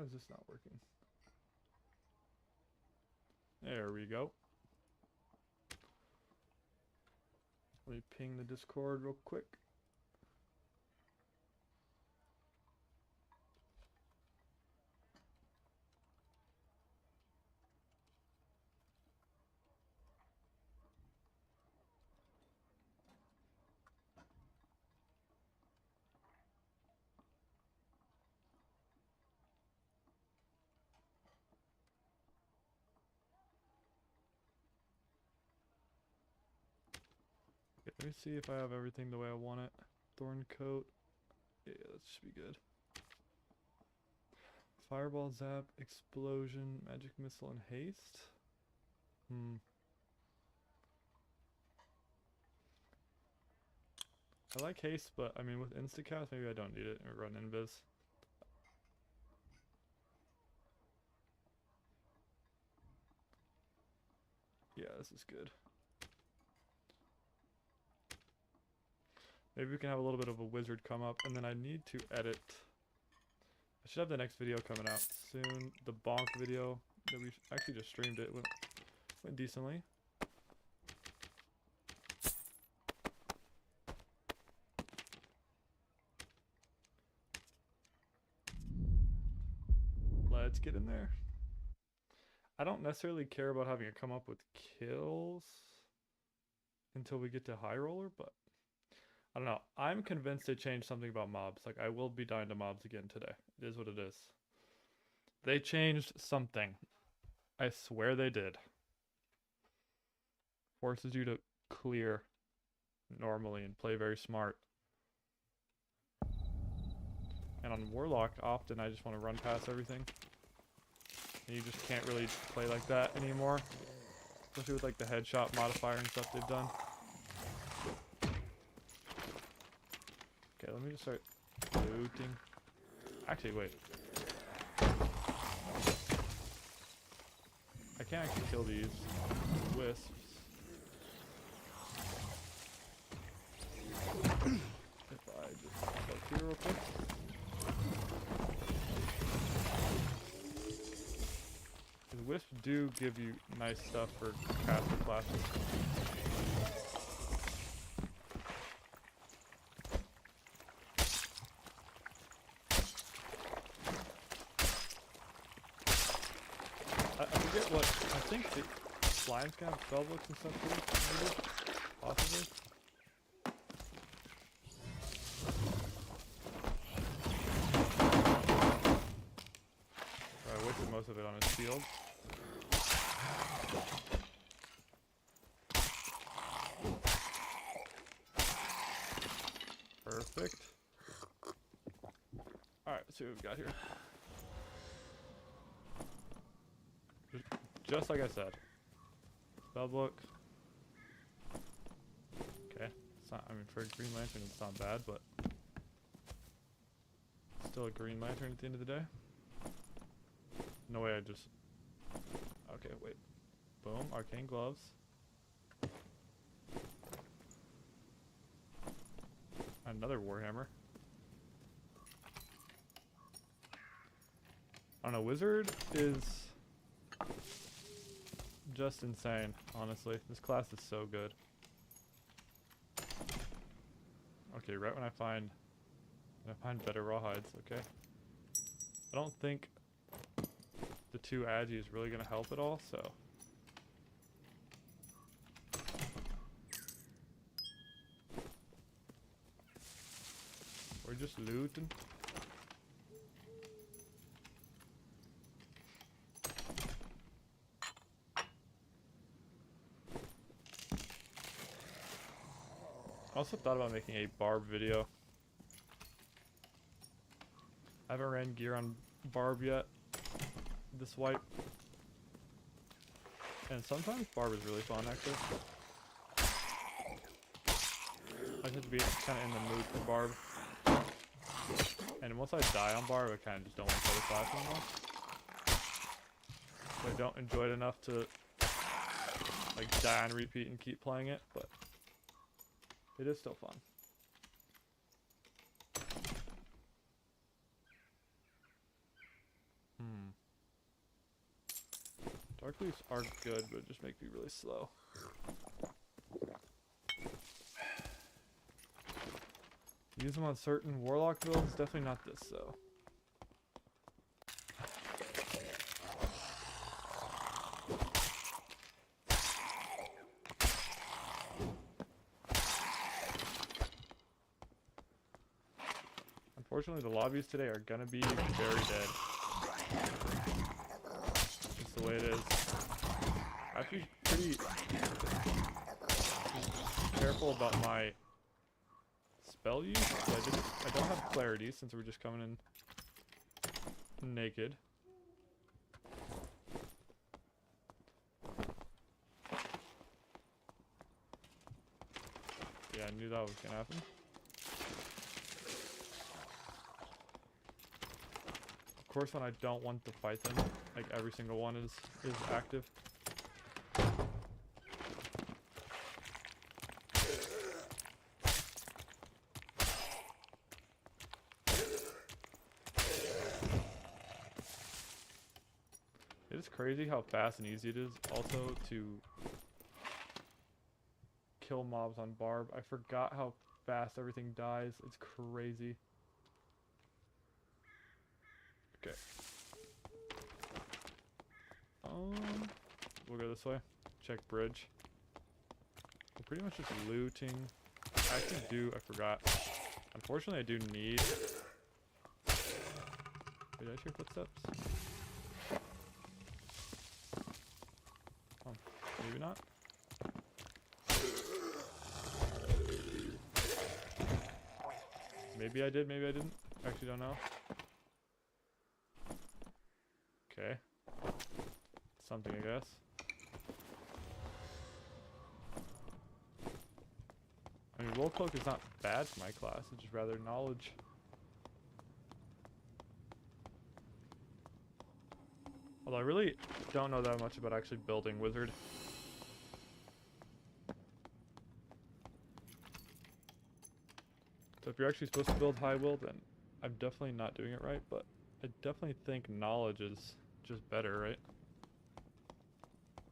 Why is this not working? There we go. Let me ping the Discord real quick. Okay, let me see if I have everything the way I want it. Thorn coat. Yeah, that should be good. Fireball, zap, explosion, magic missile, and haste. I like haste, but I mean with instacast, maybe I don't need it or run invis. Yeah, this is good. Maybe we can have a little bit of a wizard come up, and then I need to edit. I should have the next video coming out soon. The bonk video that we actually just streamed it went decently. Let's get in there. I don't necessarily care about having it come up with kills until we get to high roller, but I don't know. I'm convinced they changed something about mobs. Like, I will be dying to mobs again today. It is what it is. They changed something. I swear they did. Forces you to clear normally and play very smart. And on Warlock, often I just want to run past everything. And you just can't really play like that anymore. Especially with like the headshot modifier and stuff they've done. Okay, let me just start looting. Actually, wait. I can't actually kill these wisps. If I just pop up here real quick. The wisps do give you nice stuff for caster classes. I forget what, I think the slimes can have spellbooks and stuff too, maybe? Possibly? I wasted most of it on his shield. Perfect. Alright, let's see what we've got here. Just like I said. Spellbook. Okay. It's not, I mean, for a Green Lantern, it's not bad, but still a Green Lantern at the end of the day. No way I just... Okay, wait. Boom. Arcane gloves. Another Warhammer. I don't know, Wizard is just insane, honestly. This class is so good. Okay, right when I find better rawhides, okay. I don't think the 2 agi is really gonna help at all, so. We're just looting. I also thought about making a barb video. I haven't ran gear on barb yet. This wipe. And sometimes barb is really fun, actually. I just have to be kind of in the mood for barb. And once I die on barb, I kind of just don't want to play the class anymore. I don't enjoy it enough to like die and repeat and keep playing it, but it is still fun. Dark leaves are good, but just make me really slow. Use them on certain warlock builds, definitely not this though. Unfortunately, the lobbies today are gonna be very dead. Just the way it is. I have to be pretty careful about my spell use. I don't have clarity since we're just coming in naked. Yeah, I knew that was gonna happen. Of course, when I don't want to fight them, like every single one is active. It is crazy how fast and easy it is also to kill mobs on Barb. I forgot how fast everything dies. It's crazy. Okay. We'll go this way. Check bridge. We're pretty much just looting. I actually do, I forgot. Unfortunately, I do need... Wait, did I hear footsteps? Oh, maybe not. Maybe I did, maybe I didn't. Actually don't know. Okay. Something, I guess. I mean, roll cloak is not bad for my class, it's just rather knowledge. Although I really don't know that much about actually building wizard. So if you're actually supposed to build high will, then I'm definitely not doing it right, but I definitely think knowledge is just better, right?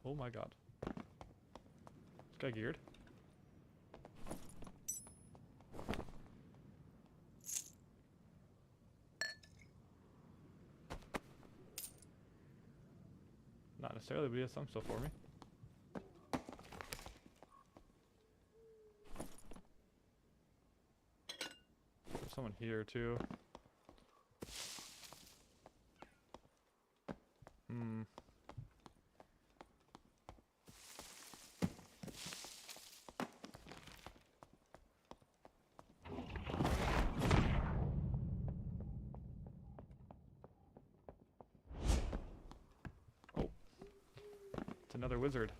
Oh my god. This guy geared? Not necessarily, but he has some stuff for me. There's someone here too. Oh. It's another wizard.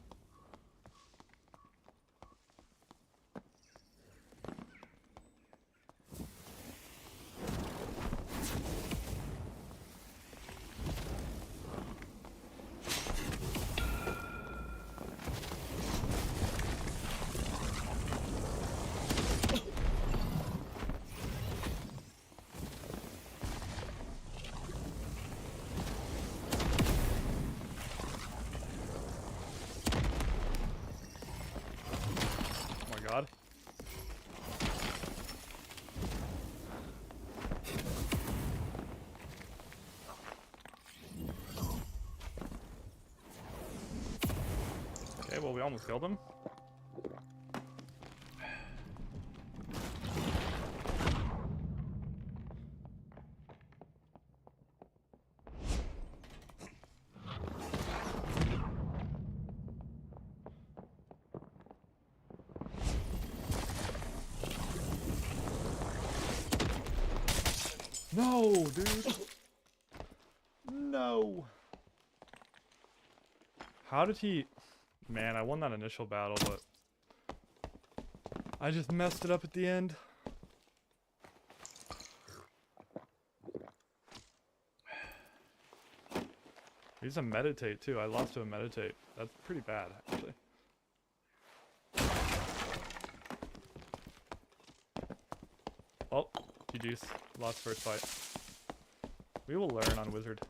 God. Okay, well, we almost killed him. No, dude. No. How did he... Man, I won that initial battle, but... I just messed it up at the end. He's a meditate, too. I lost to a meditate. That's pretty bad, actually. Oh, GG's. Lost first fight. We will learn on Wizard.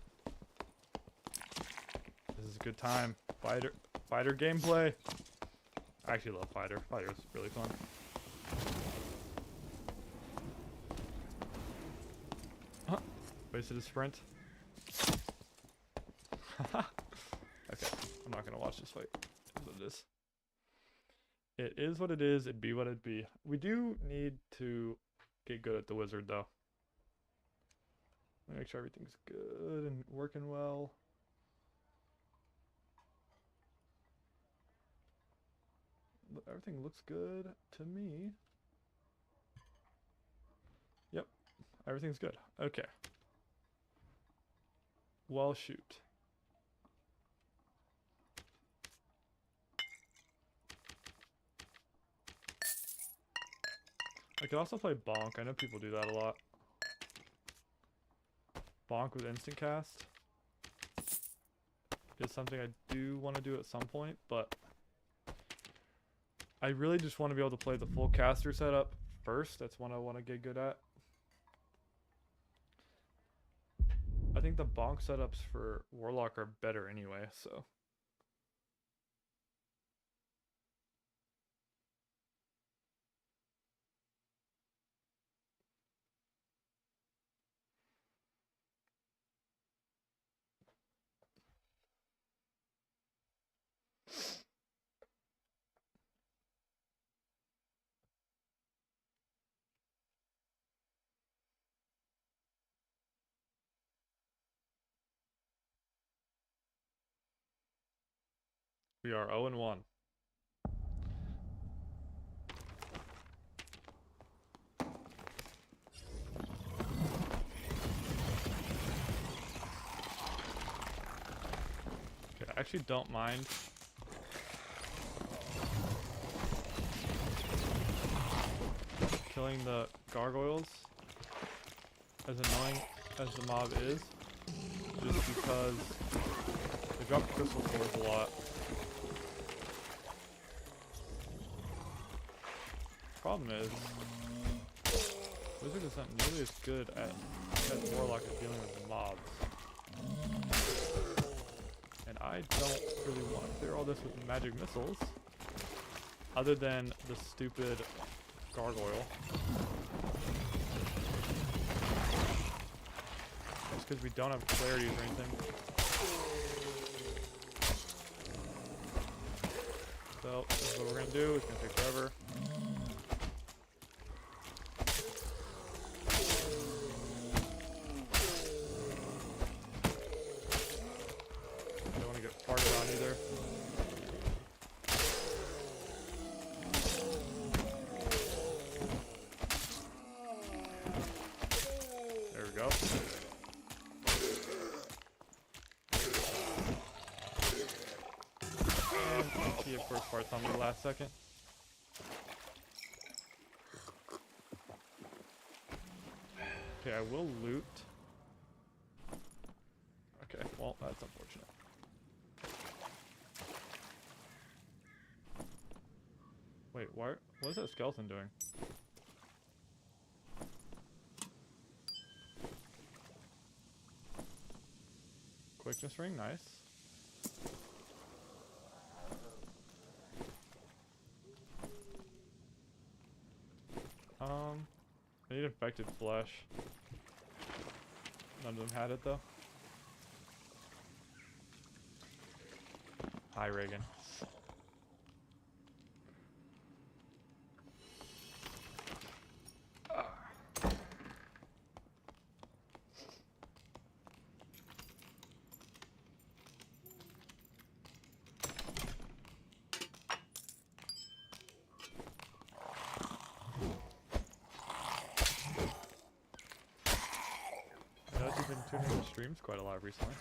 This is a good time. Fighter gameplay. I actually love Fighter. Fighter is really fun. Wasted a sprint. Okay, I'm not gonna watch this fight. It is what it is. It is what it is. It'd be what it'd be. We do need to get good at the wizard, though. Make sure everything's good and working well. Everything looks good to me. Yep, everything's good. Okay. Well, shoot. I could also play Bonk. I know people do that a lot. Bonk with instant cast is something I do want to do at some point, but I really just want to be able to play the full caster setup first. That's what I want to get good at. I think the Bonk setups for Warlock are better anyway, so. We are 0-1. Okay, I actually don't mind. Killing the gargoyles, as annoying as the mob is, just because they drop crystal cores a lot. Problem is, Wizard isn't nearly as good at Warlock at dealing with mobs. And I don't really want to clear all this with magic missiles, other than the stupid gargoyle. Just because we don't have clarities or anything. So, this is what we're going to do. It's going to take forever. Don't want to get farted on either. There we go. And key, of course, parts on the last second. Okay, I will loot. Okay, well, that's unfortunate. Wait, what is that skeleton doing? Quickness ring, nice. I need infected flesh. None of them had it though. Hi, Reagan. I've been tuning in streams quite a lot recently.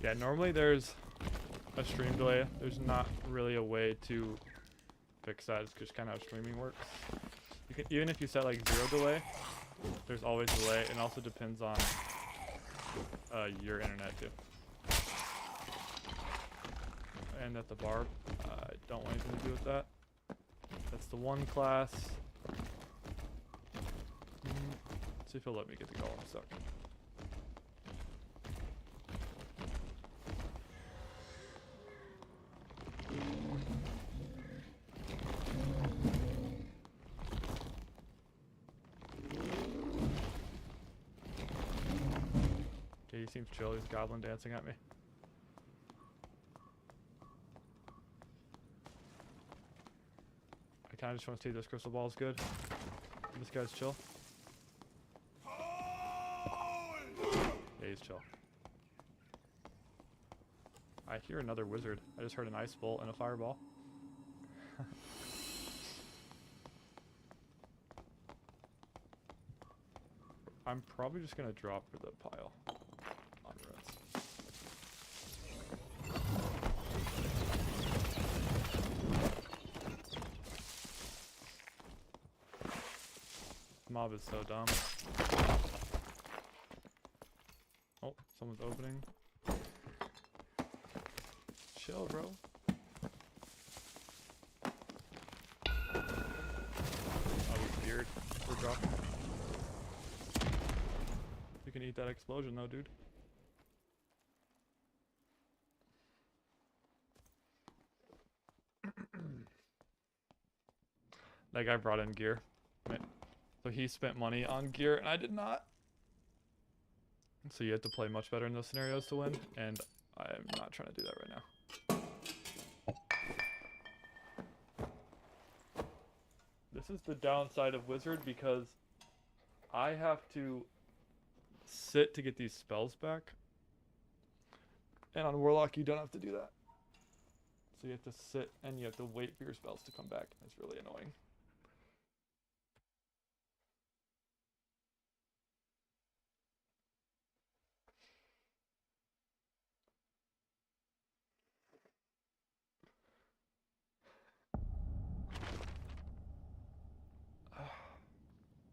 Yeah, normally there's a stream delay. There's not really a way to fix that. It's just kind of how streaming works. You can, even if you set like 0 delay, there's always delay. It also depends on your internet too. and at the bar. I don't want anything to do with that. That's the one class. See if he'll let me get the golem suck. Okay, he seems chill. He's goblin dancing at me. I kind of just want to see if this crystal ball is good. This guy's chill. Yeah, he's chill. I hear another wizard. I just heard an ice bolt and a fireball. I'm probably just gonna drop for the pile on ruins. Mob is so dumb. Oh, someone's opening. Chill, bro. Oh, he's geared. We're dropping. You can eat that explosion though, dude. That guy brought in gear. So he spent money on gear and I did not. So you have to play much better in those scenarios to win, and I'm not trying to do that right now. This is the downside of Wizard because I have to sit to get these spells back. And on Warlock you don't have to do that. So you have to sit and you have to wait for your spells to come back. It's really annoying.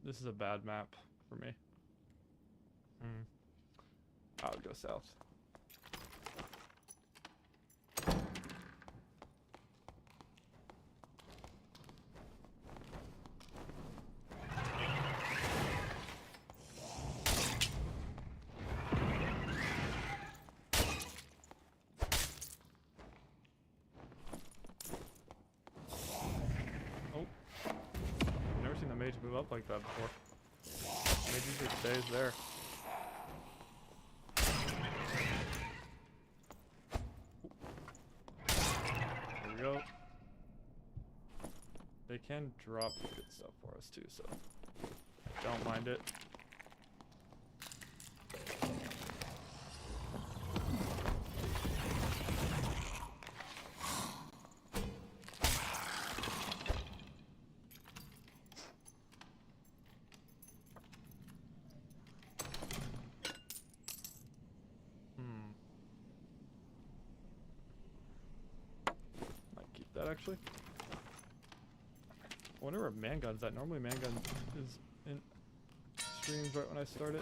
This is a bad map for me. I would go south. Mage move up like that before. Mage usually stays there. There we go. They can drop good stuff for us too, so don't mind it. Actually, I wonder where mangun's at. Normally mangun is in streams right when I start it.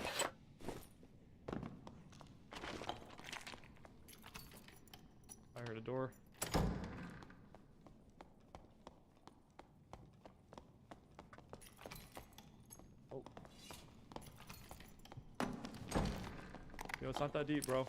I heard a door. Oh. Yo, it's not that deep, bro.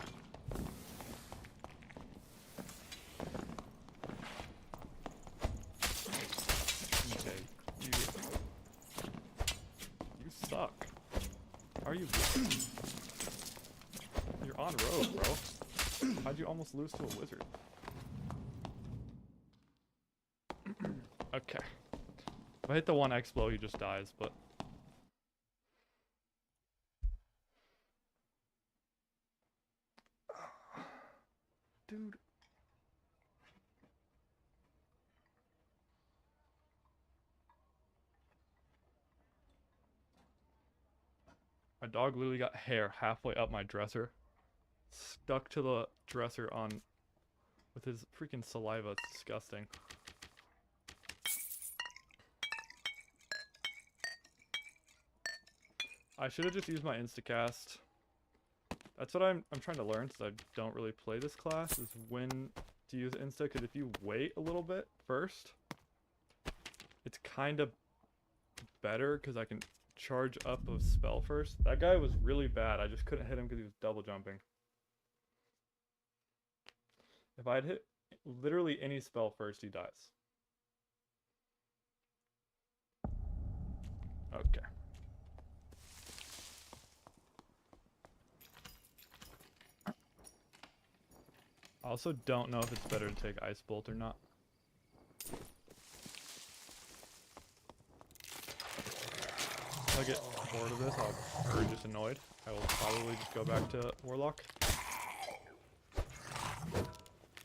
You're on road, bro. How'd you almost lose to a wizard? Okay. If I hit the 1x blow, he just dies, but... Dude. My dog literally got hair halfway up my dresser. Stuck to the dresser on with his freaking saliva. It's disgusting. I should have just used my instacast. That's what I'm trying to learn since I don't really play this class, is when to use insta, because if you wait a little bit first, it's kind of better because I can charge up a spell first. That guy was really bad. I just couldn't hit him because he was double jumping. If I'd hit literally any spell first, he dies. Okay. I also don't know if it's better to take Ice Bolt or not. If I get bored of this, or just annoyed, I will probably just go back to Warlock.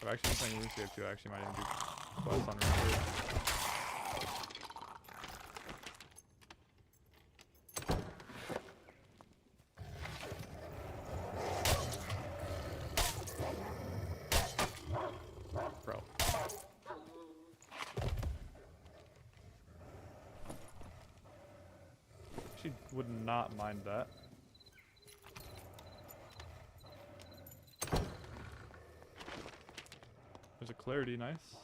I'm actually playing RuneScape too. I actually might even do quests on RuneScape. Bro. She would not mind that. There's a clarity, nice.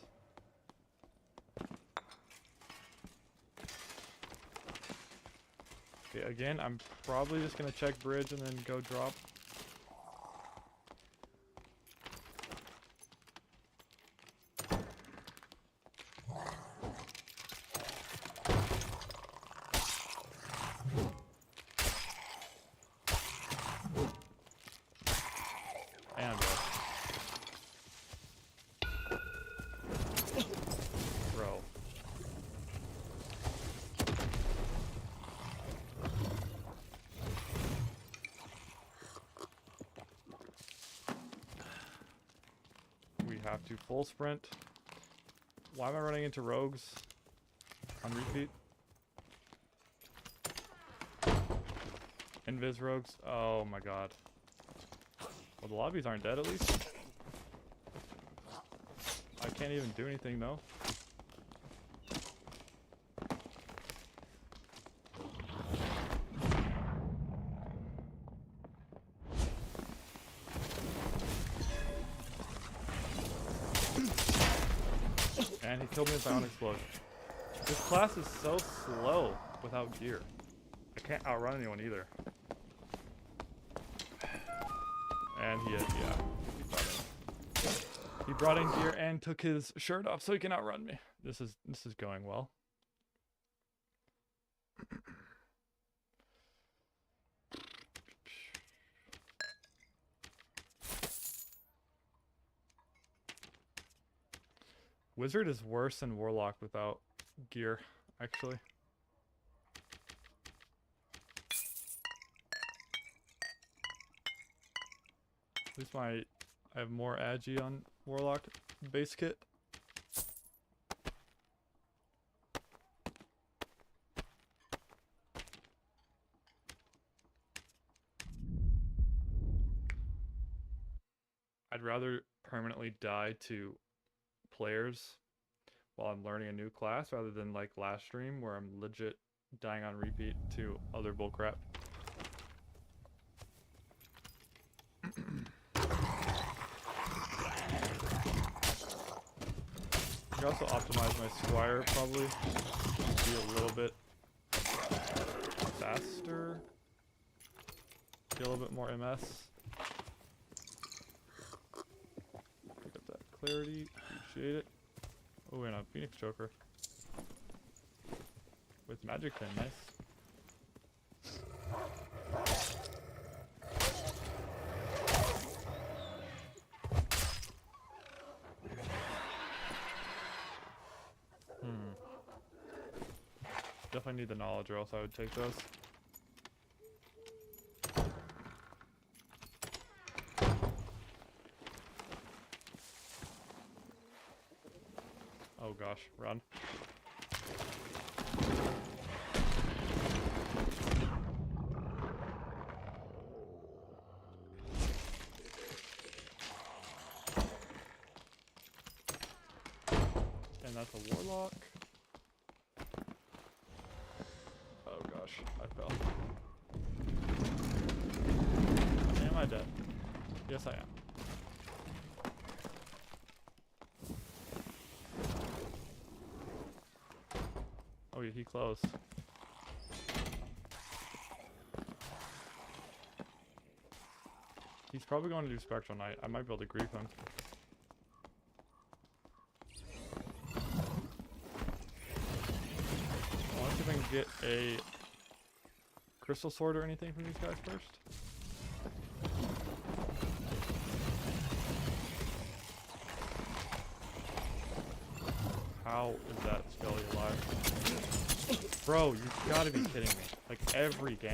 Okay, again, I'm probably just gonna check bridge and then go drop. And bro. We have to full sprint. Why am I running into rogues on repeat? Invis rogues? Oh my god. Well, the lobbies aren't dead at least. I can't even do anything though. And he killed me with Ion Explosion. This class is so slow without gear. I can't outrun anyone either. And he brought in gear and took his shirt off so he can outrun me. This is going well. Wizard is worse than Warlock without gear, actually. At least I have more agi on Warlock base kit. I'd rather permanently die to players while I'm learning a new class rather than like last stream where I'm legit dying on repeat to other bullcrap. I could also optimize my Squire probably to be a little bit faster, get a little bit more MS. Pick up that clarity, appreciate it. Oh, and a Phoenix Choker with Magic Pin, nice. Definitely need the knowledge or else I would take those. Oh gosh, run. And that's a Warlock. Oh gosh, I fell. Am I dead? Yes, I am. he close. He's probably going to do Spectral Knight. I might be able to grief him. I wonder if I can get a Crystal Sword or anything from these guys first. How is that Skelly alive? Bro, you gotta be kidding me. Like, every game.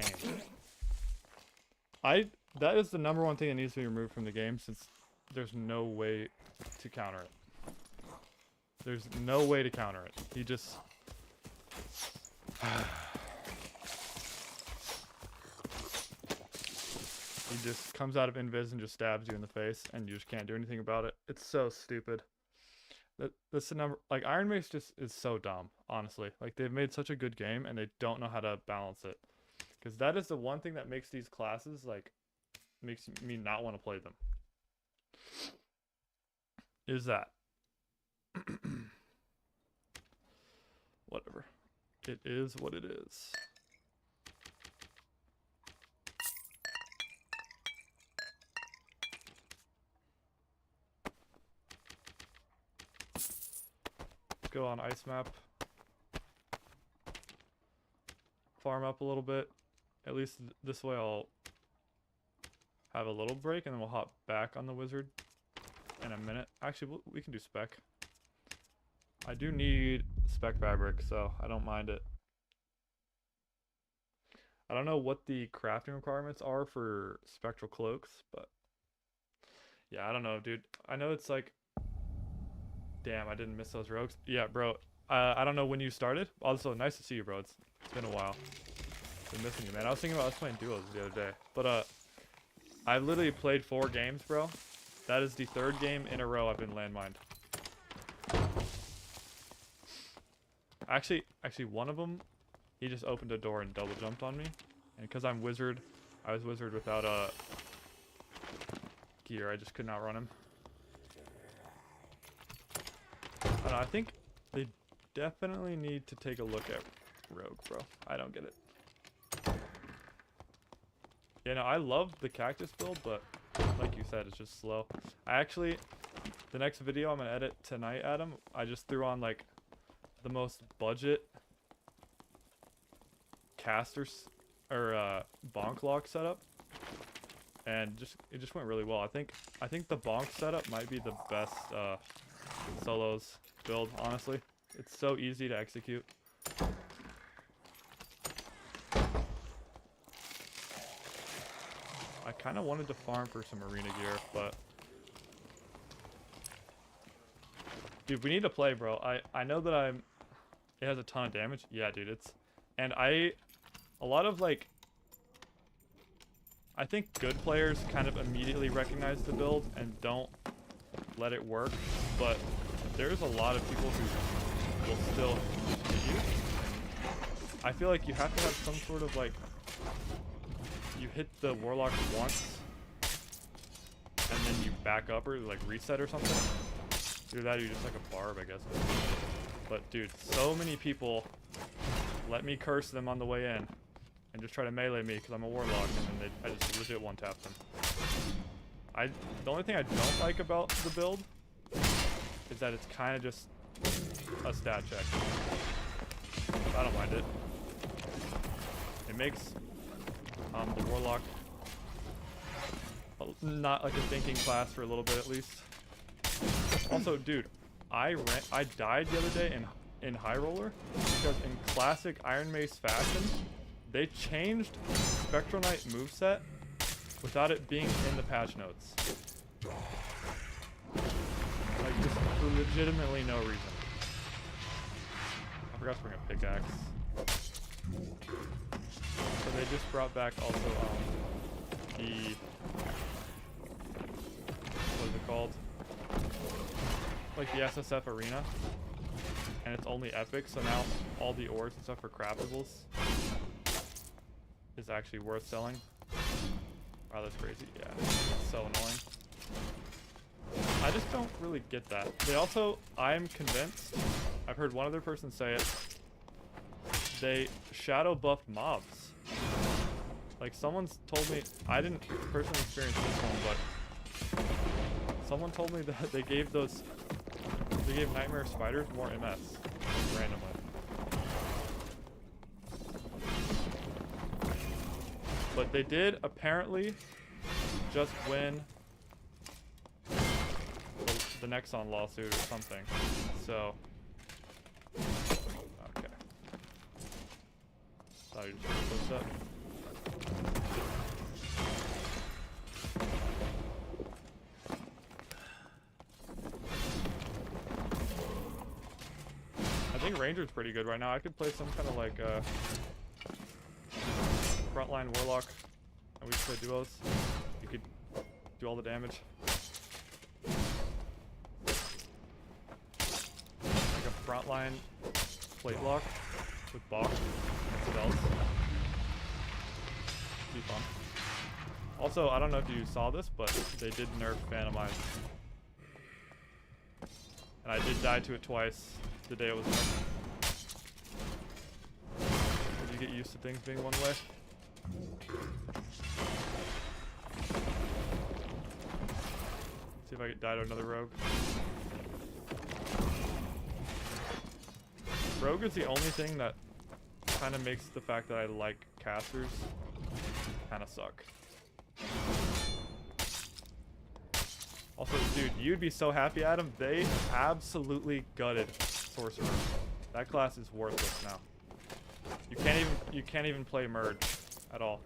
That is the number one thing that needs to be removed from the game, since there's no way to counter it. There's no way to counter it. He just... he just comes out of invis and just stabs you in the face, and you just can't do anything about it. It's so stupid. That's the number. Like, Iron Mace just is so dumb, honestly. Like, they've made such a good game, and they don't know how to balance it. Because that is the one thing that makes these classes, like, makes me not want to play them. Is that. Whatever. It is what it is. Go on ice map. Farm up a little bit. At least this way I'll have a little break, and then we'll hop back on the wizard in a minute. Actually, we can do spec. I do need spec fabric, so I don't mind it. I don't know what the crafting requirements are for spectral cloaks, but yeah, I don't know, dude. I know it's like, damn, I didn't miss those rogues. Yeah, bro. I don't know when you started. Also, nice to see you, bro. It's been a while. Been missing you, man. I was thinking about us playing duos the other day. But I've literally played 4 games, bro. That is the 3rd game in a row I've been landmined. Actually, one of them, he just opened a door and double jumped on me. And because I'm wizard, I was wizard without gear. I just could not run him. I don't know, I think they definitely need to take a look at rogue, bro. I don't get it. Yeah, no, I love the cactus build, but like you said, it's just slow. The next video I'm gonna edit tonight, Adam, I just threw on like the most budget casters or bonk lock setup, and it just went really well. I think the bonk setup might be the best solos build, honestly. It's so easy to execute. I kind of wanted to farm for some arena gear, but dude, we need to play, bro. I know that it has a ton of damage. Yeah, dude, a lot of like, I think good players kind of immediately recognize the build and don't let it work, but there's a lot of people who will still hit you. I feel like you have to have some sort of like, you hit the warlock once and then you back up or like reset or something. Either that or you're just like a barb, I guess. But dude, so many people let me curse them on the way in and just try to melee me because I'm a warlock, and then I just legit one tap them. The only thing I don't like about the build is that it's kind of just a stat check. I don't mind it. It makes the warlock not like a thinking class for a little bit at least. Also, dude, I died the other day in High Roller because in classic Iron Mace fashion, they changed Spectral Knight moveset without it being in the patch notes. Like, just for legitimately no reason. I forgot to bring a pickaxe. So they just brought back also the, what is it called? Like the SSF arena, and it's only epic, so now all the ores and stuff for craftables is actually worth selling. Wow, that's crazy. Yeah, it's so annoying. I just don't really get that. They also, I'm convinced, I've heard one other person say it, they shadow buffed mobs. Like someone's told me, I didn't personally experience this one, but someone told me that they gave Nightmare Spiders more MS randomly. But they did apparently just win the Nexon lawsuit or something. So, okay. Thought you just close that. I think Ranger's pretty good right now. I could play some kind of like frontline Warlock, and we could play duos. You could do all the damage. Like a frontline plate lock with Bach and spells. Be fun. Also, I don't know if you saw this, but they did nerf Phantom Eyes. And I did die to it twice the day it was nerfed. Did you get used to things being one way? See if I get die to another rogue. Rogue is the only thing that kind of makes the fact that I like casters kind of suck. Also, dude, you'd be so happy, Adam. They absolutely gutted Sorcerer. That class is worthless now. You can't even play Merge at all.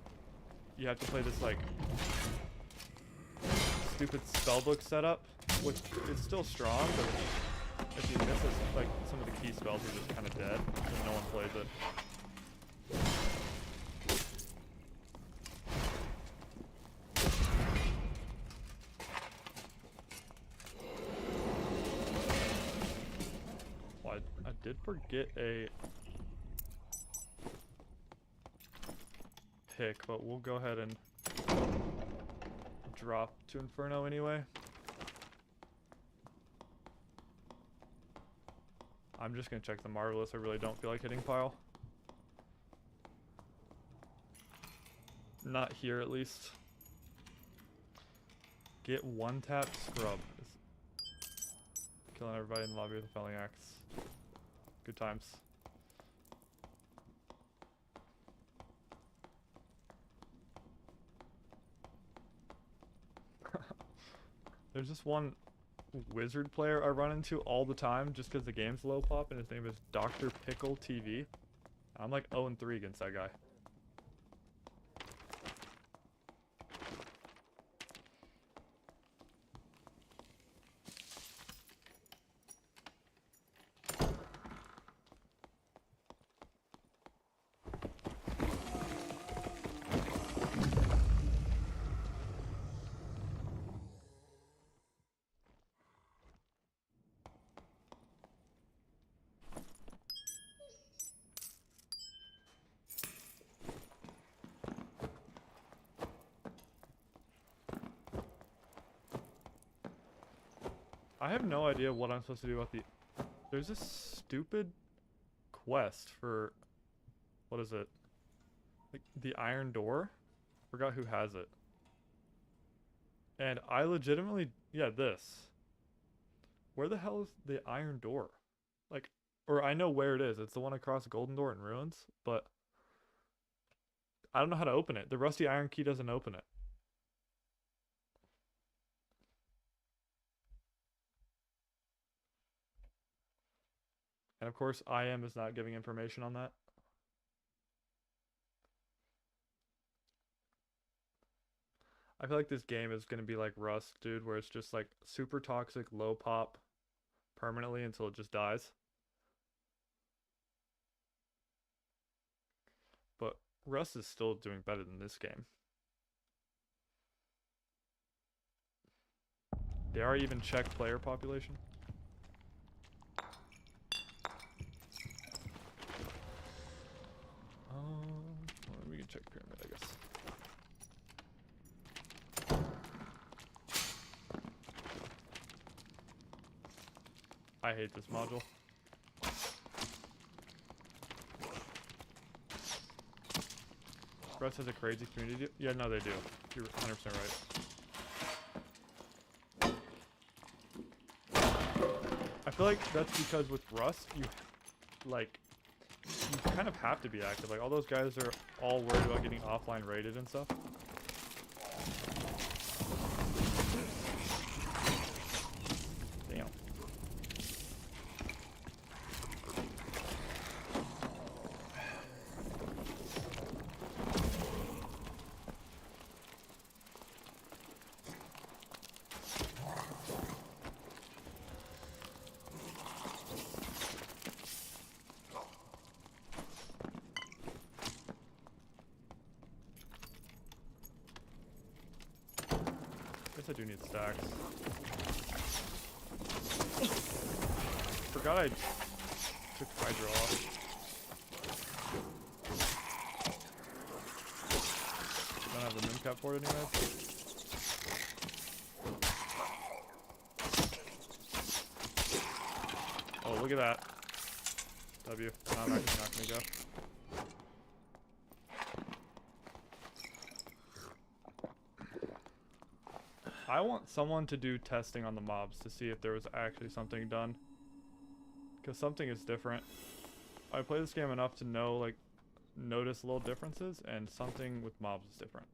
You have to play this like stupid spellbook setup, which is still strong, but if you miss it, like some of the key spells are just kind of dead, and no one plays it. Well, I did forget a pick, but we'll go ahead and drop to Inferno anyway. I'm just gonna check the Marvelous. I really don't feel like hitting pile. Not here, at least. Get one tap scrub. Killing everybody in the lobby with a felling axe. Good times. There's this one wizard player I run into all the time just because the game's low pop, and his name is Dr. Pickle TV. I'm like 0-3 against that guy. I have no idea what I'm supposed to do about the... There's this stupid quest for... What is it? Like, the Iron Door? Forgot who has it. And I legitimately... Yeah, this. Where the hell is the Iron Door? Like, or I know where it is. It's the one across Golden Door in Ruins, but... I don't know how to open it. The rusty iron key doesn't open it. And of course, IM is not giving information on that. I feel like this game is going to be like Rust, dude, where it's just like super toxic, low pop permanently until it just dies. But Rust is still doing better than this game. Dare I even check player population? Well, we can check pyramid, I guess. I hate this module. Rust has a crazy community. Yeah, no, they do. You're 100% right. I feel like that's because with Rust, you kind of have to be active. Like all those guys are all worried about getting offline rated and stuff. Damn. I do need stacks. Forgot I took Hydra off. Don't have the moon cap for it anyway. Oh, look at that. W. No, I'm actually not gonna go. I want someone to do testing on the mobs to see if there was actually something done. Because something is different. I play this game enough to know, like, notice little differences, and something with mobs is different.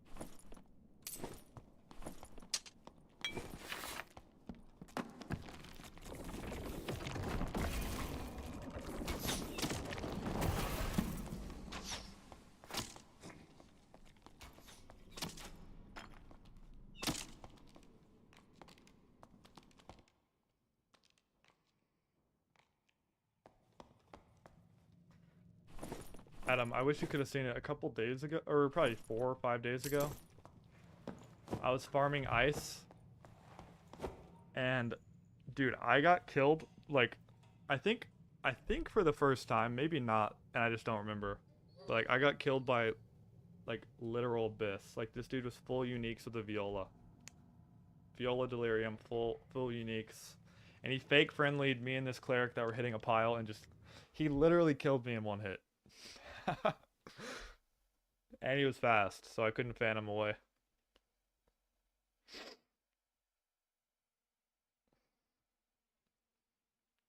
Adam, I wish you could have seen it a couple days ago, or probably 4 or 5 days ago. I was farming ice, and dude, I got killed, like, I think for the first time, maybe not, and I just don't remember. But, like, I got killed by, like, literal abyss. Like, this dude was full uniques with a Viola. Viola Delirium, full uniques. And he fake friendlied me and this cleric that were hitting a pile, and just, he literally killed me in one hit. And he was fast, so I couldn't fan him away.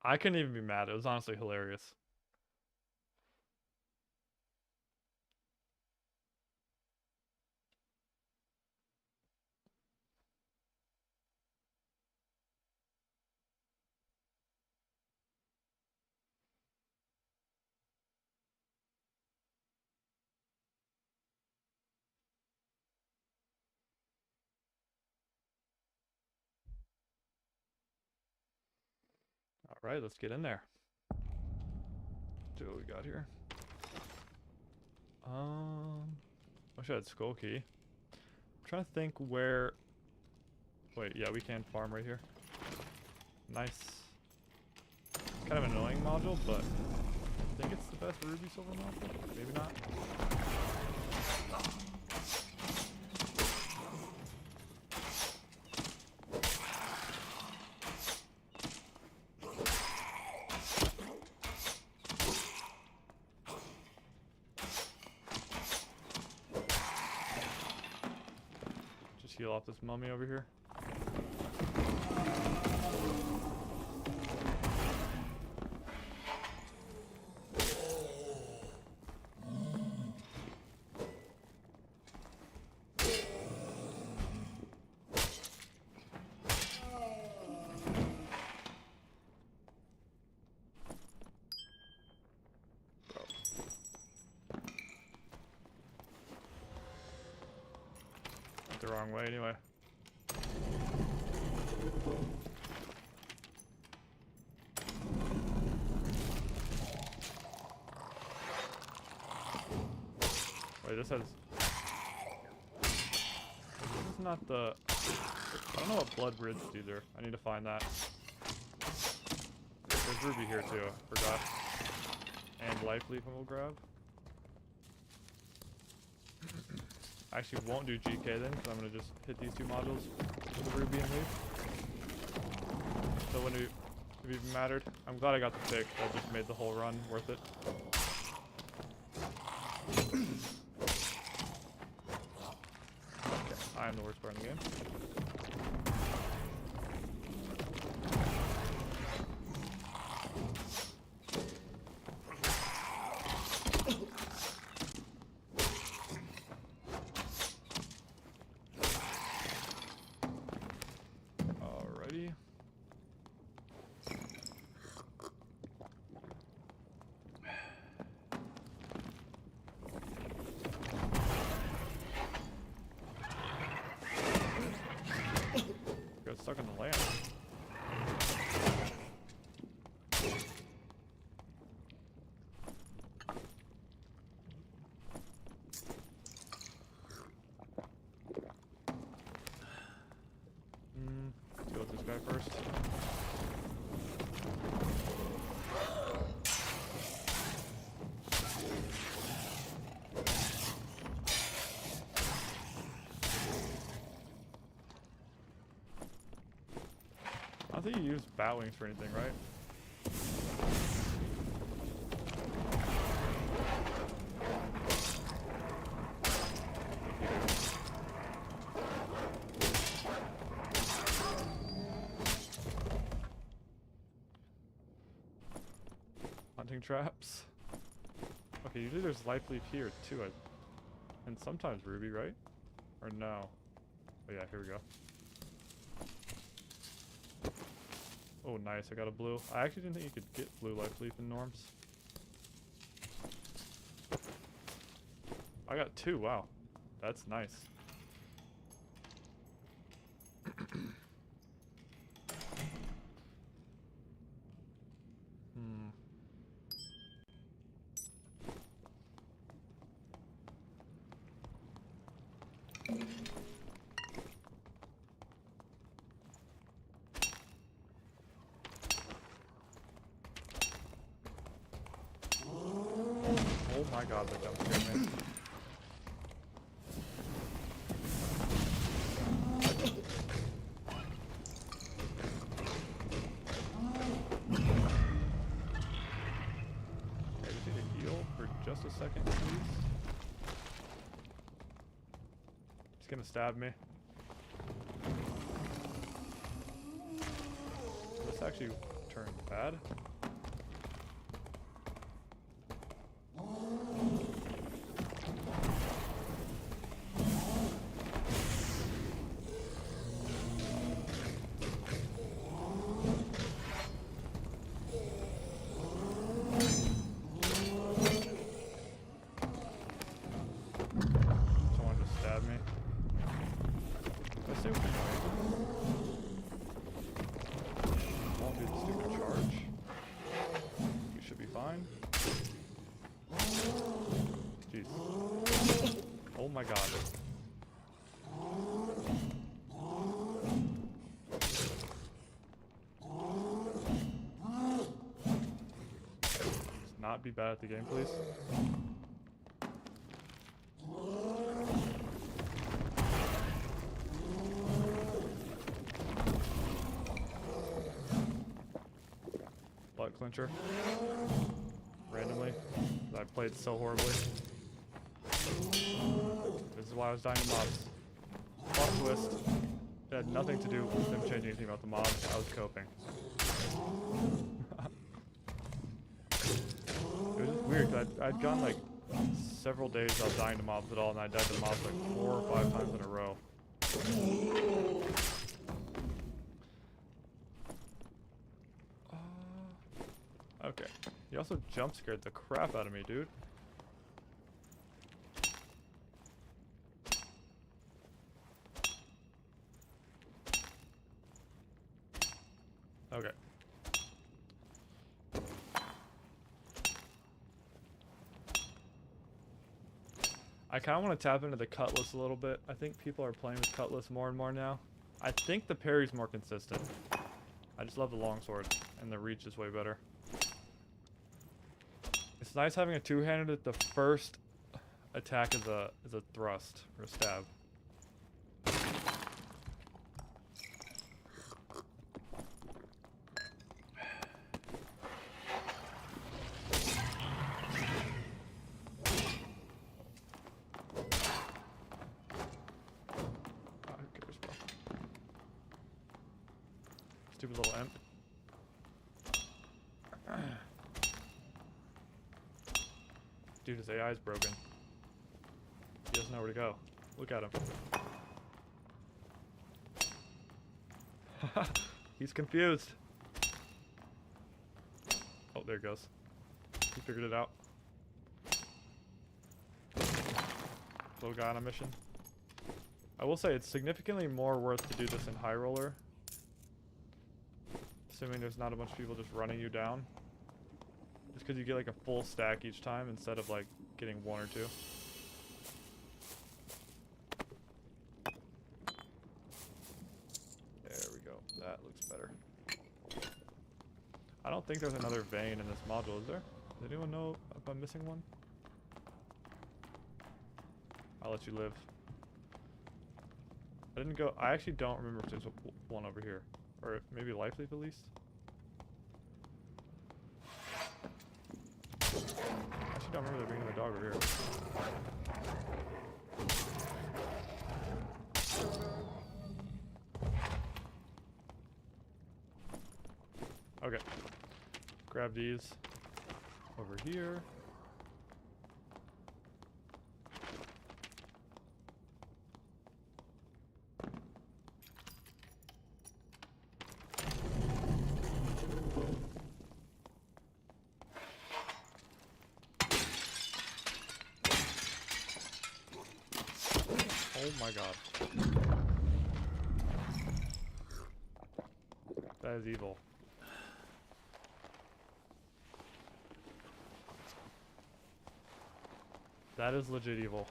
I couldn't even be mad. It was honestly hilarious. Alright, let's get in there. See what we got here. Wish I had skull key. I'm trying to think where... Wait, yeah, we can farm right here. Nice. Kind of an annoying module, but I think it's the best ruby silver module. Maybe not. Heal off this mummy over here. The wrong way anyway. Wait, this has... This is not the... I don't know what blood bridge do there. I need to find that. There's ruby here too, I forgot. And life leaf we'll grab. I actually won't do GK then, because I'm going to just hit these two modules with the ruby and leave. So when it even mattered. I'm glad I got the pick. That just made the whole run worth it. I'm the worst part in the game. Alrighty. Got stuck in the land. Deal with this guy first. I don't think you use bat wings for anything, right? Hunting traps. Okay, usually there's life leaf here too, and sometimes ruby, right? Or no? Oh yeah, here we go. Oh nice, I got a blue. I actually didn't think you could get blue life leaf in norms. I got 2, wow. That's nice. Oh my god, that jump scared me. I just need to heal for just a second, please. He's gonna stab me. This actually turned bad. Someone just stabbed me. Let's see what won't do the stupid charge. We should be fine. Jeez. Oh my god. Let's not be bad at the game, please. Butt clincher. Randomly. I played so horribly. This is why I was dying to mobs. Plot twist. It had nothing to do with them changing anything about the mobs. I was coping. It was just weird, because I'd gone like several days without dying to mobs at all, and I died to mobs like 4 or 5 times in a row. Okay. He also jump scared the crap out of me, dude. Okay. I kind of want to tap into the cutlass a little bit. I think people are playing with cutlass more and more now. I think the parry's more consistent. I just love the longsword, and the reach is way better. It's nice having a two-handed at the first attack is a thrust or a stab. Stupid little imp. Dude, his AI is broken. He doesn't know where to go. Look at him. He's confused. Oh, there it goes. He figured it out. Little guy on a mission. I will say it's significantly more worth to do this in high roller. Assuming there's not a bunch of people just running you down. Just because you get like a full stack each time instead of like getting one or two. There we go. That looks better. I don't think there's another vein in this module, is there? Does anyone know if I'm missing one? I'll let you live. I actually don't remember if there's one over here. Or maybe life leaf at least. I actually don't remember there being another dog over here. Okay. Grab these over here. Oh my god. That is evil. That is legit evil.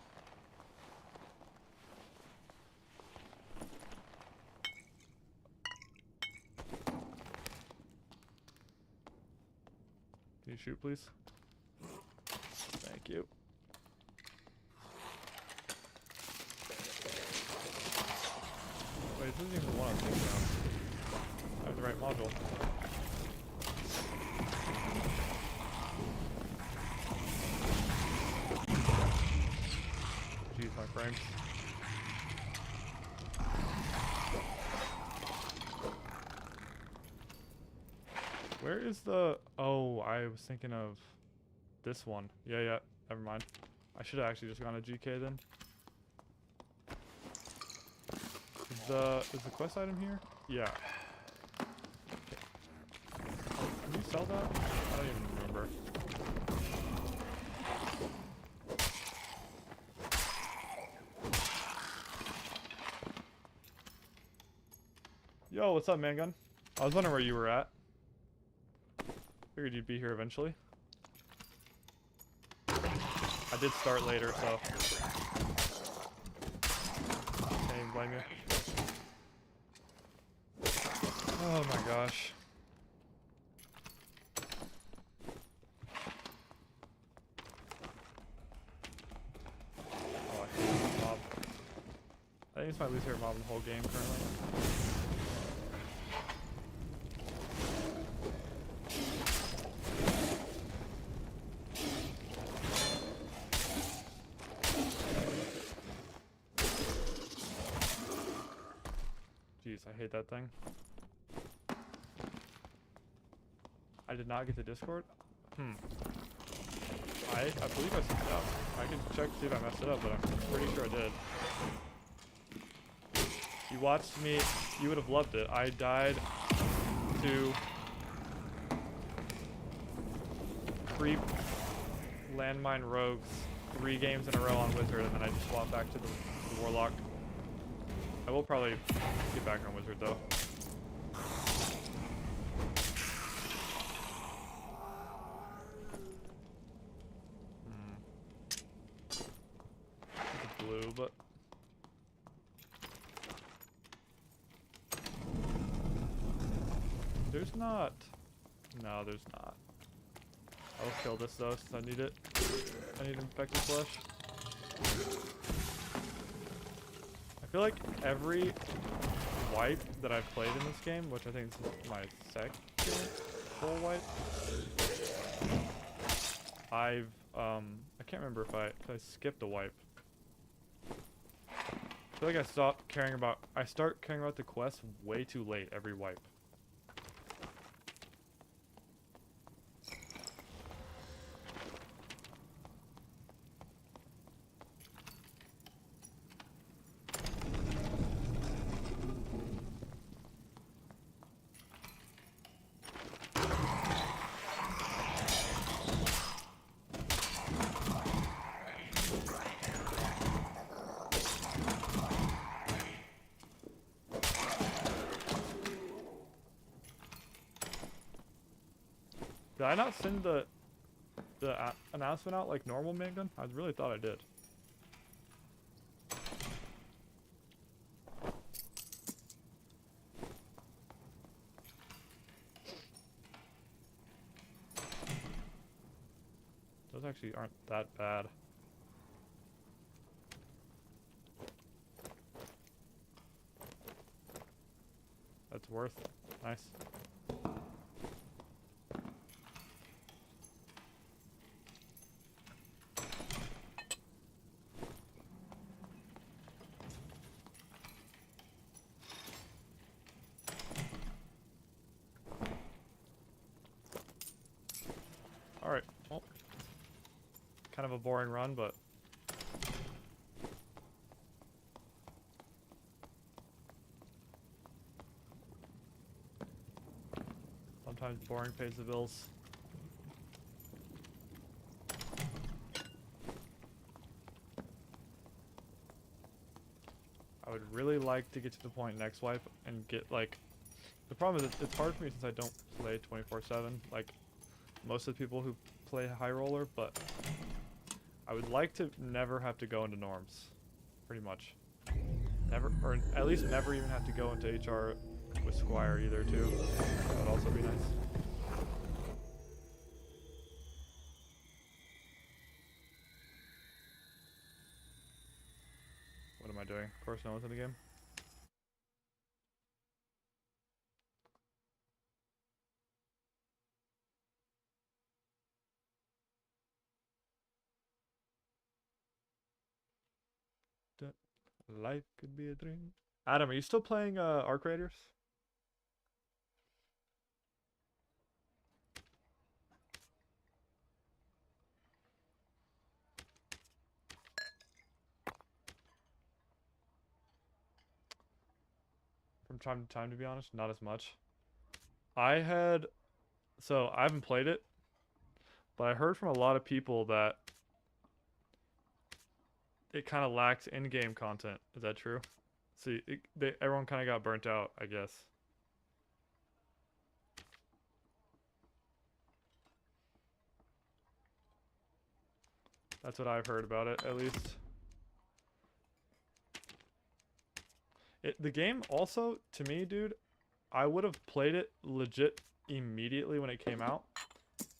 Can you shoot, please? Thank you. Wait, this isn't even the one I'm thinking of. I have the right module. Jeez, my frames. Where is the... Oh, I was thinking of this one. Yeah, never mind. I should have actually just gone to GK then. Is the quest item here? Yeah. Okay. Can you sell that? I don't even remember. Yo, what's up, Mangun? I was wondering where you were at. Figured you'd be here eventually. I did start later, so can't even blame you. Oh my gosh. Oh, I hate this mob. I think it's my least favorite mob in the whole game currently. Jeez, I hate that thing. I did not get the Discord? I believe I set it up. I can check to see if I messed it up, but I'm pretty sure I did. You watched me, you would have loved it. I died to creep landmine rogues 3 games in a row on Wizard, and then I just swapped back to the Warlock. I will probably get back on Wizard though. It's blue, but there's not. No, there's not. I'll kill this though, since I need it. I need infected flesh. I feel like every wipe that I've played in this game, which I think is my second full wipe, I can't remember if I skipped a wipe. I feel like I start caring about the quest way too late every wipe. Did I not send the announcement out like normal Mangdon? I really thought I did. Those actually aren't that bad. That's worth it. Nice. Alright, well, kind of a boring run, but sometimes boring pays the bills. I would really like to get to the point next wipe and get like, the problem is it's hard for me since I don't play 24/7 like most of the people who play high roller, but I would like to never have to go into norms, pretty much. Never, or at least never even have to go into HR with Squire either too. That would also be nice. What am I doing? Of course no one's in the game. Life could be a dream. Adam, are you still playing Arc Raiders? From time to time, to be honest, not as much. I haven't played it, but I heard from a lot of people that it kind of lacks in-game content. Is that true? See, everyone kind of got burnt out, I guess. That's what I've heard about it, at least. The game also, to me, dude, I would have played it legit immediately when it came out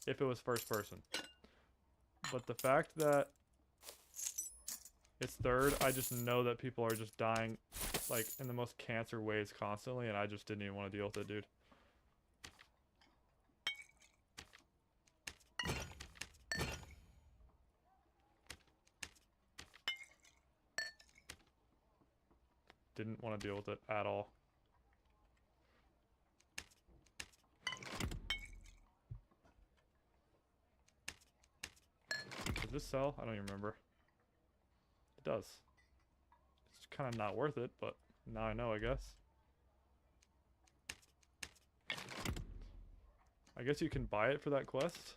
if it was first person. But the fact that it's third, I just know that people are just dying like in the most cancer ways constantly, and I just didn't even want to deal with it, dude. Didn't want to deal with it at all. Does this sell? I don't even remember. It does. It's kind of not worth it, but now I know, I guess. I guess you can buy it for that quest.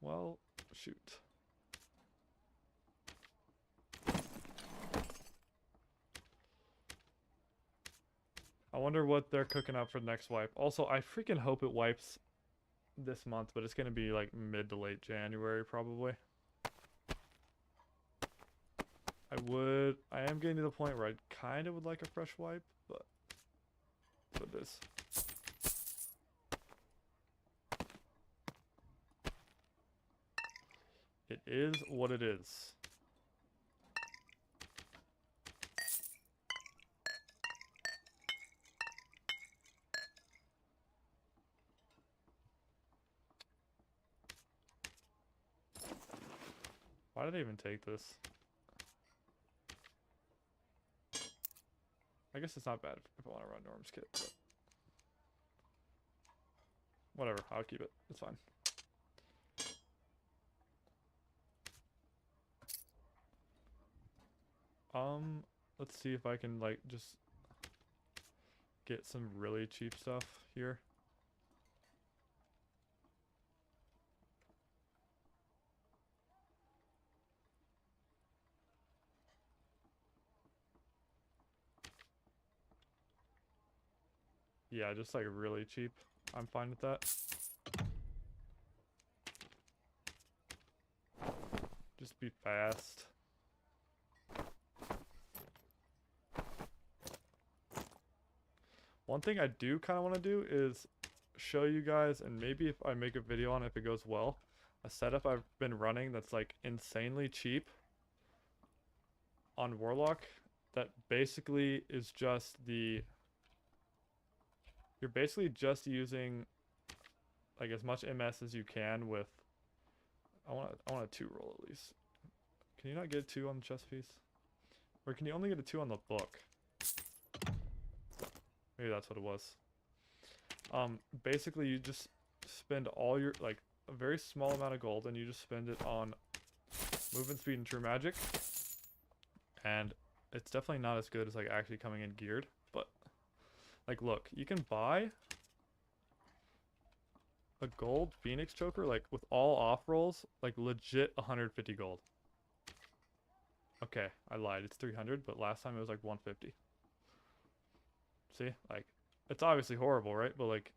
Well, shoot. I wonder what they're cooking up for the next wipe. Also, I freaking hope it wipes this month, but it's going to be like mid to late January probably. I am getting to the point where I kind of would like a fresh wipe, but that's what it is. It is what it is. Why did I even take this? I guess it's not bad if I want to run Norm's kit, but whatever, I'll keep it. It's fine. Let's see if I can like just get some really cheap stuff here. Yeah, just like really cheap. I'm fine with that. Just be fast. One thing I do kind of want to do is show you guys, and maybe if I make a video on it if it goes well, a setup I've been running that's like insanely cheap on Warlock that basically is just the... You're basically just using like as much MS as you can with... I want a 2 roll at least. Can you not get a 2 on the chest piece? Or can you only get a 2 on the book? Maybe that's what it was. Basically you just spend all your, like, a very small amount of gold and you just spend it on movement speed and true magic. And it's definitely not as good as like actually coming in geared, but like look, you can buy a gold Phoenix choker like with all off rolls, like legit 150 gold. Okay, I lied. It's 300, but last time it was like 150. See? Like, it's obviously horrible, right? But like,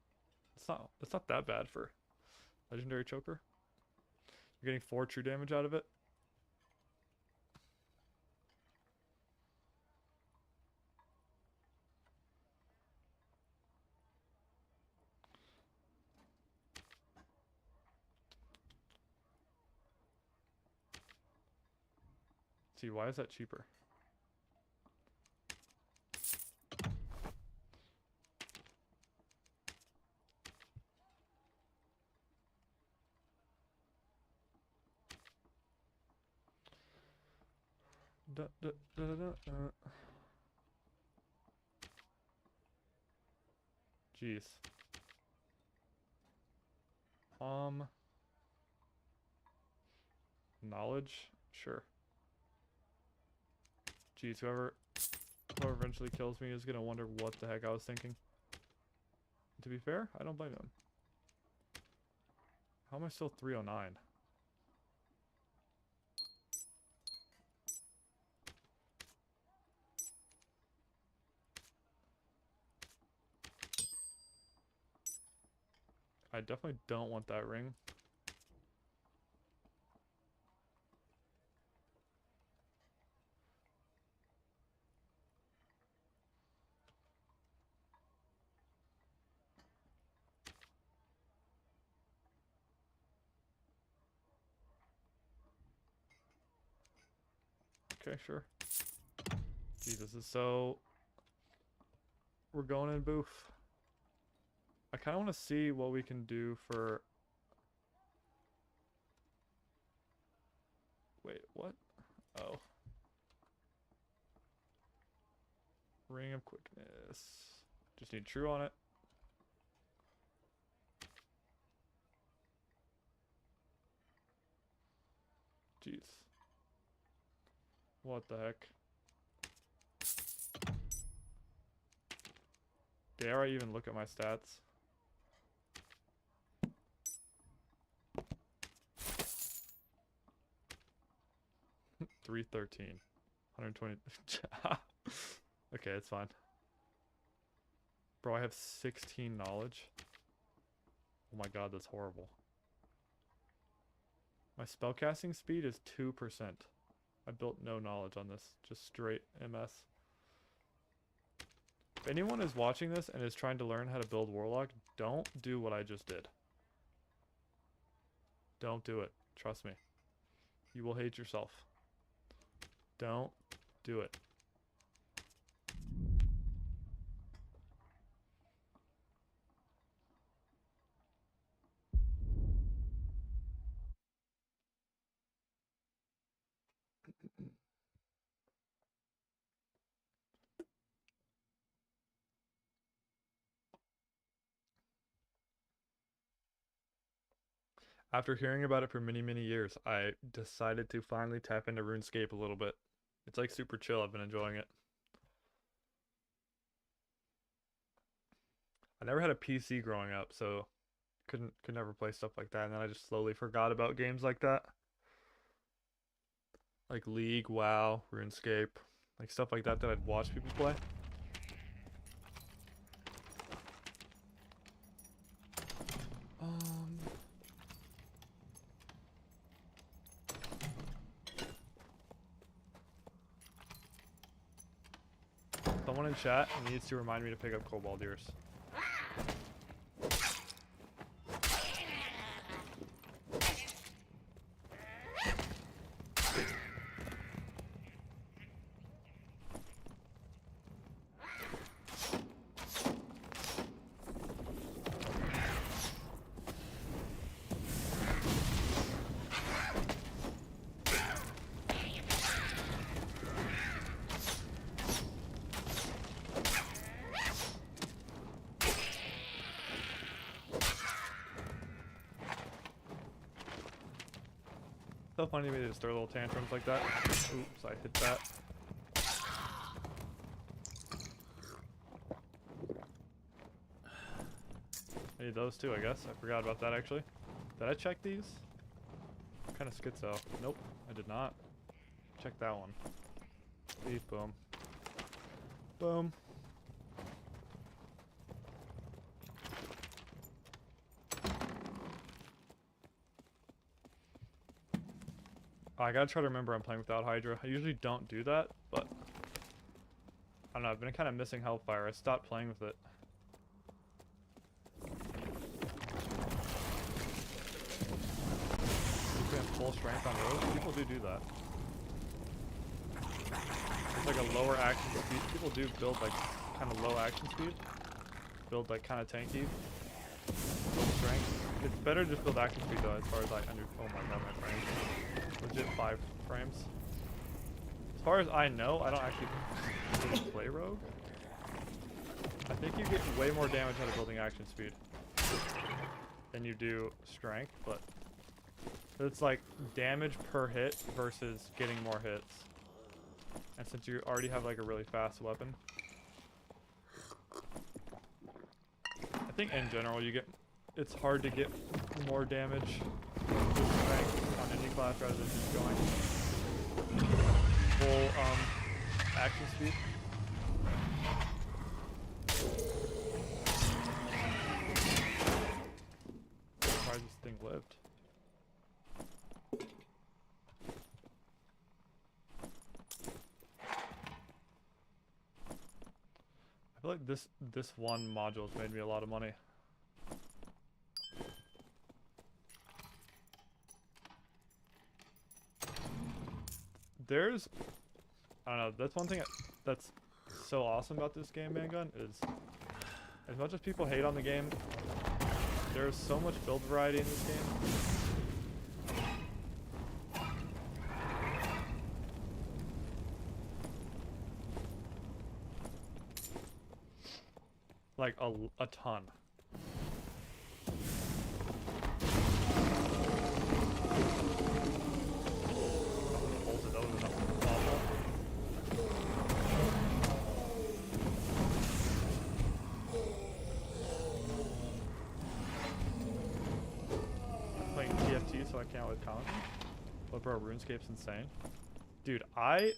it's not that bad for legendary choker. You're getting 4 true damage out of it. See, why is that cheaper? Da, da, da, da, da. Jeez. Knowledge? Sure. Jeez, whoever eventually kills me is gonna wonder what the heck I was thinking. To be fair, I don't blame them. How am I still 309? I definitely don't want that ring. Okay, sure. Jesus, is so... We're going in boof. I kind of want to see what we can do for... Wait, what? Oh. Ring of Quickness. Just need true on it. Jeez. What the heck? Dare I even look at my stats? $313. 120. Okay, it's fine. Bro, I have 16 knowledge. Oh my god, that's horrible. My spellcasting speed is 2%. I built no knowledge on this. Just straight MS. If anyone is watching this and is trying to learn how to build Warlock, don't do what I just did. Don't do it. Trust me. You will hate yourself. Don't do it. After hearing about it for many, many years, I decided to finally tap into RuneScape a little bit. It's like super chill. I've been enjoying it. I never had a PC growing up, so could never play stuff like that. And then I just slowly forgot about games like that. Like League, WoW, RuneScape, like stuff like that that I'd watch people play. someone in chat needs to remind me to pick up cobalt ears. So funny to me to just throw little tantrums like that. Oops, I hit that. I need those too, I guess. I forgot about that actually. Did I check these? Kind of schizo. Nope, I did not. Check that one. Leave, boom. Boom. I gotta try to remember I'm playing without Hydra. I usually don't do that, but I don't know, I've been kind of missing Hellfire. I stopped playing with it. You can have full strength on those? People do that. It's like a lower action speed. People do build like kind of low action speed. Build like kind of tanky. Build strength. It's better to just build action speed though, as far as I under. Oh my god, my frames. Legit 5 frames. As far as I know, I don't actually play rogue. I think you get way more damage out of building action speed than you do strength, but it's like damage per hit versus getting more hits. And since you already have like a really fast weapon, I think in general it's hard to get more damage with strength on any class rather than just going full action speed. Why this thing lived? I feel like this one module has made me a lot of money. There's, I don't know, that's one thing that's so awesome about this game, Mangun, is as much as people hate on the game, there's so much build variety in this game. Like a ton. So I can't with Colin. But bro, RuneScape's insane. Dude, I'm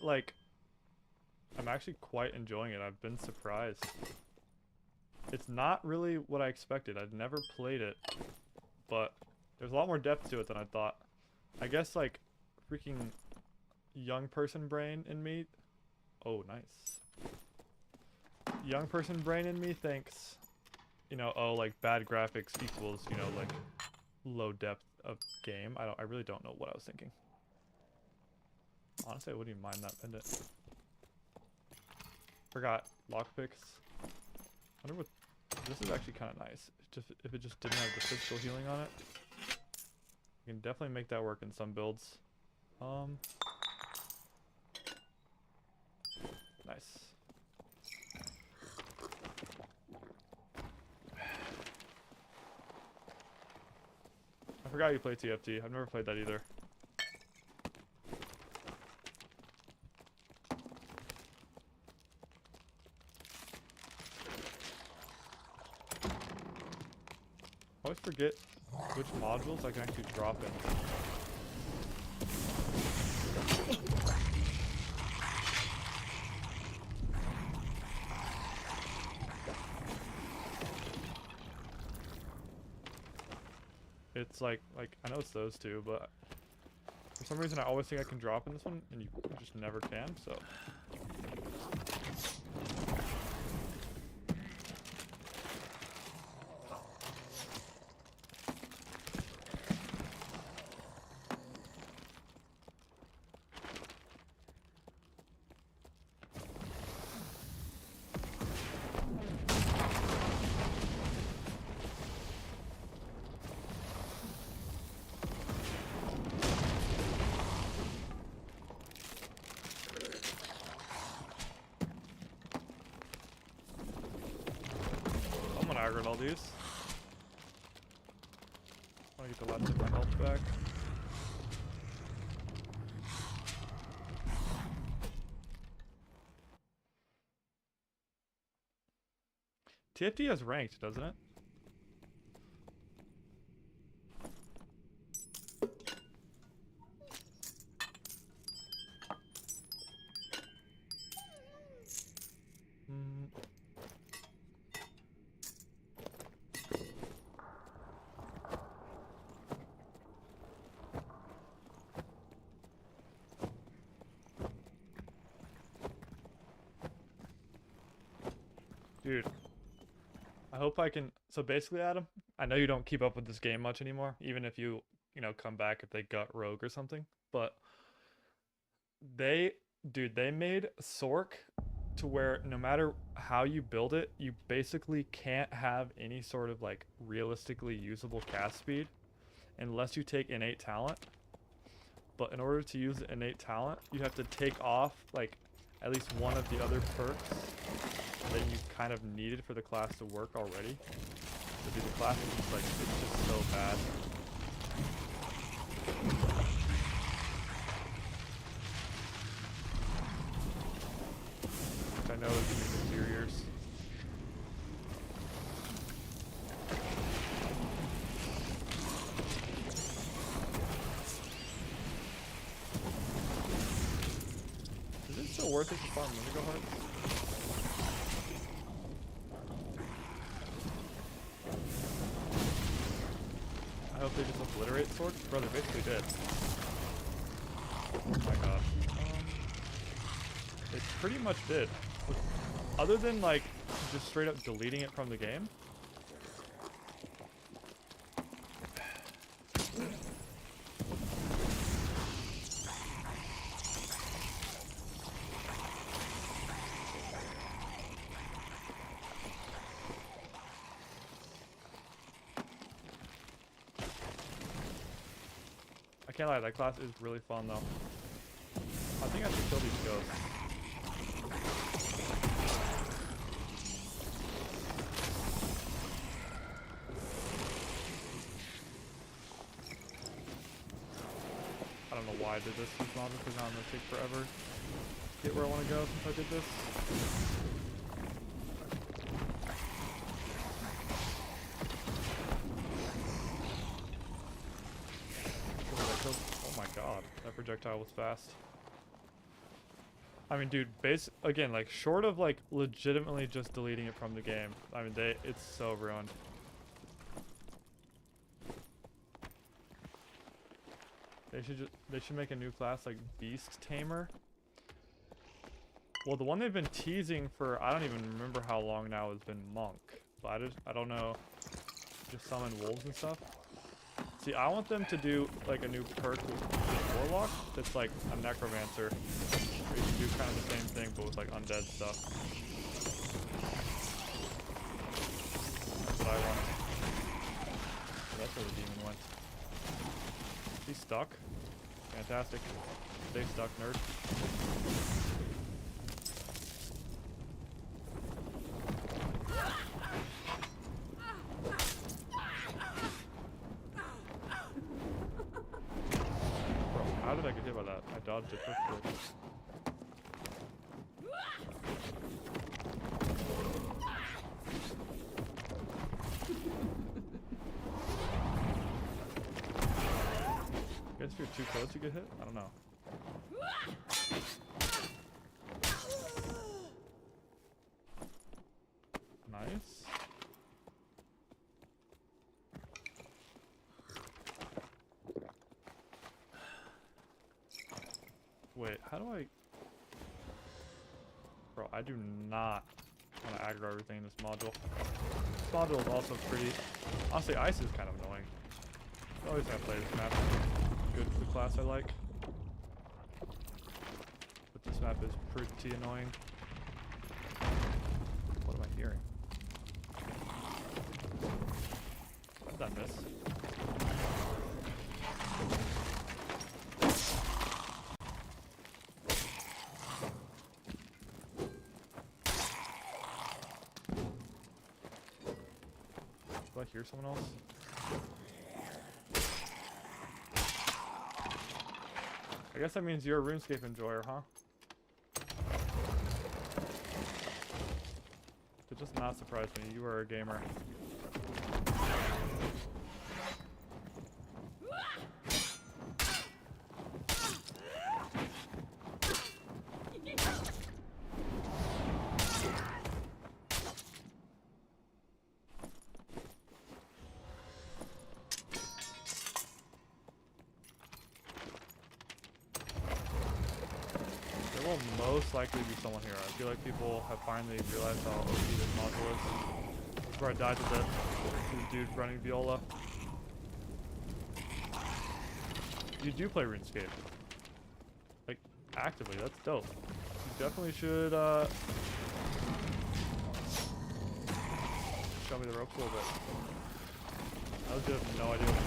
actually quite enjoying it. I've been surprised. It's not really what I expected. I'd never played it, but there's a lot more depth to it than I thought. I guess like freaking young person brain in me. Oh, nice. Young person brain in me thinks, you know, oh, like bad graphics equals, you know, like low depth of game. I really don't know what I was thinking. Honestly, I wouldn't even mind that pendant. Forgot lockpicks. I wonder what this is actually kind of nice. If it just didn't have the physical healing on it, you can definitely make that work in some builds. Nice. I forgot you play TFT. I've never played that either. I always forget which modules I can actually drop in. It's like I know it's those two, but for some reason I always think I can drop in this one, and you just never can, so. aggroed all these. I want to get the last of my health back. TFT has ranked, doesn't it? Dude, I hope I can. So basically, Adam, I know you don't keep up with this game much anymore, even if you know, come back if they gut Rogue or something. But they, dude, they made Sork to where no matter how you build it, you basically can't have any sort of like realistically usable cast speed unless you take innate talent. But in order to use innate talent, you have to take off like at least one of the other perks that you kind of needed for the class to work already. So dude, the class is just like, it's just so bad. Which I know is inferiors. Is it still worth it to farm Indigo Hearts? I hope they just obliterate Sork. Bro, they basically did. Oh my god. They pretty much did. Other than like just straight up deleting it from the game. I can't lie, that class is really fun though. I think I should kill these ghosts. I don't know why I did this with Mom, because now I'm gonna take forever to get where I want to go since I did this. Oh my god, that projectile was fast. I mean, dude, again, like, short of, like, legitimately just deleting it from the game, I mean, it's so ruined. They should make a new class, like, Beast Tamer. Well, the one they've been teasing for, I don't even remember how long now, has been Monk. But I don't know, just summon wolves and stuff. See, I want them to do, like, a new perk with Warlock that's, like, a Necromancer. Where you can do kind of the same thing, but with, like, undead stuff. That's what I want. So that's where the demon went. Is he stuck? Fantastic. Stay stuck, nerd. How did I get hit by that? I dodged it perfectly. I guess if you're too close you get hit? I don't know. Nice. Wait, how do I... Bro, I do not want to aggro everything in this module. This module is also pretty... Honestly, ice is kind of annoying. I'm always gonna play this map. Good for the class I like. But this map is pretty annoying. What am I hearing? What did I miss? Do I hear someone else? I guess that means you're a RuneScape enjoyer, huh? It just not surprise me. You are a gamer. There will most likely be someone here. I feel like people have finally realized how OP this module is. That's where I died to this dude running viola. You do play RuneScape. Like, actively. That's dope. You definitely should, show me the ropes a little bit. I legit have no idea what I'm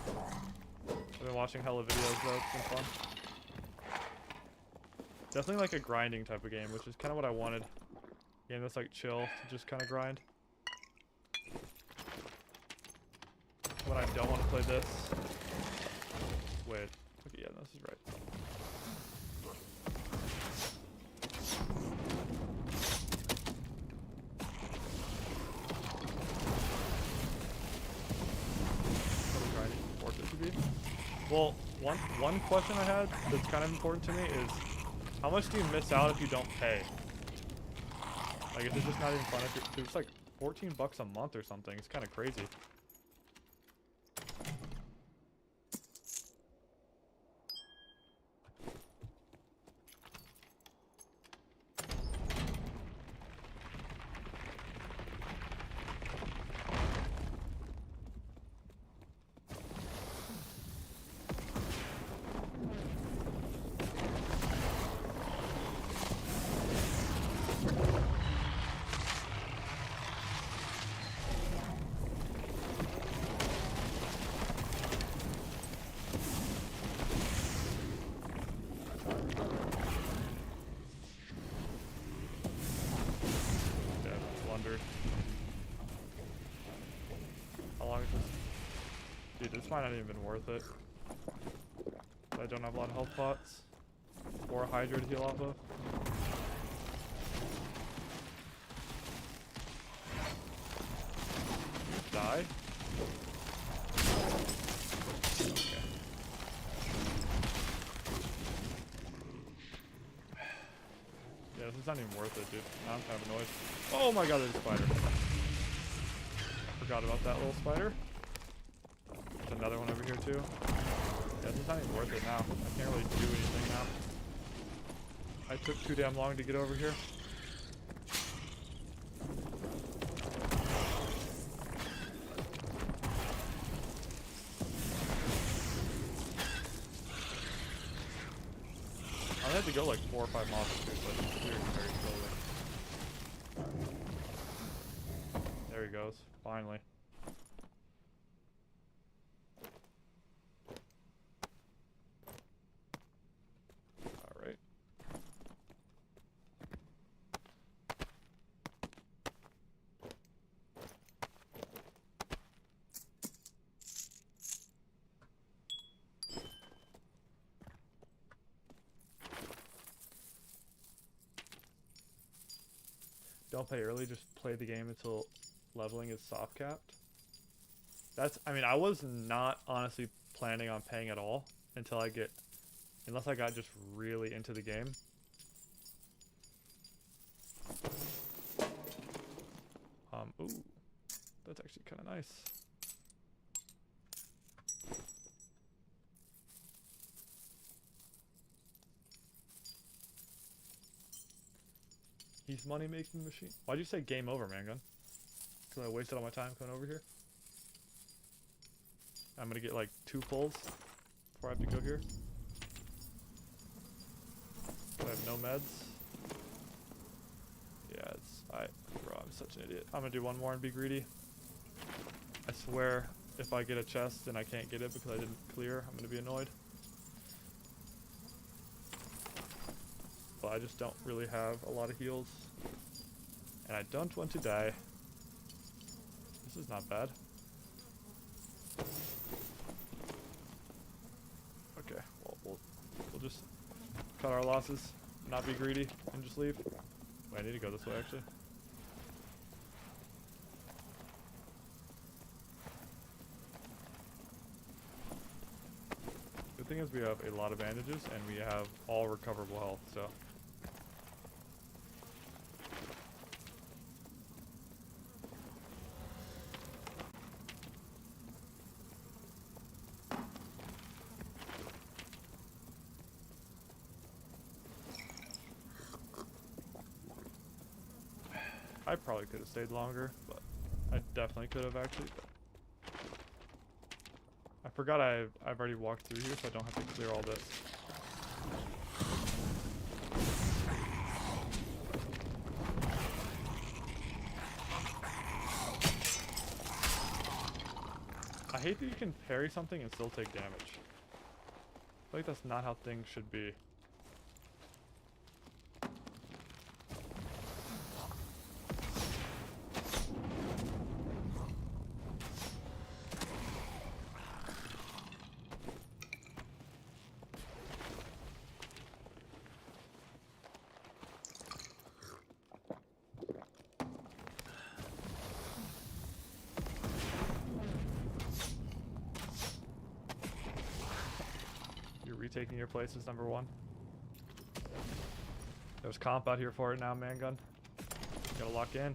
doing. I've been watching hella videos though, it's been fun. Definitely like a grinding type of game, which is kind of what I wanted. A game that's like chill, to just kind of grind. When I don't want to play this. Wait, okay, yeah, this is right. Well, one question I had that's kind of important to me is, how much do you miss out if you don't pay? Like, is it just not even fun if you're, it's like 14 bucks a month or something. It's kind of crazy. How long is this? Dude, this might not even been worth it. I don't have a lot of health pots. Or a Hydra to heal off of. Die? Okay. Yeah, this is not even worth it, dude. Now I'm kind of annoyed. Oh my god, there's a spider. Forgot about that little spider. There's another one over here too. Yeah, this is not even worth it now. I can't really do anything now. I took too damn long to get over here. I had to go like 4 or 5 miles to do but it's cleared very slowly. There he goes. Finally. Alright. Don't play early, just play the game until leveling is soft capped. That's, I mean, I was not honestly planning on paying at all until I get, unless I got just really into the game. Ooh, that's actually kind of nice. He's money making machine. Why'd you say game over, Mangun? Because I wasted all my time coming over here. I'm gonna get like 2 pulls before I have to go here. I have no meds. Yeah, it's bro, I'm such an idiot. I'm gonna do one more and be greedy. I swear, if I get a chest and I can't get it because I didn't clear, I'm gonna be annoyed. But I just don't really have a lot of heals. And I don't want to die. This is not bad. Okay, well, we'll just cut our losses, not be greedy, and just leave. Wait, I need to go this way, actually. Good thing is we have a lot of bandages, and we have all recoverable health, so... I probably could have stayed longer, but I definitely could have actually. But I forgot I've already walked through here, so I don't have to clear all this. I hate that you can parry something and still take damage. I feel like that's not how things should be. Retaking your place is number one. There's comp out here for it now, man gun. Gotta lock in.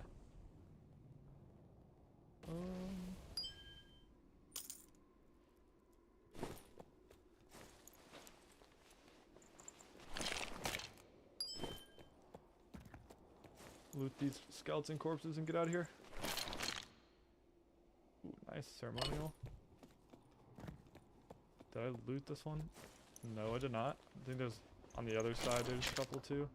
Loot these skeleton corpses and get out of here. Ooh, nice ceremonial. Did I loot this one? No, I did not. I think there's on the other side there's a couple too.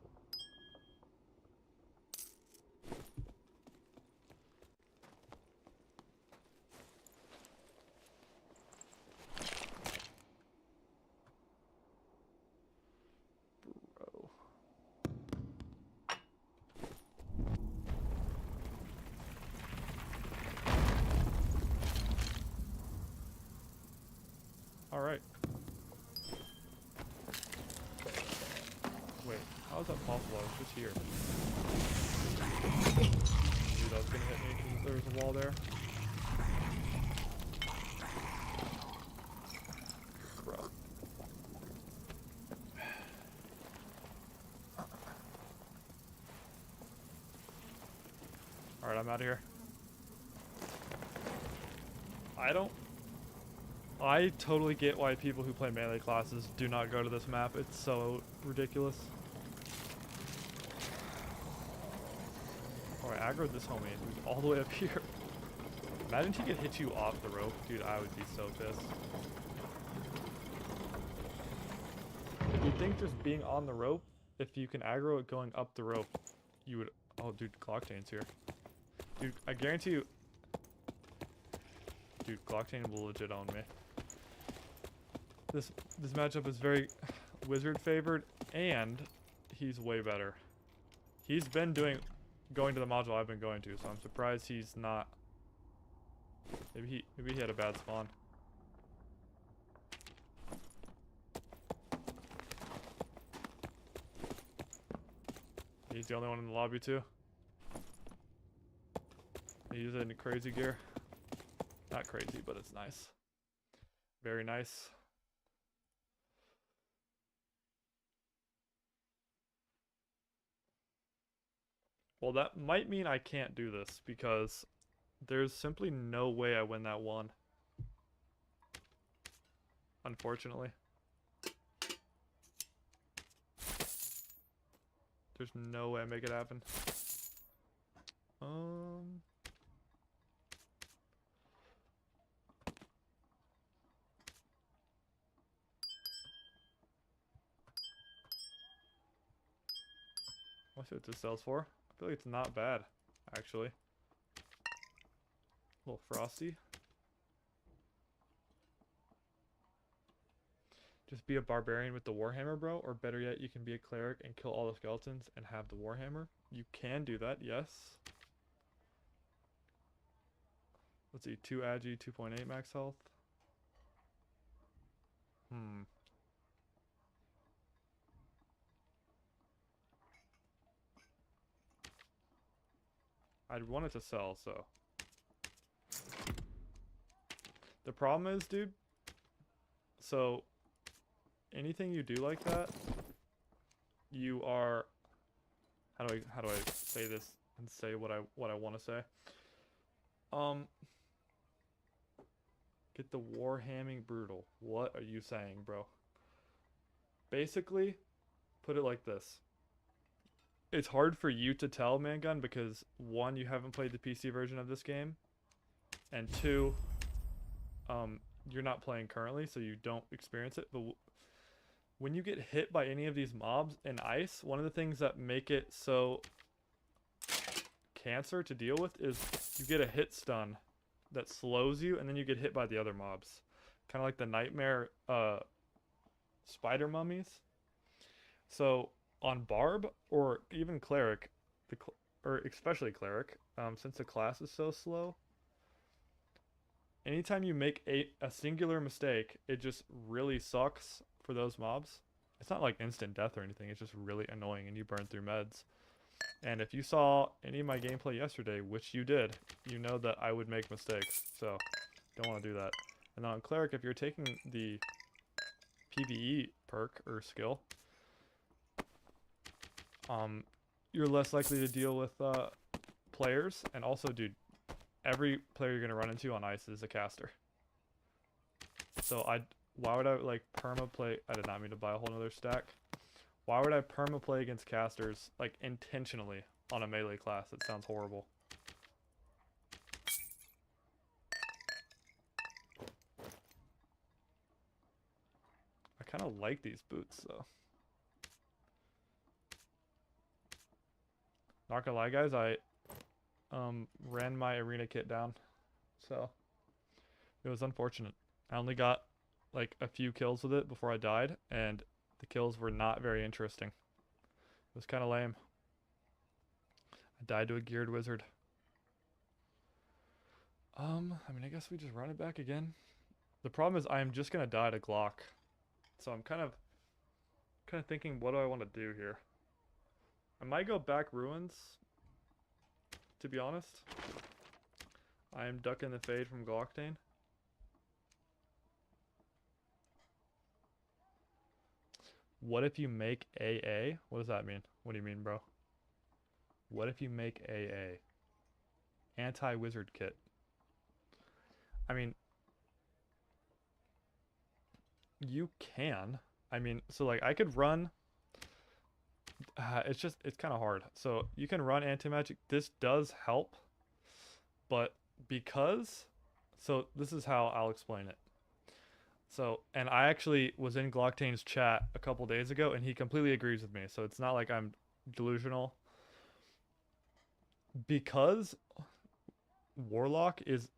Bro. All right. Wait, how is that possible? I was just here. I knew that was gonna hit me because there was a wall there. Bro. Alright, I'm out of here. I totally get why people who play melee classes do not go to this map. It's so ridiculous. Oh, I aggroed this homie who's all the way up here. Imagine he could hit you off the rope. Dude, I would be so pissed. If you think just being on the rope, if you can aggro it going up the rope, you would... Oh, dude, Glocktain's here. Dude, I guarantee you... Dude, Glocktain will legit own me. This matchup is very wizard favored, and he's way better. He's been going to the module I've been going to, so I'm surprised he's not. Maybe he had a bad spawn. He's the only one in the lobby too. He's in crazy gear. Not crazy, but it's nice. Very nice. Well, that might mean I can't do this because there's simply no way I win that one. Unfortunately. There's no way I make it happen. Let's see what this sells for. I feel like it's not bad, actually. A little frosty. Just be a barbarian with the warhammer, bro. Or better yet, you can be a cleric and kill all the skeletons and have the warhammer. You can do that, yes. Let's see, 2 agi, 2.8 max health. I'd want it to sell, so. The problem is, dude, so anything you do like that, you are, how do I say this and say what I want to say? Get the Warhamming Brutal. What are you saying, bro? Basically, put it like this. It's hard for you to tell, Mangun, because one, you haven't played the PC version of this game, and two, you're not playing currently, so you don't experience it. But when you get hit by any of these mobs in ice, one of the things that make it so cancer to deal with is you get a hit stun that slows you, and then you get hit by the other mobs. Kind of like the nightmare spider mummies. So on Barb or even Cleric, or especially Cleric, since the class is so slow, anytime you make a singular mistake, it just really sucks for those mobs. It's not like instant death or anything, it's just really annoying and you burn through meds. And if you saw any of my gameplay yesterday, which you did, you know that I would make mistakes, so don't want to do that. And on Cleric, if you're taking the PvE perk or skill, you're less likely to deal with players, and also, dude, every player you're gonna run into on ice is a caster. So why would I like perma play? I did not mean to buy a whole nother stack. Why would I perma play against casters like intentionally on a melee class? It sounds horrible. I kind of like these boots though. Not gonna lie, guys, I ran my arena kit down, so it was unfortunate. I only got like a few kills with it before I died, and the kills were not very interesting. It was kind of lame. I died to a geared wizard. I mean, I guess we just run it back again. The problem is I am just gonna die to Glock, so I'm kind of thinking, what do I want to do here? I might go back ruins, to be honest. I am ducking the fade from Glocktain. What if you make AA? What does that mean? What do you mean, bro? What if you make AA? Anti-wizard kit. I mean, you can. I mean, so like I could run. It's kind of hard. So you can run anti-magic. This does help, but because, so this is how I'll explain it. So, and I actually was in Glocktain's chat a couple days ago, and he completely agrees with me. So it's not like I'm delusional. Because Warlock is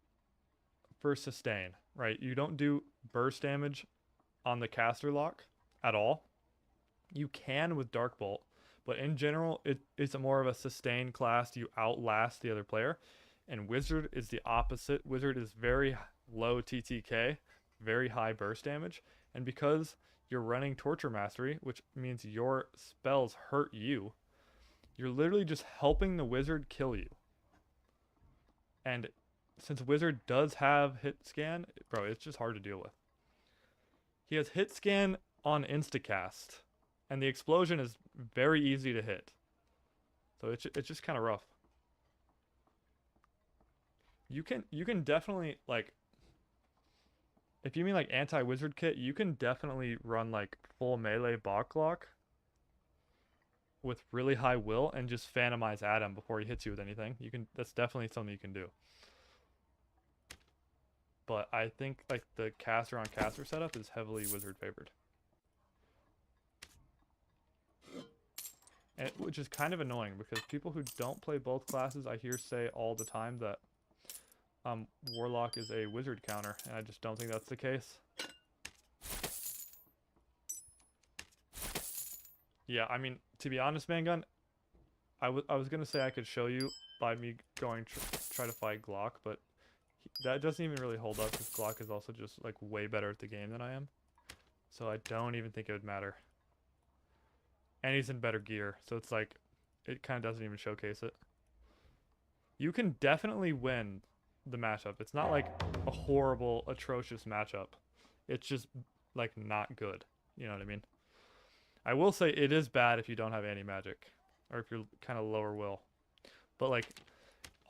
for sustain, right? You don't do burst damage on the caster lock at all. You can with Dark Bolt, but in general, it's a more of a sustain class. You outlast the other player. And Wizard is the opposite. Wizard is very low TTK, very high burst damage. And because you're running Torture Mastery, which means your spells hurt you, you're literally just helping the Wizard kill you. And since Wizard does have hit scan, bro, it's just hard to deal with. He has hit scan on instacast, and the explosion is very easy to hit. So it's just kind of rough. You can definitely, like, if you mean like anti-wizard kit, you can definitely run like full melee bot lock with really high will and just phantomize at him before he hits you with anything. That's definitely something you can do. But I think like the caster on caster setup is heavily wizard favored. And, which is kind of annoying because people who don't play both classes, I hear say all the time that Warlock is a wizard counter, and I just don't think that's the case. Yeah, I mean, to be honest, Mangun, I was gonna say I could show you by me going try to fight Glock, but that doesn't even really hold up because Glock is also just like way better at the game than I am. So I don't even think it would matter. And he's in better gear, so it's like it kind of doesn't even showcase it. You can definitely win the matchup. It's not like a horrible, atrocious matchup. It's just like not good. You know what I mean? I will say it is bad if you don't have anti-magic or if you're kind of lower will. But like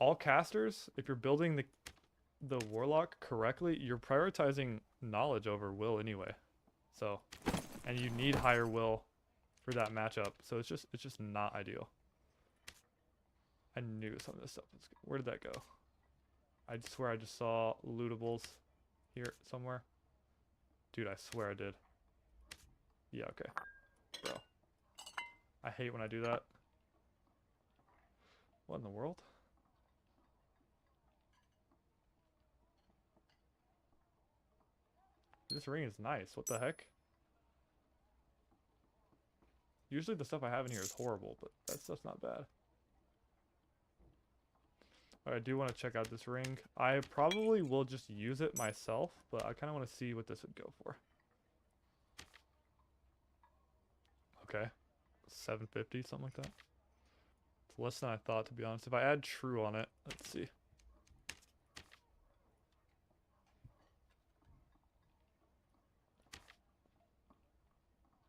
all casters, if you're building the warlock correctly, you're prioritizing knowledge over will anyway. So, and you need higher will for that matchup. So it's just not ideal. I knew some of this stuff was good. Where did that go? I swear I just saw lootables here somewhere. Dude, I swear I did. Yeah, okay. Bro. I hate when I do that. What in the world? This ring is nice. What the heck? Usually the stuff I have in here is horrible, but that stuff's not bad. I do want to check out this ring. I probably will just use it myself, but I kind of want to see what this would go for. Okay. 750, something like that. It's less than I thought, to be honest. If I add true on it, let's see.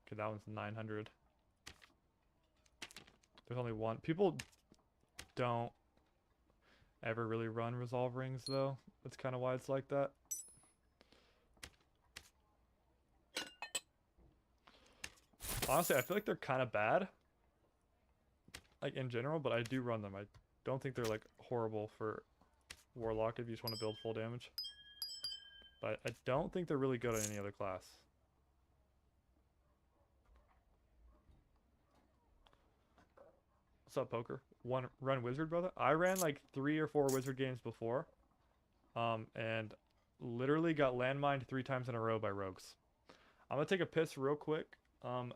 Okay, that one's 900. There's only one. People don't ever really run resolve rings, though. That's kind of why it's like that. Honestly, I feel like they're kind of bad, like in general, but I do run them. I don't think they're like horrible for warlock if you just want to build full damage. But I don't think they're really good on any other class. What's up, poker? Run wizard, brother? I ran like 3 or 4 wizard games before, and literally got landmined 3 times in a row by rogues. I'm gonna take a piss real quick.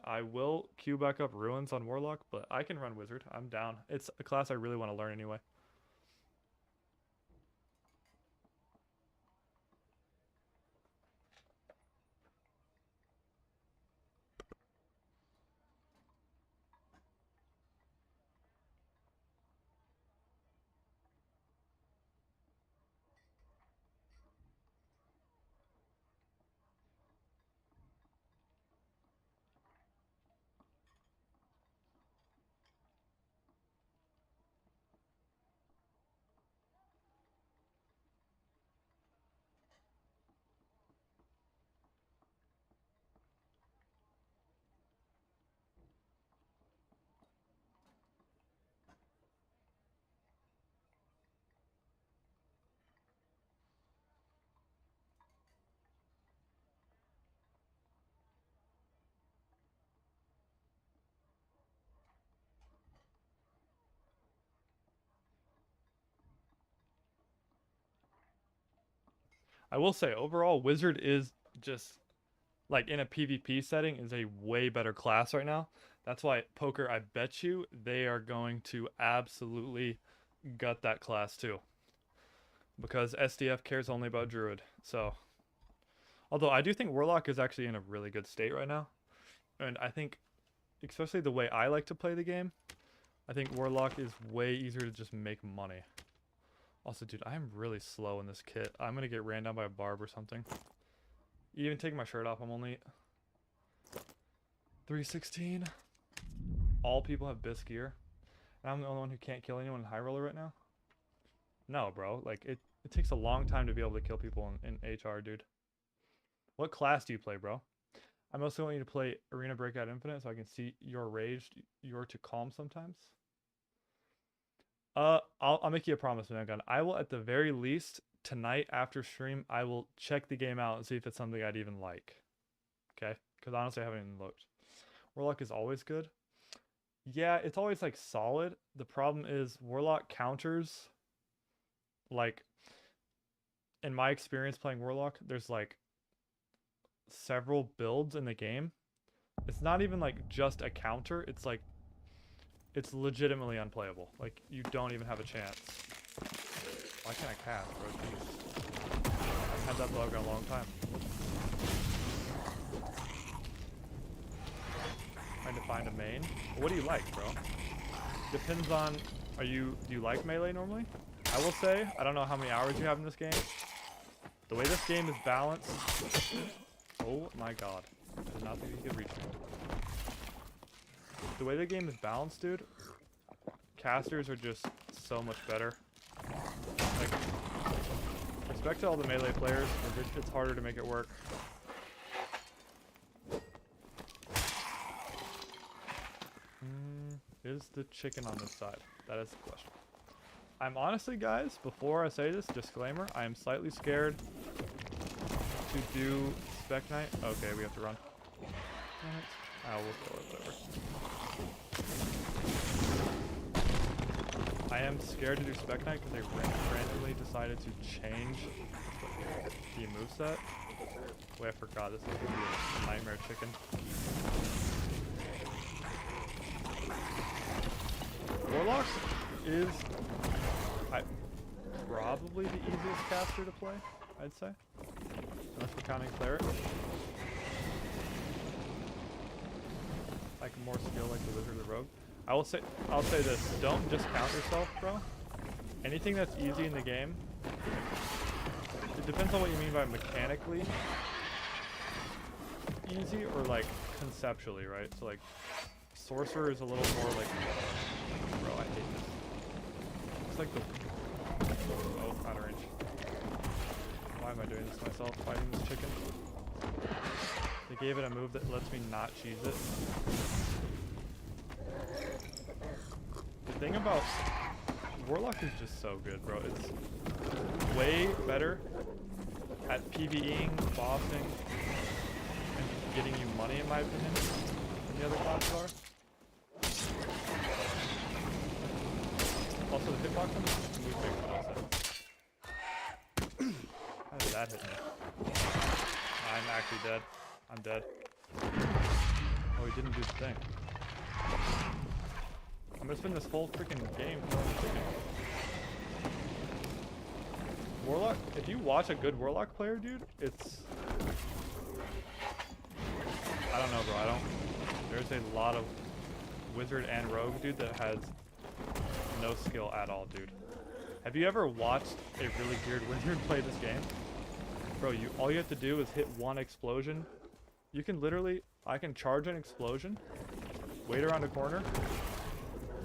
I will queue back up ruins on warlock, but I can run wizard. I'm down. It's a class I really want to learn anyway. I will say overall, wizard is just like in a PvP setting is a way better class right now. That's why poker, I bet you they are going to absolutely gut that class too. Because SDF cares only about druid. So, although I do think warlock is actually in a really good state right now. And I think, especially the way I like to play the game, I think warlock is way easier to just make money. Also, dude, I am really slow in this kit. I'm gonna get ran down by a barb or something. Even taking my shirt off, I'm only 316. All people have bisque gear. And I'm the only one who can't kill anyone in high roller right now. No, bro. Like, it takes a long time to be able to kill people in HR, dude. What class do you play, bro? I mostly want you to play Arena Breakout Infinite so I can see your rage. You're too calm sometimes. I'll make you a promise, man, gun. I will, at the very least, tonight after stream, I will check the game out and see if it's something I'd even like. Okay? Because honestly, I haven't even looked. Warlock is always good. Yeah, it's always like solid. The problem is Warlock counters, like, in my experience playing Warlock, there's like several builds in the game. It's not even like just a counter, it's like it's legitimately unplayable. Like, you don't even have a chance. Why can't I cast, bro? Jeez. had that bug in a long time. Trying to find a main. What do you like, bro? Depends on, do you like melee normally? I will say, I don't know how many hours you have in this game. The way this game is balanced, oh my god. I did not think he could reach me. The way the game is balanced, dude, casters are just so much better. Like, respect to all the melee players, it's harder to make it work. Is the chicken on this side? That is the question. I'm honestly, guys, before I say this, disclaimer, I am slightly scared to do Spec Knight. Okay, we have to run. Damn it. Oh, we'll kill it, whatever. I am scared to do Spec Knight because they randomly decided to change the moveset. Wait, I forgot. This is going to be a nightmare chicken. Warlock is probably the easiest caster to play, I'd say. Unless we're counting cleric. Like more skill like the wizard or the rogue. I'll say this, don't discount yourself, bro. Anything that's easy in the game, it depends on what you mean by mechanically easy or like conceptually, right? So like sorcerer is a little more like, bro, I hate this. It's like the, oh, out of range. Why am I doing this to myself, fighting this chicken? They gave it a move that lets me not cheese it. The thing about Warlock is just so good, bro. It's way better at PvEing, bossing, and getting you money, in my opinion, than the other classes are. Also, the hitbox on this move makes no sense. How did that hit me? I'm actually dead. I'm dead. Oh, he didn't do the thing. I'm gonna spend this whole freaking game killing the chicken. Warlock, if you watch a good Warlock player, dude, it's... I don't know, bro, there's a lot of Wizard and Rogue, dude, that has no skill at all, dude. Have you ever watched a really geared Wizard play this game? Bro, all you have to do is hit one explosion. You can literally, I can charge an explosion, wait around a corner,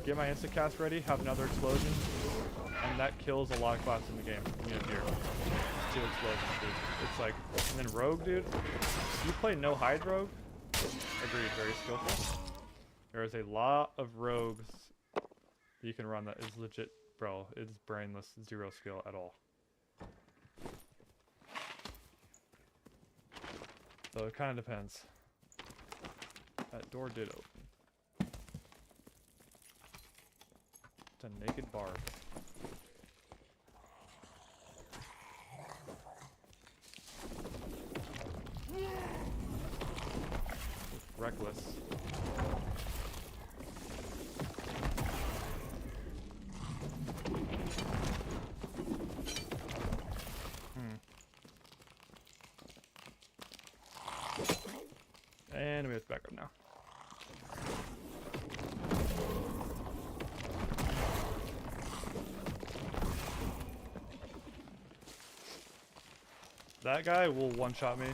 get my instacast ready, have another explosion, and that kills a lot of classes in the game. You know, here. 2 explosions, dude. It's like, and then Rogue, dude, you play no hide Rogue, agreed, very skillful. There is a lot of rogues you can run that is legit, bro, it's brainless, 0 skill at all. So it kind of depends. That door did open. It's a naked barb. Reckless. And we have to back up now. That guy will one-shot me,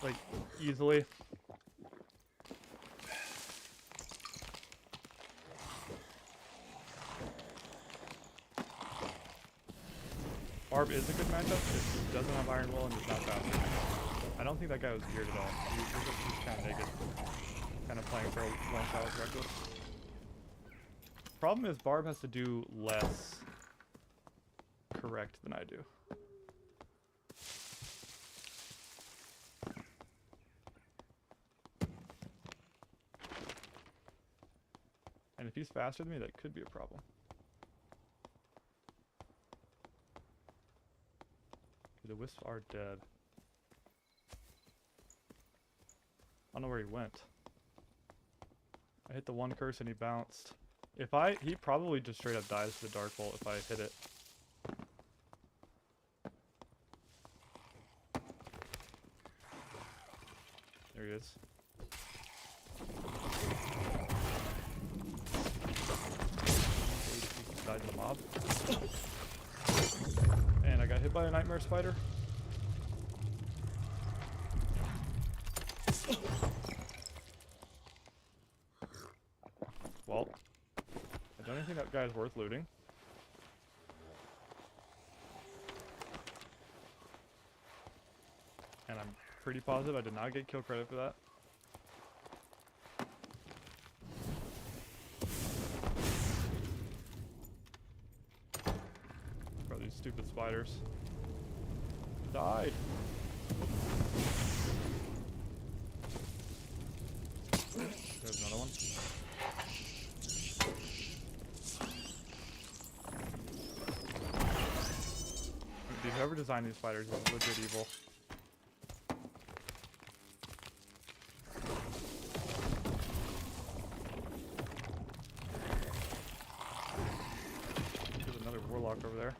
like, easily. Barb is a good matchup if he doesn't have Iron Will and he's not fast. I don't think that guy was geared at all. He's kind of naked. Kind of playing for a one-shot with Reckless. Problem is Barb has to do less correct than I do. And if he's faster than me, that could be a problem. The wisps are dead. I don't know where he went. I hit the one curse and he bounced. He probably just straight up dies to the Dark Bolt if I hit it. There he is. Died to the mob. And I got hit by a nightmare spider. Well, I don't think that guy's worth looting. And I'm pretty positive I did not get kill credit for that. Bro, these stupid spiders. Die! There's another one. Dude, whoever designed these spiders is legit evil. There's another warlock over there.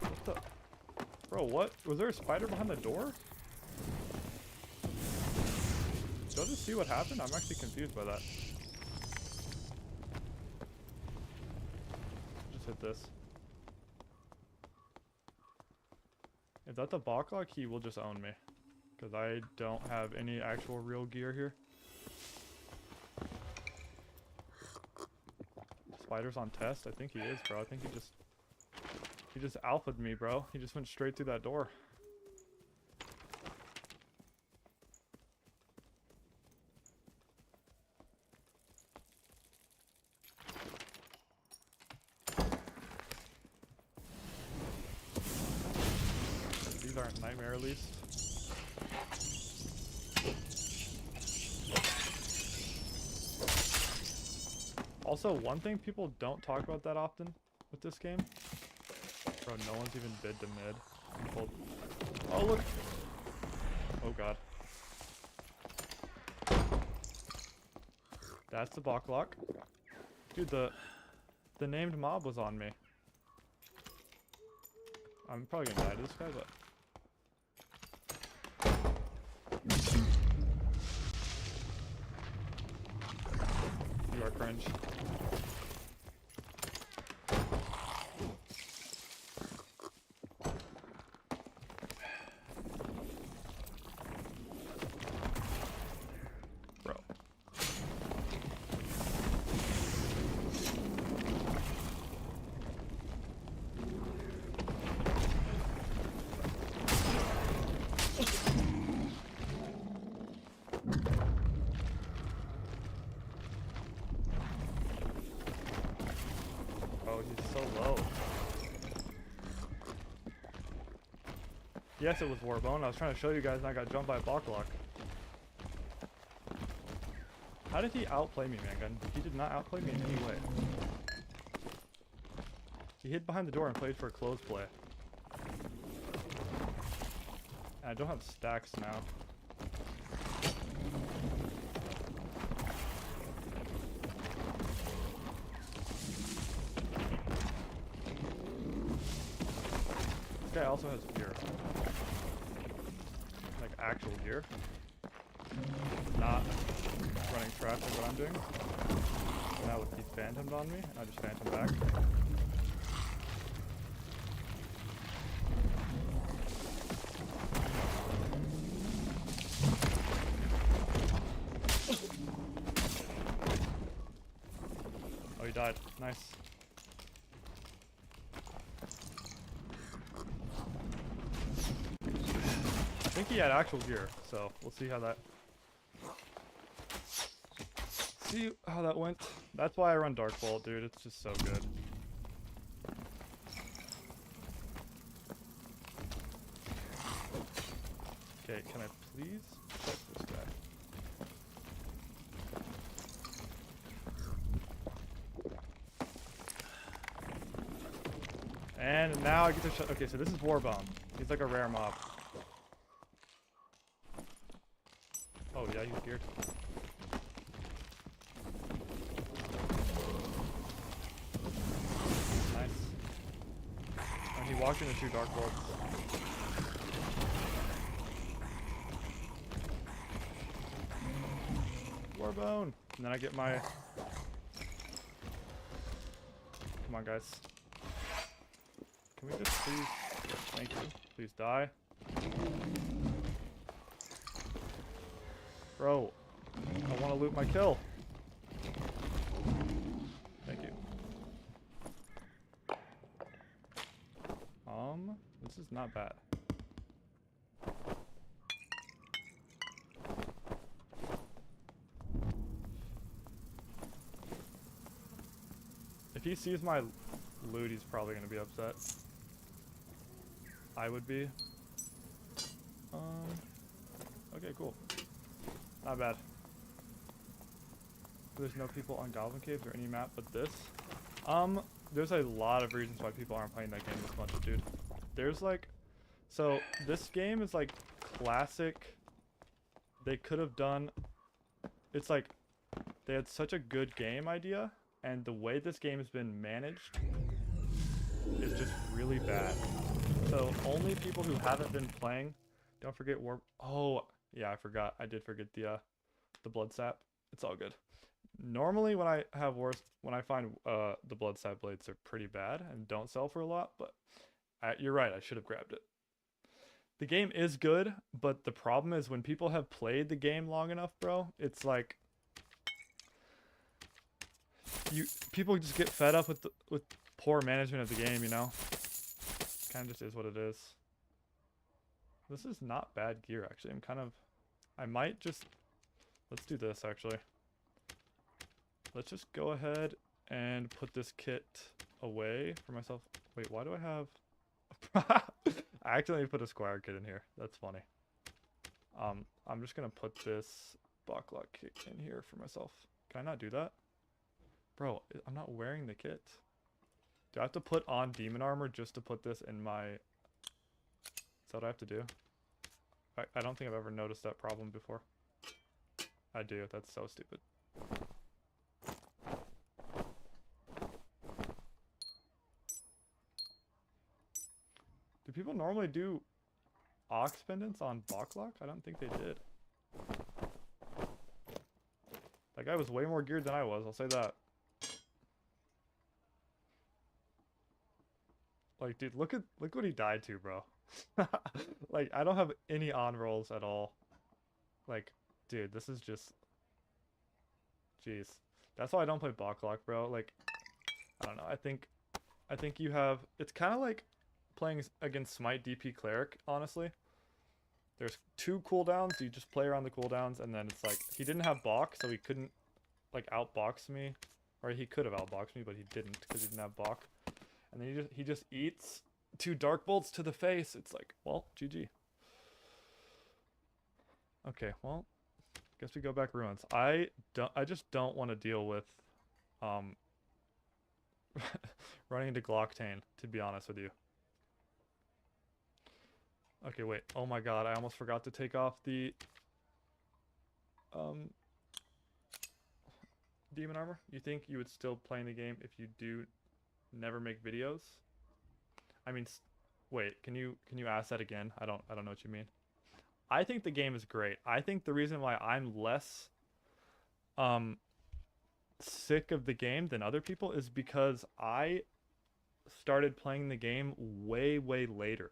What the? Bro, what? Was there a spider behind the door? Did I just see what happened? I'm actually confused by that. Just hit this. If that's a Boklock, he will just own me. Because I don't have any actual real gear here. Spider's on test? I think he is, bro. I think he just alphaed me, bro. He just went straight through that door. These aren't nightmare, at least. Also, one thing people don't talk about that often with this game. Bro, no one's even bid to mid. Oh, look! Oh, God. That's the Boklock. Dude, the named mob was on me. I'm probably gonna die to this guy, but... You are cringe. Bro. Oh, he's so low. Yes, it was Warbone. I was trying to show you guys and I got jumped by a Boklock. How did he outplay me, man? He did not outplay me in any way. He hid behind the door and played for a close play. And I don't have stacks now. This guy also has gear. Like actual gear. Not running trash like what I'm doing. Now look, he phantomed on me, and I just phantomed back. Oh, he died. Nice. I think he had actual gear, so we'll see how that went. That's why I run Dark Bolt, dude. It's just so good. Okay, can I please check this guy? And now I get to shut. Okay, so this is Warbone. He's like a rare mob. Oh yeah, he's geared. Nice. And he walked into 2 Dark Bolts. Gore bone. And then I get my... Come on, guys. Can we just please... Yes, thank you. Please die. Bro, I want to loot my kill. Thank you. This is not bad. If he sees my loot, he's probably gonna be upset. I would be. Okay, cool. Not bad. There's no people on Goblin Caves or any map but this. There's a lot of reasons why people aren't playing that game this much, dude. There's like... So, this game is like classic. They could have done... It's like... They had such a good game idea, and the way this game has been managed is just really bad. So, only people who haven't been playing... Don't forget War... Oh, yeah, I forgot. I did forget the Blood Sap. It's all good. Normally, when I have when I find the Blood Sap blades are pretty bad and don't sell for a lot, but you're right, I should have grabbed it. The game is good, but the problem is when people have played the game long enough, bro, it's like people just get fed up with poor management of the game, you know? Kind of just is what it is. This is not bad gear, actually. I might just... Let's do this, actually. Let's just go ahead and put this kit away for myself. Wait, why do I have... I accidentally put a squire kit in here. That's funny. I'm just going to put this Backlog kit in here for myself. Can I not do that? Bro, I'm not wearing the kit. Do I have to put on demon armor just to put this in my... Is that what I have to do? I don't think I've ever noticed that problem before. I do. That's so stupid. Do people normally do ox pendants on Backlog? I don't think they did. That guy was way more geared than I was, I'll say that. Like, dude, look what he died to, bro. Like, I don't have any on rolls at all. Like, dude, this is just... Jeez. That's why I don't play Backlog, bro. Like, I don't know. I think you have... It's kind of like playing against Smite DP Cleric, honestly. There's 2 cooldowns. You just play around the cooldowns, and then it's like... He didn't have Bach, so he couldn't, like, outbox me. Or he could have outboxed me, but he didn't, because he didn't have Bach. And then he just eats 2 Dark Bolts to the face. It's like, well, GG. Okay, well, guess we go back ruins. I just don't want to deal with running into Glocktain, to be honest with you. Okay, wait. Oh my god, I almost forgot to take off the demon armor. You think you would still play in the game if you do never make videos? I mean, wait, can you ask that again? I don't know what you mean. I think the game is great. I think the reason why I'm less sick of the game than other people is because I started playing the game way later.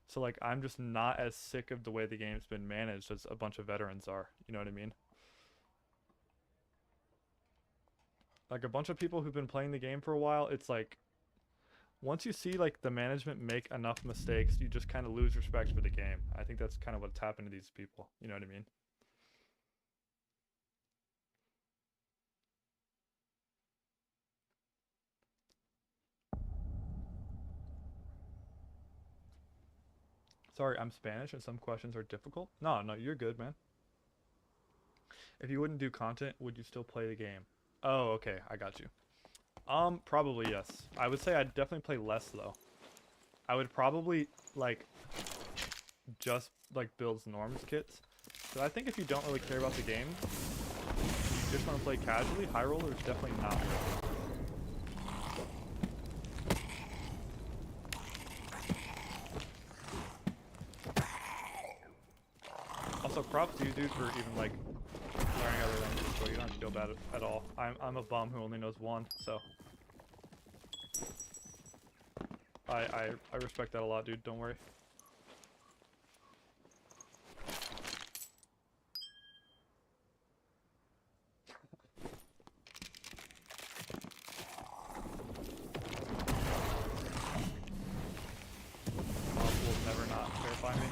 So like I'm just not as sick of the way the game's been managed as a bunch of veterans are. You know what I mean? Like a bunch of people who've been playing the game for a while, it's like once you see like the management make enough mistakes, you just kind of lose respect for the game. I think that's kind of what's happened to these people. You know what I mean? Sorry, I'm Spanish and some questions are difficult. No, you're good, man. If you wouldn't do content, would you still play the game? Oh, okay, I got you. Probably yes. I would say I'd definitely play less though. I would probably like just like build norms kits. So I think if you don't really care about the game, you just want to play casually, High Roller is definitely not worth it. Also, props to you, dude, for even like learning other languages, so you don't have to feel bad at all. I'm a bum who only knows one, so I respect that a lot, dude. Don't worry. Mob will never not terrify me.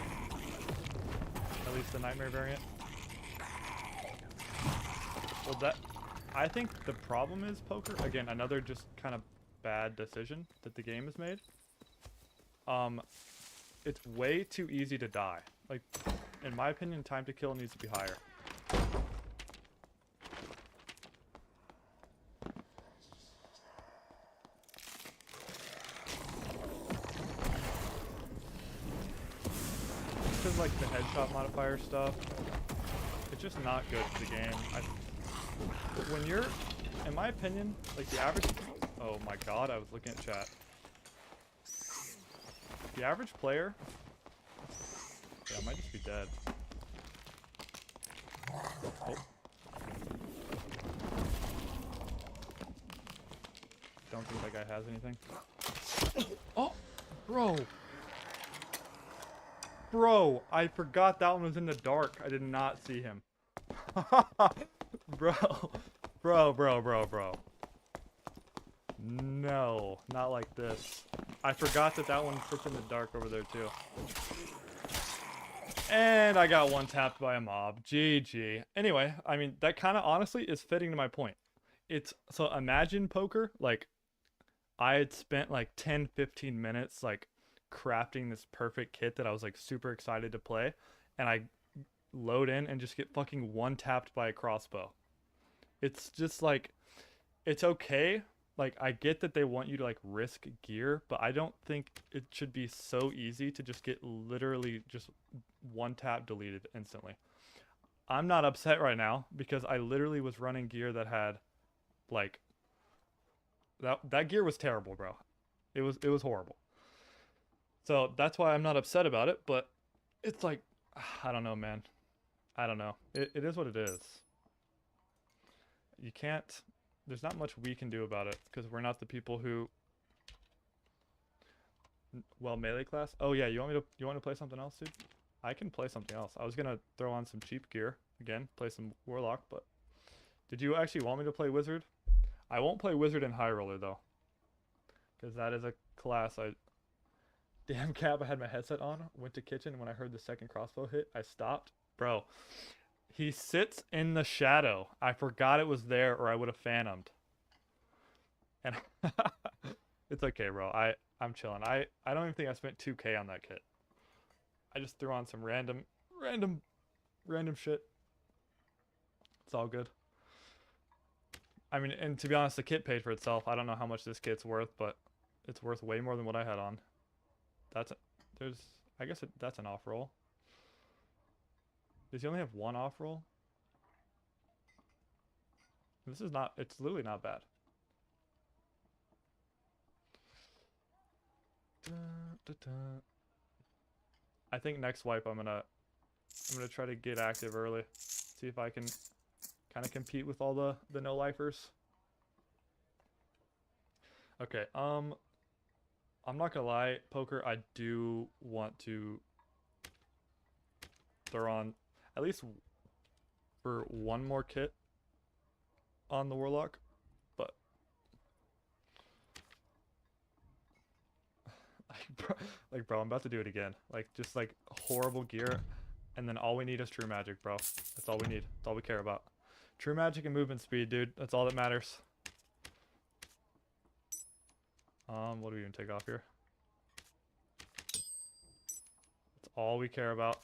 At least the nightmare variant. Well, I think the problem is poker. Again, another just kind of bad decision that the game has made. It's way too easy to die. Like, in my opinion, time to kill needs to be higher. Because, like, the headshot modifier stuff, it's just not good for the game. When you're, in my opinion, like the average... Oh my god, I was looking at chat. The average player... Yeah, I might just be dead. Oh. Don't think that guy has anything. Oh! Bro! Bro! I forgot that one was in the dark. I did not see him. Bro. Bro. No, not like this. I forgot that one sits in the dark over there too. And I got one tapped by a mob. GG. Anyway, I mean, that kind of honestly is fitting to my point. So imagine poker, like, I had spent like 10-15 minutes like crafting this perfect kit that I was like super excited to play, and I load in and just get fucking one tapped by a crossbow. It's just like, it's okay. Like, I get that they want you to like risk gear, but I don't think it should be so easy to just get literally just one tap deleted instantly. I'm not upset right now because I literally was running gear that had like that gear was terrible, bro. It was horrible. So that's why I'm not upset about it, but it's like, I don't know, man. I don't know. It is what it is. You can't... There's not much we can do about it, because we're not the people who... Well, melee class? Oh yeah, you want me to play something else, dude? I can play something else. I was gonna throw on some cheap gear, again, play some Warlock, but... Did you actually want me to play Wizard? I won't play Wizard in High Roller, though. Because that is a class I... Damn Cap, I had my headset on, went to kitchen, and when I heard the second crossbow hit, I stopped. Bro, he sits in the shadow. I forgot it was there, or I would have phantomed. And it's okay, bro. I'm chilling. I don't even think I spent 2K on that kit. I just threw on some random shit. It's all good. I mean, and to be honest, the kit paid for itself. I don't know how much this kit's worth, but it's worth way more than what I had on. I guess that's an off roll. Does he only have one off roll? This is not, it's literally not bad. I think next wipe I'm gonna try to get active early. See if I can kind of compete with all the no lifers. Okay, I'm not gonna lie, poker, I do want to throw on at least for one more kit on the Warlock, but like bro, I'm about to do it again. Like, just like horrible gear, and then all we need is true magic, bro. That's all we need. That's all we care about. True magic and movement speed, dude. That's all that matters. What do we even take off here? That's all we care about.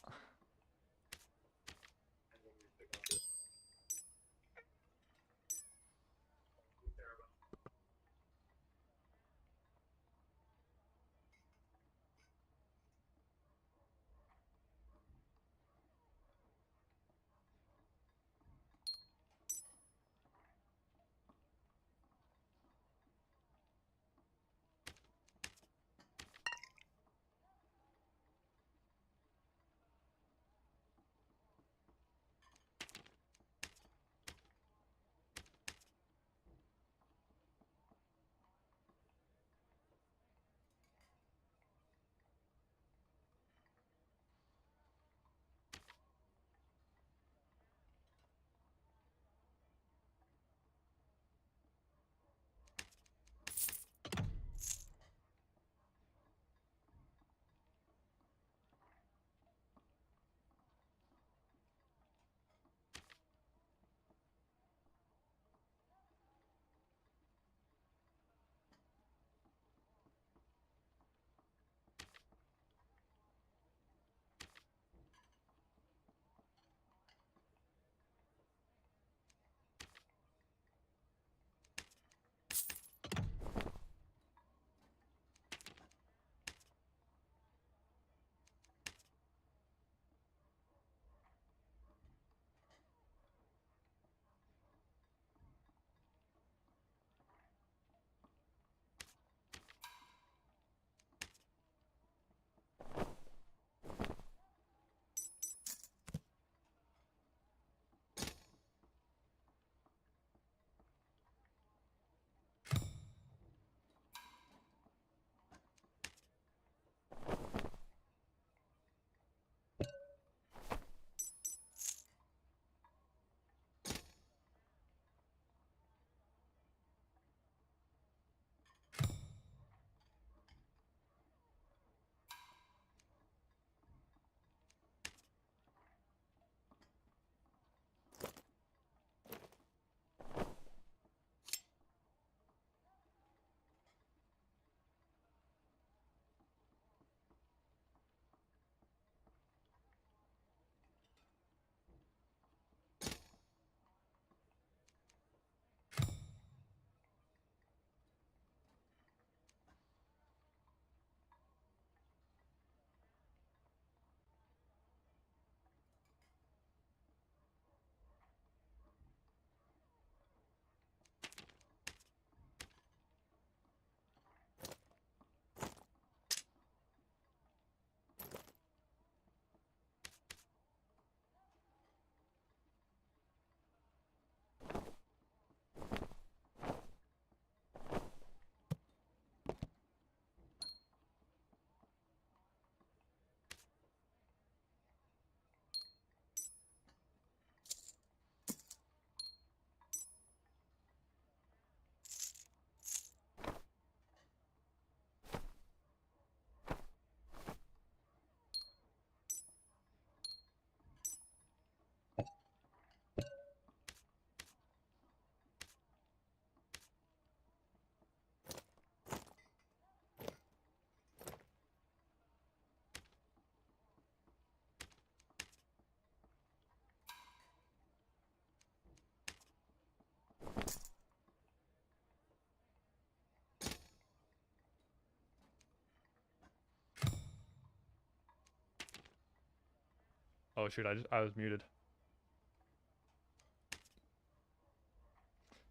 Oh shoot, I was muted.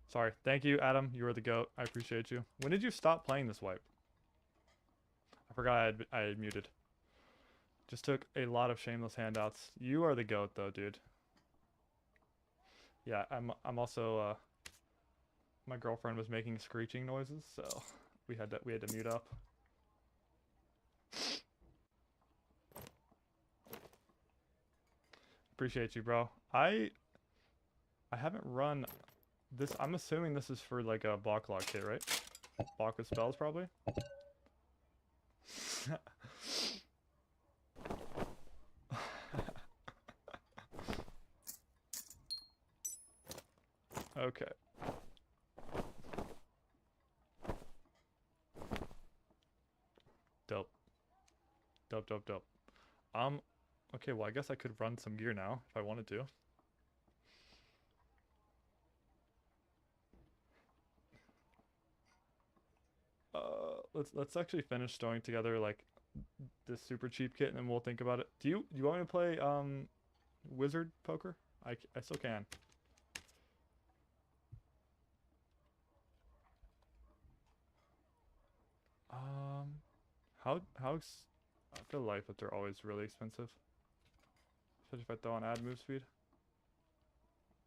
Sorry. Thank you, Adam. You are the GOAT. I appreciate you. When did you stop playing this wipe? I forgot I had muted. Just took a lot of shameless handouts. You are the GOAT though, dude. Yeah, I'm also my girlfriend was making screeching noises, so we had to mute up. Appreciate you, bro. I haven't run this. I'm assuming this is for like a block lock kit, right? Block with spells, probably. Okay. Dope. Dope, dope, dope. Okay, well, I guess I could run some gear now if I wanted to. Let's actually finish throwing together like this super cheap kit and then we'll think about it. Do you want me to play wizard poker? I still can. I feel like that they're always really expensive, especially if I throw on add move speed.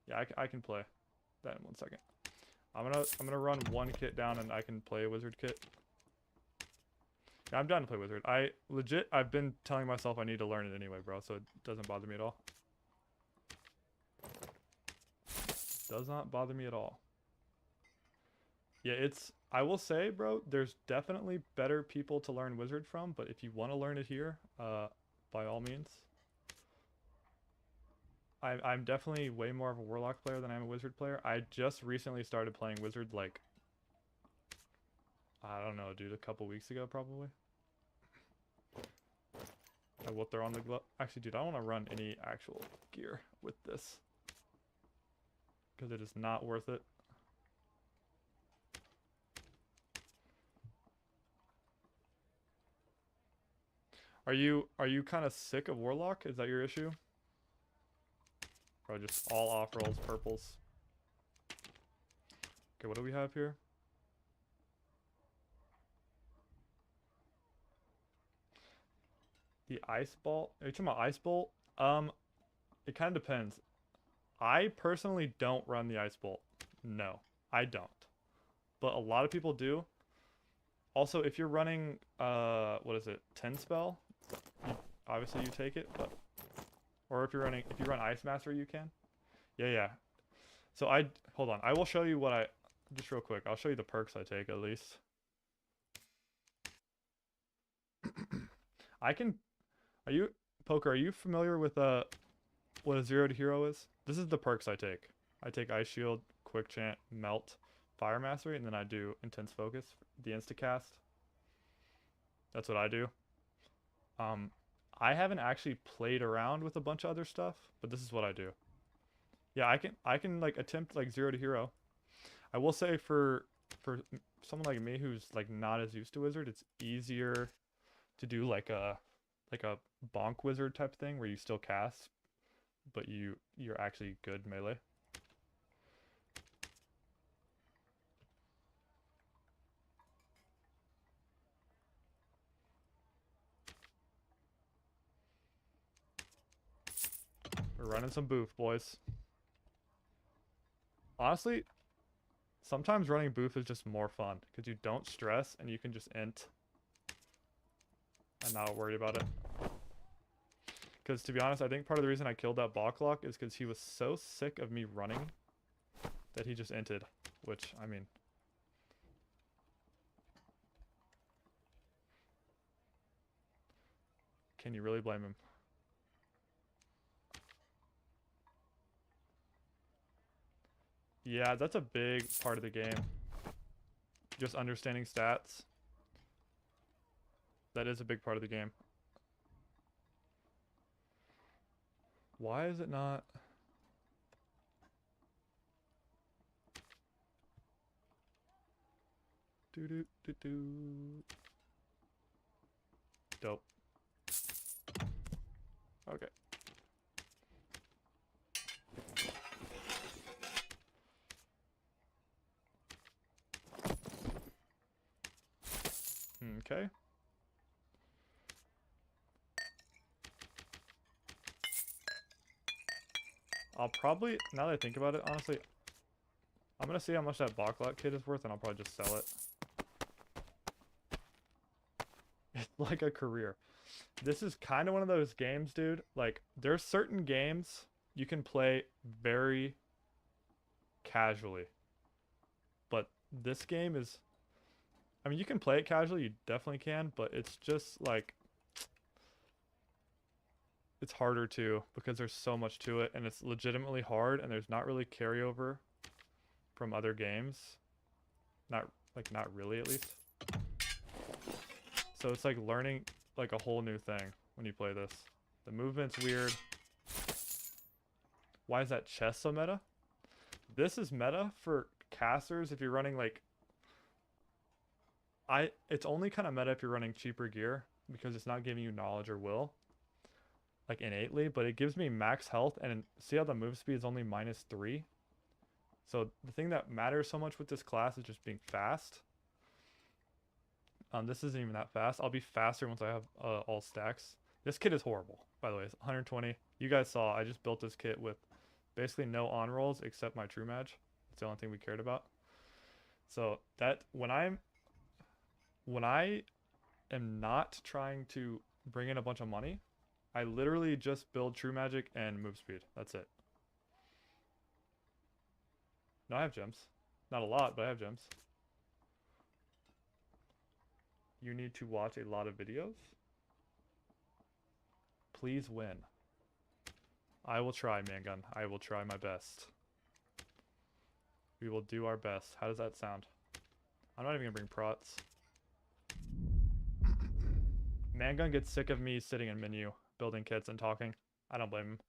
Yeah, I can play that in 1 second. I'm gonna run one kit down and I can play a wizard kit. Yeah, I'm down to play wizard. I've been telling myself I need to learn it anyway, bro, so it doesn't bother me at all. Does not bother me at all. Yeah, I will say, bro, there's definitely better people to learn wizard from, but if you want to learn it here, by all means. I'm definitely way more of a warlock player than I'm a wizard player. I just recently started playing wizard, like, I don't know, dude, a couple weeks ago, probably. I will throw on the glove. Actually, dude, I don't want to run any actual gear with this, because it is not worth it. Are you kind of sick of warlock? Is that your issue? Or just all off rolls, purples? Okay, what do we have here? The ice ball. Are you talking about ice bolt? It kind of depends. I personally don't run the ice bolt. No, I don't. But a lot of people do. Also, if you're running what is it, 10 spell, obviously you take it, but or if you run Ice Master, you can. Yeah. So hold on. I will show you what just real quick. I'll show you the perks I take at least. Poker, are you familiar with what a 0 to hero is? This is the perks I take. I take Ice Shield, Quick Chant, Melt, Fire Mastery, and then I do Intense Focus, the Instacast. That's what I do. I haven't actually played around with a bunch of other stuff, but this is what I do. Yeah, I can like attempt like 0 to hero. I will say for someone like me who's like not as used to wizard, it's easier to do like a bonk wizard type thing where you still cast, but you're actually good melee. We're running some boof, boys. Honestly, sometimes running boof is just more fun because you don't stress and you can just int and not worry about it. Because to be honest, I think part of the reason I killed that Balklock is because he was so sick of me running that he just inted, which, I mean... Can you really blame him? Yeah, that's a big part of the game. Just understanding stats. That is a big part of the game. Why is it not... Dope. Okay. I'll probably, now that I think about it, honestly, I'm gonna see how much that Backlot kit is worth, and I'll probably just sell it. It's like a career. This is kind of one of those games, dude. Like, there's certain games you can play very casually. But this game is, I mean, you can play it casually, you definitely can, but it's just like, it's harder to, because there's so much to it, and it's legitimately hard, and there's not really carryover from other games. Not really, at least. So it's like learning like a whole new thing when you play this. The movement's weird. Why is that chest so meta? This is meta for casters if you're running like... It's only kind of meta if you're running cheaper gear, because it's not giving you knowledge or will, like innately, but it gives me max health, and see how the move speed is only -3? So the thing that matters so much with this class is just being fast. This isn't even that fast. I'll be faster once I have all stacks. This kit is horrible, by the way. It's 120. You guys saw I just built this kit with basically no on rolls except my true match. It's the only thing we cared about. So that when I am not trying to bring in a bunch of money, I literally just build true magic and move speed. That's it. No, I have gems. Not a lot, but I have gems. You need to watch a lot of videos. Please win. I will try, Mangun. I will try my best. We will do our best. How does that sound? I'm not even gonna bring prots. Mangun gets sick of me sitting in menu, building kits and talking. I don't blame him.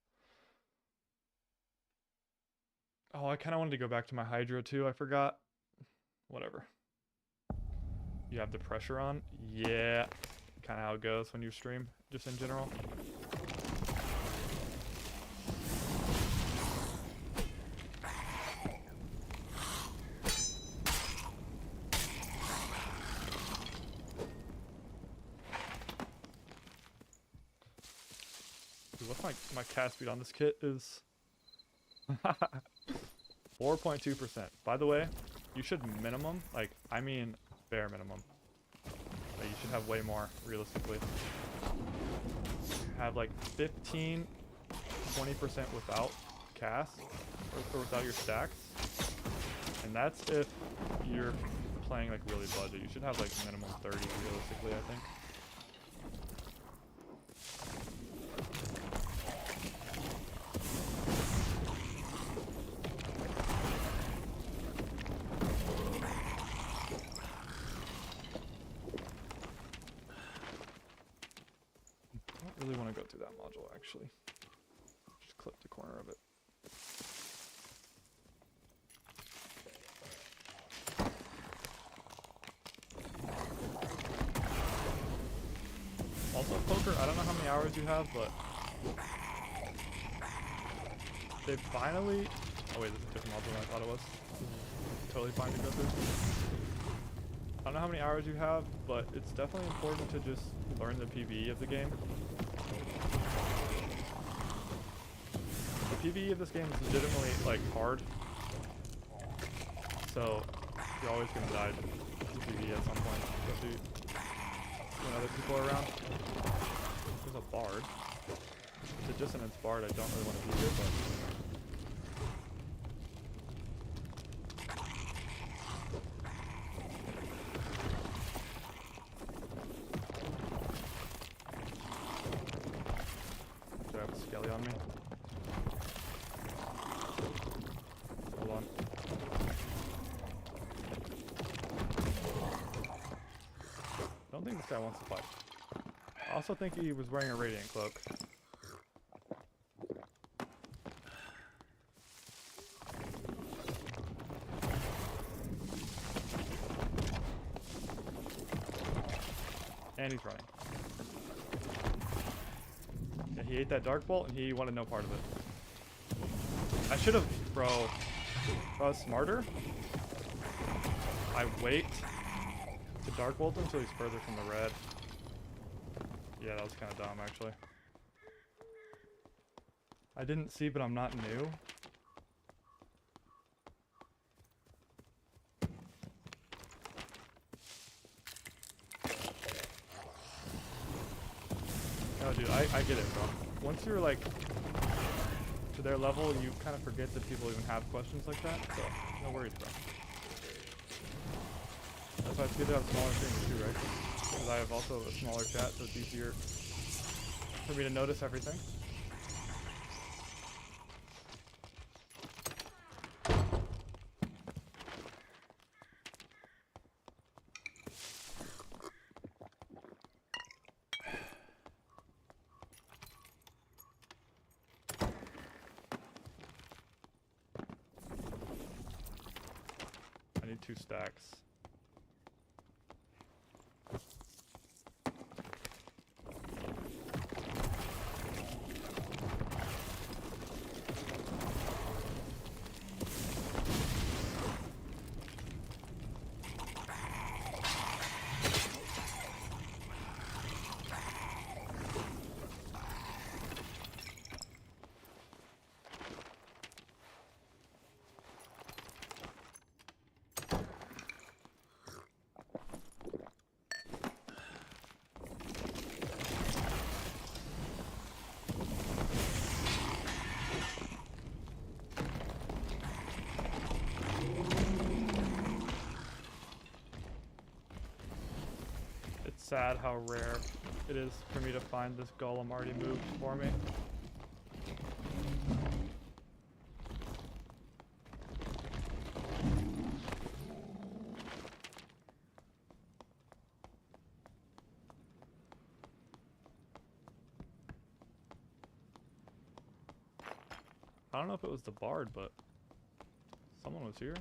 Oh, I kind of wanted to go back to my Hydro too. I forgot. Whatever. You have the pressure on? Yeah. Kind of how it goes when you stream, just in general. Dude, what's my cast speed on this kit is 4.2%. By the way, you should minimum, like, I mean bare minimum. Like, you should have way more, realistically. Have like 15, 20% without cast, or without your stacks. And that's if you're playing like really budget. You should have like minimum 30 realistically, I think. Really want to go through that module actually. Just clip the corner of it. Also, poker, I don't know how many hours you have, but they finally... Oh wait, this is a different module than I thought it was. Totally fine to go through. I don't know how many hours you have, but it's definitely important to just learn the PvE of the game. The PvE of this game is legitimately, like, hard. So, you're always going to die to PvE at some point, especially when other people are around. There's a bard. It's a dissonance bard. I don't really want to be here, but... Do I have a skelly on me? Hold on. I don't think this guy wants to fight. I also think he was wearing a radiant cloak. And he's running. Yeah, he ate that dark bolt and he wanted no part of it. I should have, bro. If I was smarter, I wait to dark bolt him until he's further from the red. Yeah, that was kind of dumb actually. I didn't see, but I'm not new. No, dude, I get it, bro. Once you're like to their level, you kind of forget that people even have questions like that. So no worries, bro. That's why it's good to have smaller streams too, right? Because I have also a smaller chat, so it's easier for me to notice everything. I need 2 stacks. Sad how rare it is for me to find this golem already moved for me. I don't know if it was the bard, but someone was here.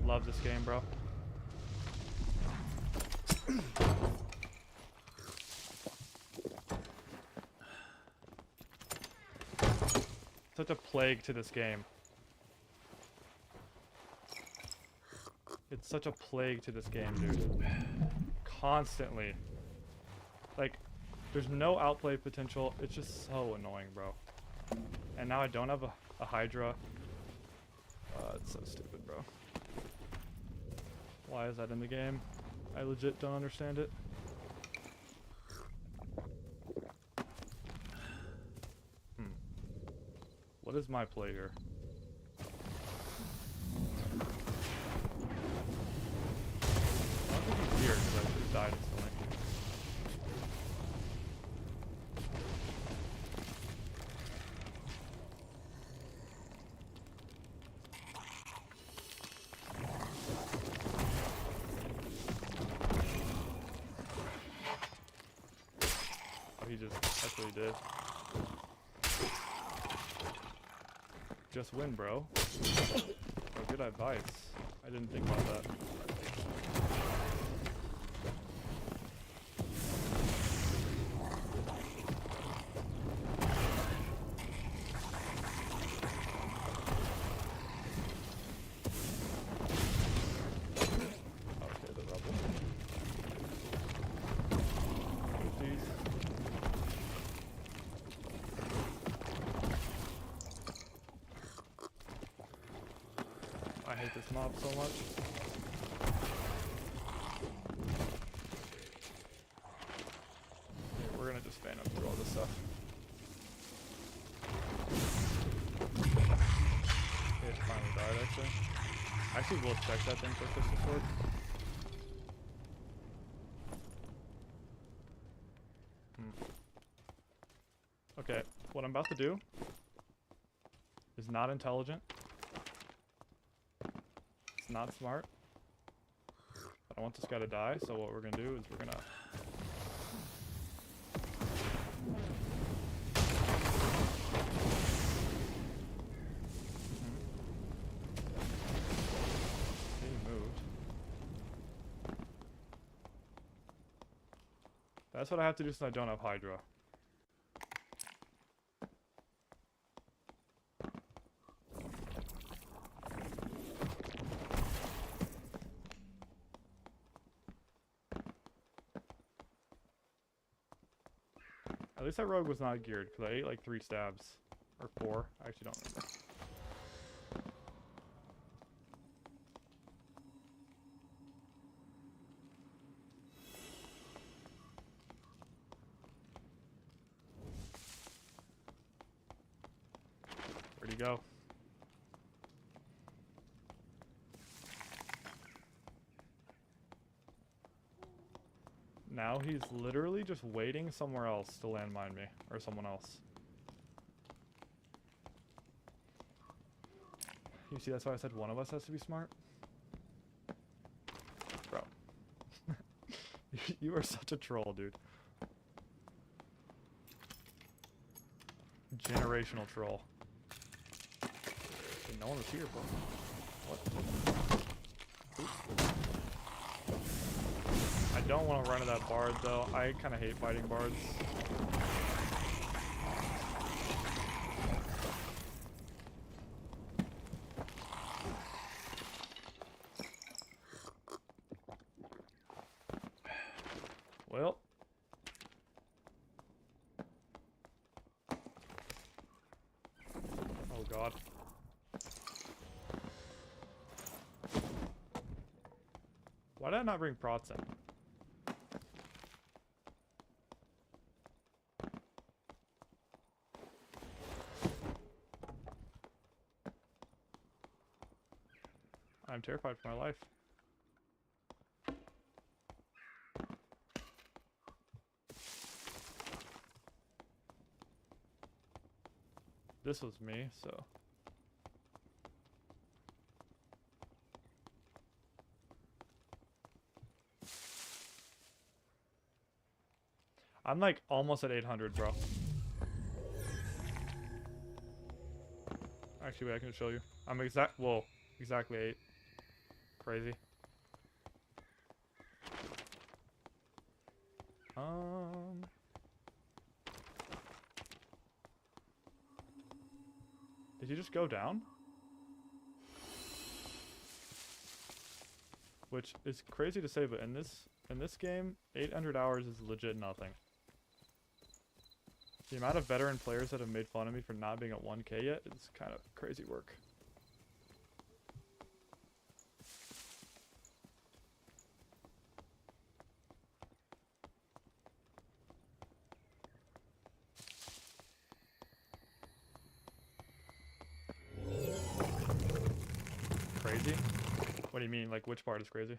Love this game, bro. Such a plague to this game. It's such a plague to this game, dude. Constantly. Like, there's no outplay potential. It's just so annoying, bro. And now I don't have a Hydra. It's so stupid, bro. Why is that in the game? I legit don't understand it. What is my play here? I don't think he's here because I should have died instantly. Oh, he just, that's what he did. Just win, bro. Oh, good advice. I didn't think about that. Okay, the rubble. Oopsies. I hate this mob so much. Yeah, we're gonna just fan up through all this stuff. Okay, it finally died actually. Actually, we'll check that thing for Crystal Sword. Okay, what I'm about to do is not intelligent. It's not smart. I don't want this guy to die, so what we're gonna do is we're gonna... He moved. That's what I have to do since I don't have Hydra. least that rogue was not geared, because I ate like 3 stabs. Or 4. I actually don't remember. Where'd he go? Now he's literally just waiting somewhere else to landmine me, or someone else. You see, that's why I said one of us has to be smart? Bro. You are such a troll, dude. Generational troll. Hey, no one was here, bro. What? Oops. I don't want to run to that bard, though. I kind of hate fighting bards. Well. Oh, God. Why did I not bring prots in? I'm terrified for my life. This was me, so. I'm like almost at 800, bro. Actually, wait, I can show you. I'm exactly 8. Crazy. Did you just go down? Which is crazy to say, but in this game, 800 hours is legit nothing. The amount of veteran players that have made fun of me for not being at 1K yet is kind of crazy work. Crazy? What do you mean? Like, which part is crazy?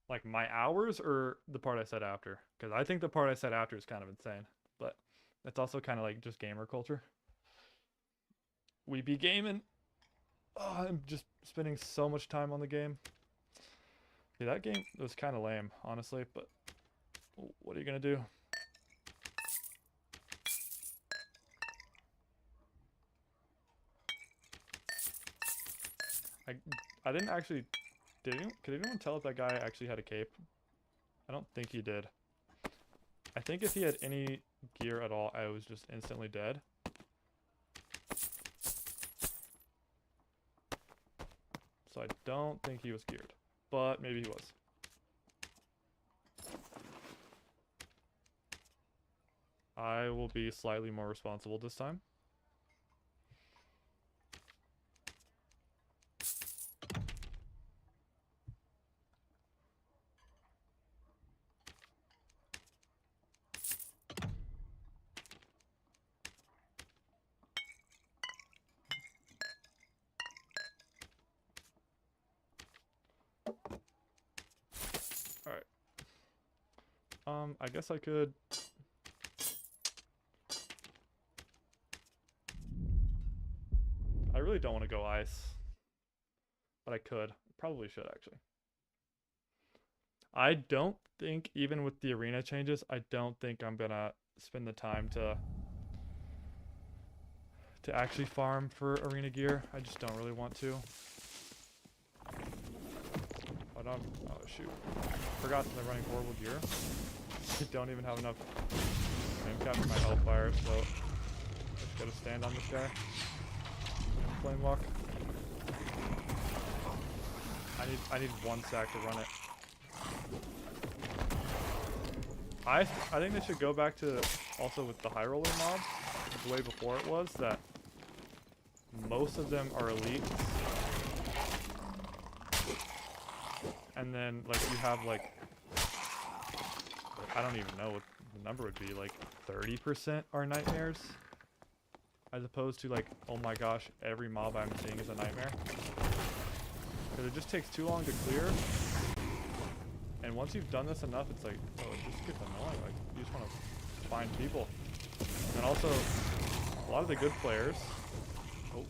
Like, my hours or the part I said after? Because I think the part I said after is kind of insane. But it's also kind of like just gamer culture. We be gaming. Oh, I'm just spending so much time on the game. Yeah, that game was kind of lame, honestly. But what are you going to do? I didn't actually... Could anyone tell if that guy actually had a cape? I don't think he did. I think if he had any gear at all, I was just instantly dead. So I don't think he was geared. But maybe he was. I will be slightly more responsible this time. I guess I could... I really don't want to go ice. But I could. Probably should, actually. I don't think, even with the arena changes, I don't think I'm gonna spend the time to actually farm for arena gear. I just don't really want to. Oh shoot. Forgot that they're running horrible gear. I don't even have enough flame cap for my hellfire, so I just gotta stand on this guy. And flame walk. I need 1 stack to run it. I think they should go back to also with the high roller mobs, the way before it was that most of them are elites, and then like you have like I don't even know what the number would be, like 30% are nightmares, as opposed to like, oh my gosh, every mob I'm seeing is a nightmare. Because it just takes too long to clear. And once you've done this enough, it's like, oh, it just gets annoying. Like, you just want to find people. And also, a lot of the good players... Oh,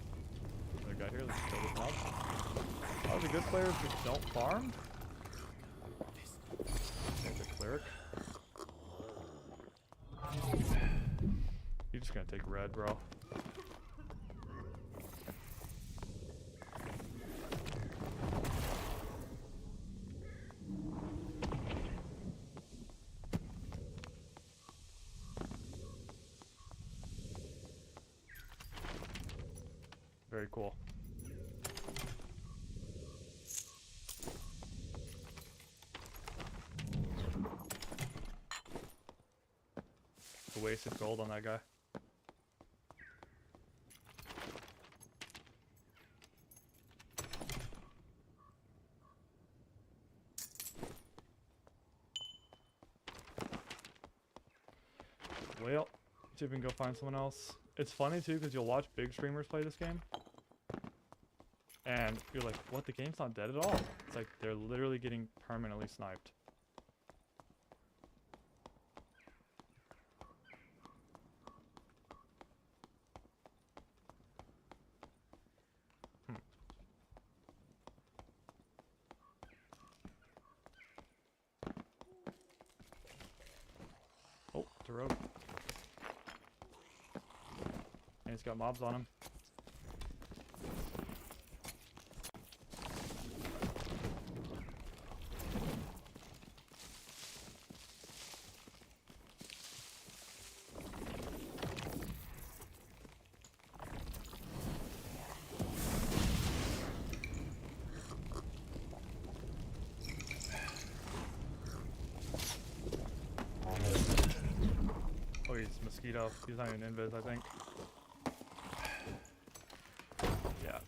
there's a guy here. Let's kill this mob. A lot of the good players just don't farm. There's a cleric. You're just gonna take red, bro. Very cool. The wasted gold on that guy. Well, see if we can go find someone else. It's funny too because you'll watch big streamers play this game and you're like, what, the game's not dead at all. It's like they're literally getting permanently sniped. Oh, it's a rogue. And he's got mobs on him. Oh, he's mosquito. He's not even invis, I think. Yeah.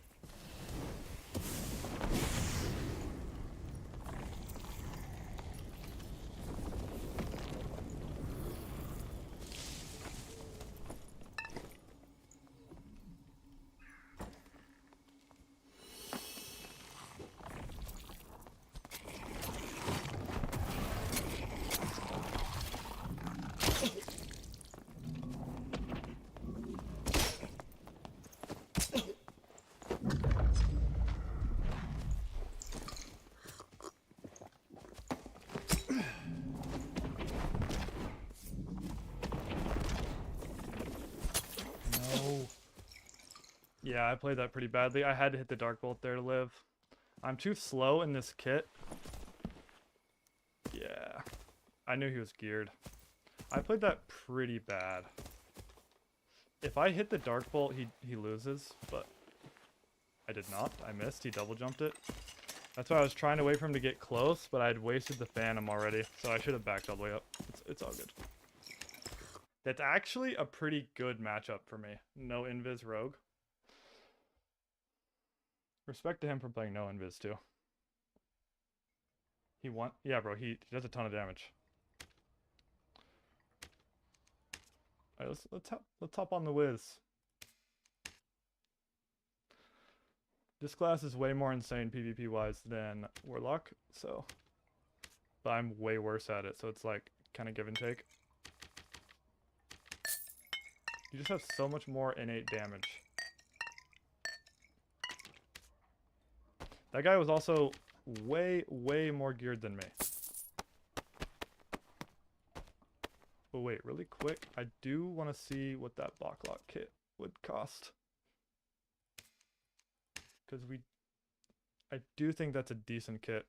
Yeah, I played that pretty badly. I had to hit the Dark Bolt there to live. I'm too slow in this kit. Yeah. I knew he was geared. I played that pretty bad. If I hit the Dark Bolt, he loses, but I did not. I missed. He double jumped it. That's why I was trying to wait for him to get close, but I had wasted the Phantom already, so I should have backed all the way up. It's all good. That's actually a pretty good matchup for me. No invis rogue. Respect to him for playing no invis too. He won. Yeah, bro. He does a ton of damage. All right, let's hop on the whiz. This class is way more insane PvP wise than Warlock, so, but I'm way worse at it, so it's like kind of give and take. You just have so much more innate damage. That guy was also way more geared than me. But wait, really quick, I do want to see what that Backlot kit would cost. Because I do think that's a decent kit.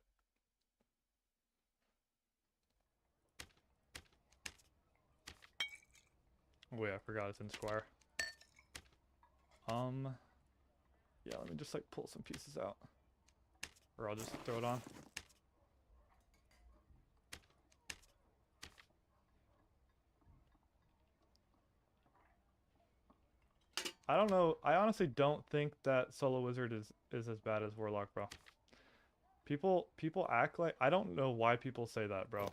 Oh yeah, I forgot it's in Squire. Yeah, let me just like pull some pieces out. Or I'll just throw it on. I don't know. I honestly don't think that solo wizard is as bad as warlock, bro. People act like I don't know why people say that, bro.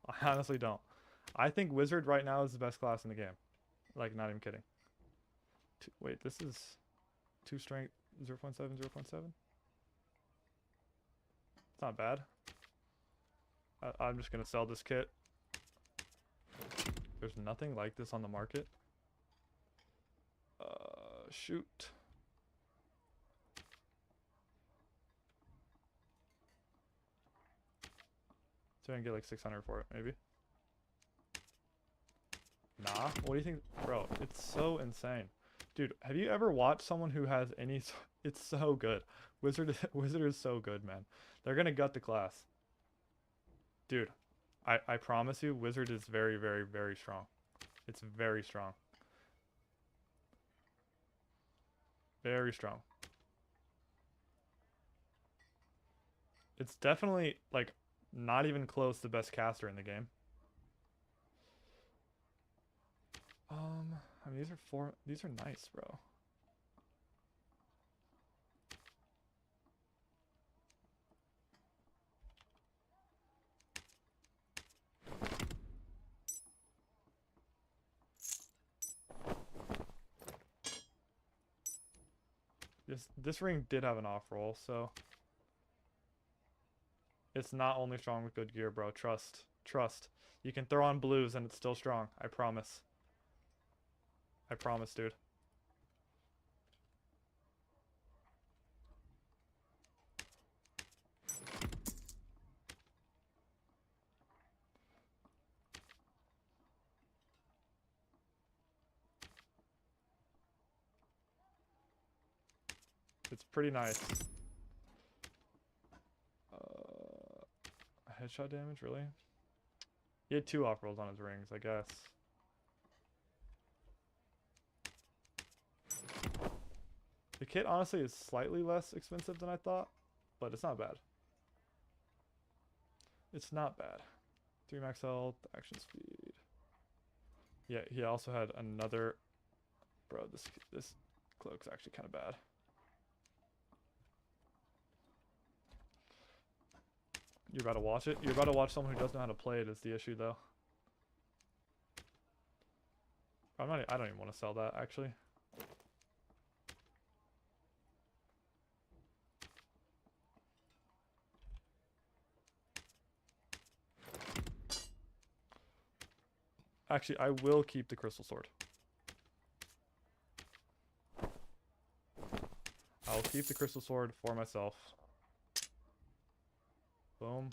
I honestly don't. I think wizard right now is the best class in the game. Like, not even kidding. Wait, this is 2 strength 0 0.7 0 0.7. It's not bad. I'm just gonna sell this kit. There's nothing like this on the market. Shoot. So I can get like 600 for it, maybe. Nah, what do you think? Bro, it's so insane. Dude, have you ever watched someone who has any... It's so good. Wizard is so good, man. They're gonna gut the class. Dude, I promise you, Wizard is very, very, very strong. It's very strong. Very strong. It's definitely, like, not even close to the best caster in the game. I mean, these are nice, bro. This ring did have an off roll, so it's not only strong with good gear, bro. Trust. Trust. You can throw on blues and it's still strong. I promise. I promise, dude. It's pretty nice. Headshot damage, really? He had 2 off rolls on his rings, I guess. The kit honestly is slightly less expensive than I thought, but it's not bad. It's not bad. 3 max health, action speed. Yeah, he also had another... Bro, this cloak's actually kind of bad. You're about to watch it? You're about to watch someone who doesn't know how to play it is the issue, though. I don't even want to sell that, actually. Actually, I will keep the crystal sword. I'll keep the crystal sword for myself. Boom.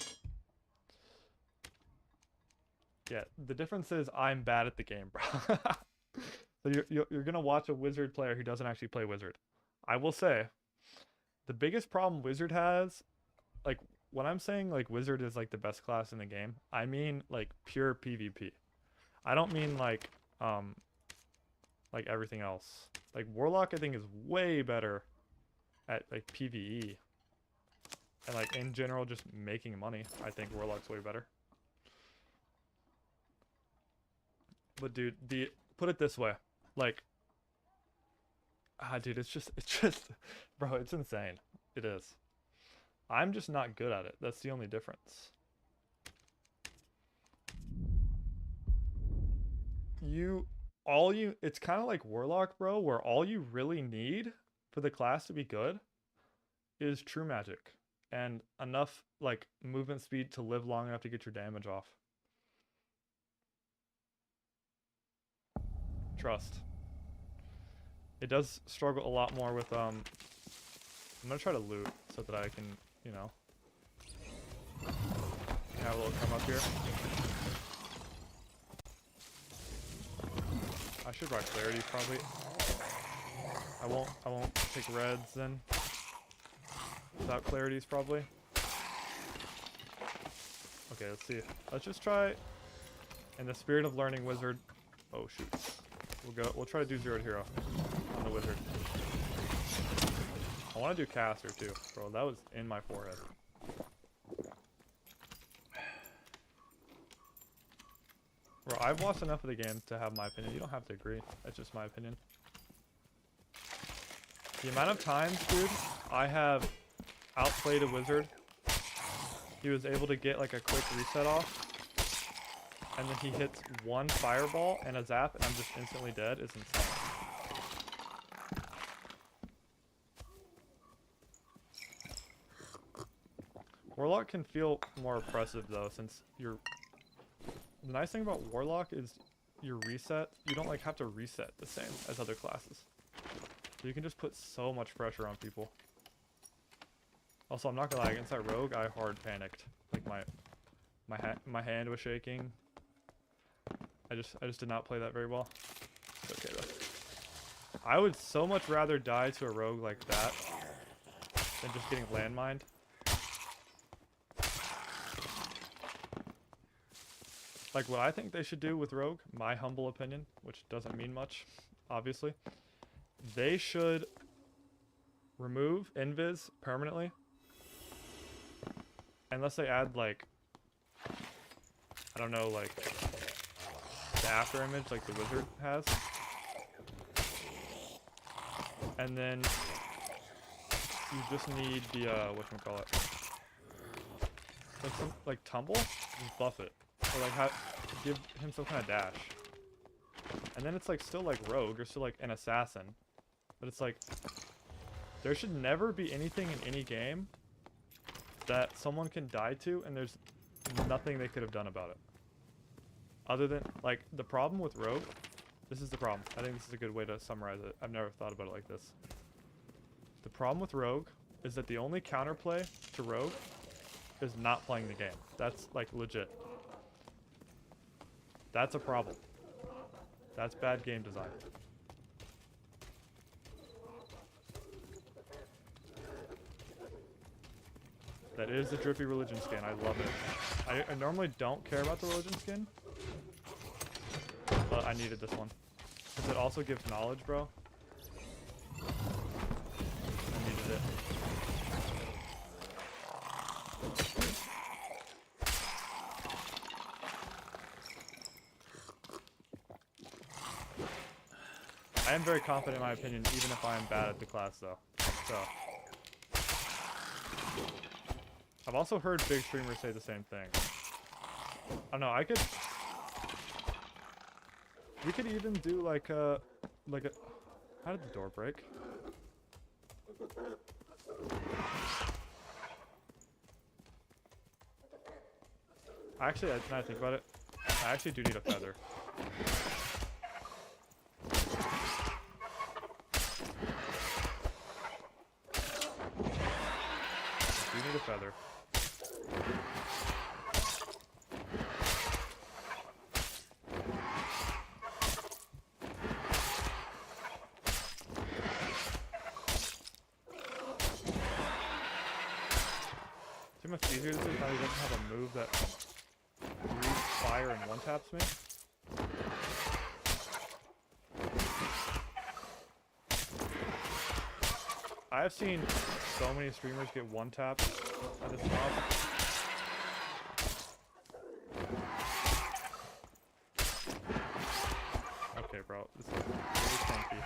Yeah, the difference is I'm bad at the game, bro. So you're gonna watch a wizard player who doesn't actually play wizard. I will say, the biggest problem wizard has, like, when I'm saying like wizard is like the best class in the game, I mean like pure PvP. I don't mean like everything else. Like warlock I think is way better at like PvE. And like in general just making money. I think warlock's way better. But dude, put it this way. Like dude, it's just bro, it's insane. It is. I'm just not good at it. That's the only difference. It's kind of like warlock, bro, where all you really need for the class to be good is true magic and enough like movement speed to live long enough to get your damage off. Trust. It does struggle a lot more with I'm gonna try to loot so that I can, you know, have a little come up here. I should buy clarity probably. I won't take reds then. Without clarities probably. Okay, let's see. Let's just try in the spirit of learning wizard. Oh shoot. We'll try to do zeroed hero on the wizard. I want to do caster too, bro. That was in my forehead. Bro, I've watched enough of the game to have my opinion. You don't have to agree. That's just my opinion. The amount of times, dude, I have outplayed a wizard. He was able to get like a quick reset off. And then he hits one fireball and a zap and I'm just instantly dead is insane. Warlock can feel more oppressive though, since you're... The nice thing about Warlock is your reset, you don't like have to reset the same as other classes. So you can just put so much pressure on people. Also, I'm not gonna lie, against that rogue, I hard panicked. Like my hand was shaking. I just did not play that very well. It's okay though. I would so much rather die to a rogue like that than just getting landmined. Like what I think they should do with rogue, my humble opinion, which doesn't mean much, obviously. They should remove invis permanently. Unless they add like, I don't know, like the after image like the wizard has. And then you just need the whatchamacallit. Like some like tumble, just buff it. Or like give him some kind of dash. And then it's like still like rogue or still like an assassin. But it's like there should never be anything in any game that someone can die to and there's nothing they could have done about it. Other than, like, the problem with rogue, this is the problem. I think this is a good way to summarize it. I've never thought about it like this. The problem with rogue is that the only counterplay to rogue is not playing the game. That's, like, legit. That's a problem. That's bad game design. That is the drippy religion skin. I love it. I normally don't care about the religion skin, but I needed this one. Because it also gives knowledge, bro. I needed it. I am very confident in my opinion, even if I am bad at the class, though. So... I've also heard big streamers say the same thing. I don't know, we could even do like a, how did the door break? Actually, now I think about it, I actually do need a feather. I do need a feather. See how much easier this is now he doesn't have a move that breathes fire and one-taps me? I have seen so many streamers get one-tapped at this mob. Okay, bro. This is really funky.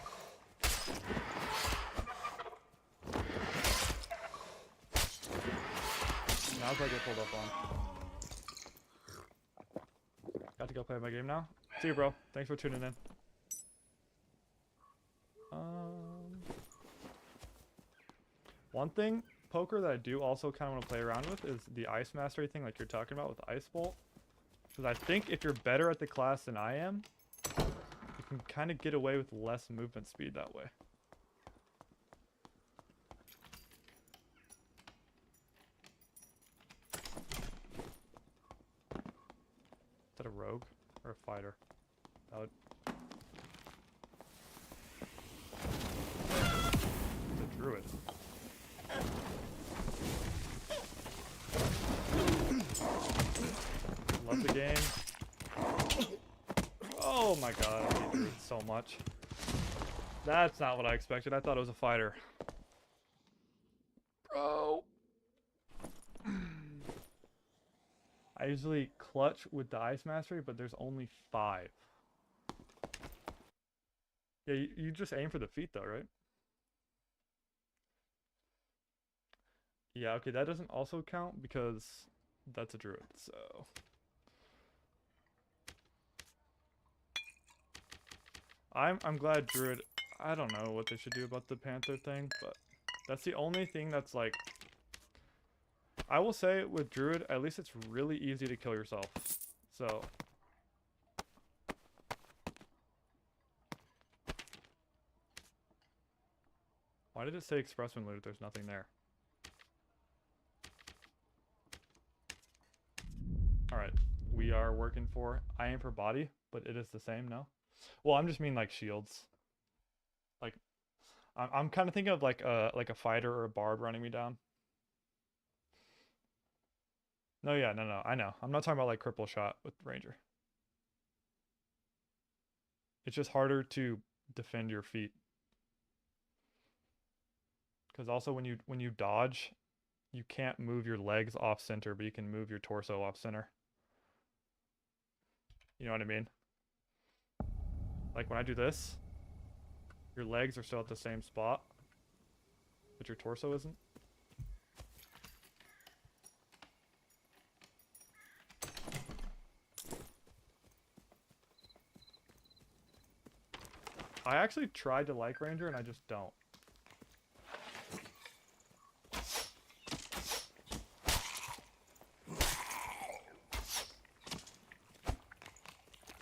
Now's what I get pulled up on. Got to go play my game now. See you, bro. Thanks for tuning in. One thing, poker, that I do also kind of want to play around with is the ice mastery thing like you're talking about with the ice bolt. Because I think if you're better at the class than I am, you can kind of get away with less movement speed that way. Is that a rogue or a fighter? That would... It's a druid. Love the game. Oh my god, I hate druids so much. That's not what I expected. I thought it was a fighter. Bro. I usually clutch with the ice mastery, but there's only 5. Yeah, you just aim for the feet though, right? Yeah, okay, that doesn't also count because that's a druid, so. I'm glad druid, I don't know what they should do about the panther thing, but that's the only thing that's like, I will say with druid, at least it's really easy to kill yourself. So why did it say expressman loot if there's nothing there? Alright, we are working for, I aim for body, but it is the same, no? Well, I'm just mean like shields. Like, I'm kind of thinking of like a fighter or a bard running me down. No, yeah, no, I know. I'm not talking about like cripple shot with ranger. It's just harder to defend your feet. Because also when you dodge, you can't move your legs off center, but you can move your torso off center. You know what I mean? Like when I do this, your legs are still at the same spot, but your torso isn't. I actually tried to like ranger and I just don't.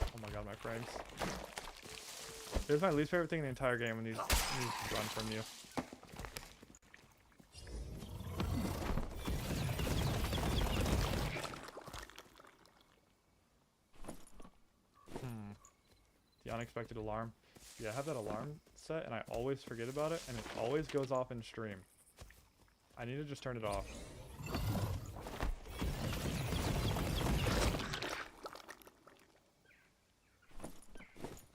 Oh my god, my frames. It was my least favorite thing in the entire game when these run from you. The unexpected alarm. Yeah, I have that alarm set and I always forget about it and it always goes off in stream. I need to just turn it off.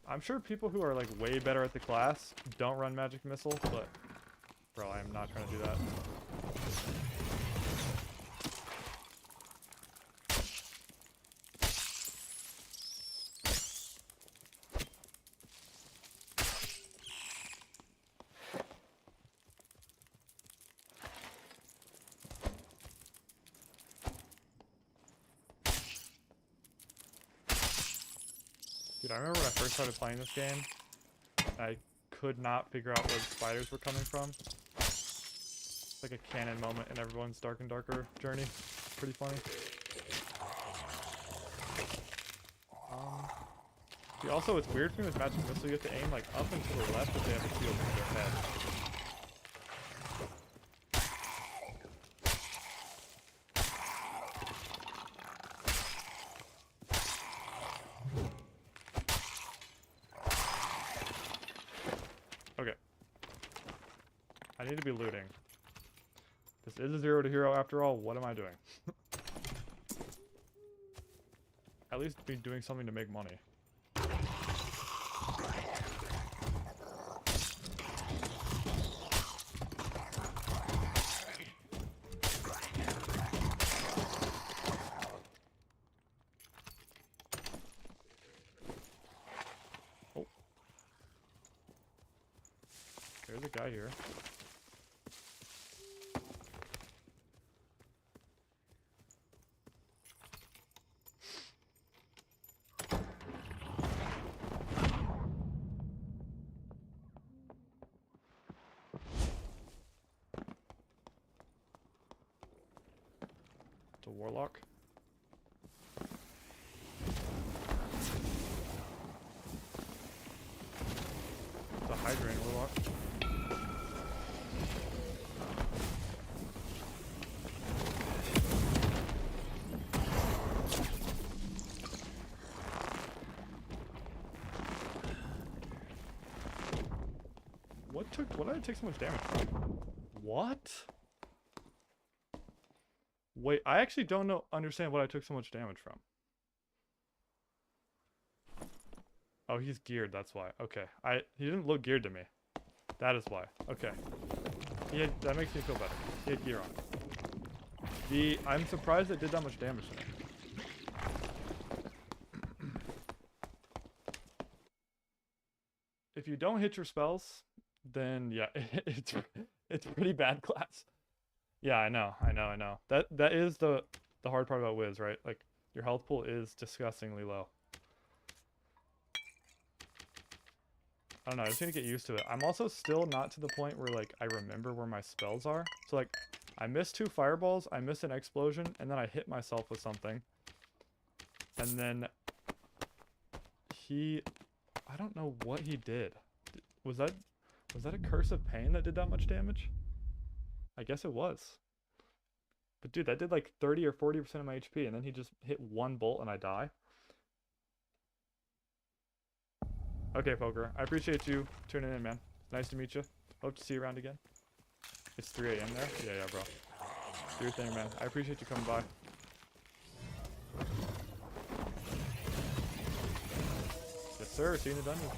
I'm sure people who are like way better at the class don't run magic missile, but bro, I am not trying to do that. Dude, I remember when I first started playing this game, I could not figure out where the spiders were coming from. It's like a canon moment in everyone's Dark and Darker journey. Pretty funny. See, also, it's weird for me with magic missile, you have to aim like up and to the left if they have a shield in their head. Okay. I need to be looting. This is a 0 to hero after all, what am I doing? At least be doing something to make money. Oh. There's a guy here. It's a warlock. It's a hydrant warlock. What did I take so much damage from? What? Wait, I actually don't understand what I took so much damage from. Oh, he's geared, that's why. Okay. He didn't look geared to me. That is why. Okay. That makes me feel better. He had gear on. I'm surprised it did that much damage to me. If you don't hit your spells, then yeah, it's pretty bad class. Yeah, I know, I know, I know. That is the hard part about Wiz, right? Like your health pool is disgustingly low. I don't know, I just need to get used to it. I'm also still not to the point where like I remember where my spells are. So like I missed 2 fireballs, I missed an explosion, and then I hit myself with something. And then I don't know what he did. Was that a curse of pain that did that much damage? I guess it was. But dude, that did like 30 or 40% of my HP, and then he just hit 1 bolt and I die. Okay, Poker. I appreciate you tuning in, man. Nice to meet you. Hope to see you around again. It's 3 a.m. there? Yeah, bro. Do your thing, man. I appreciate you coming by. Yes, sir. See you in the dungeon.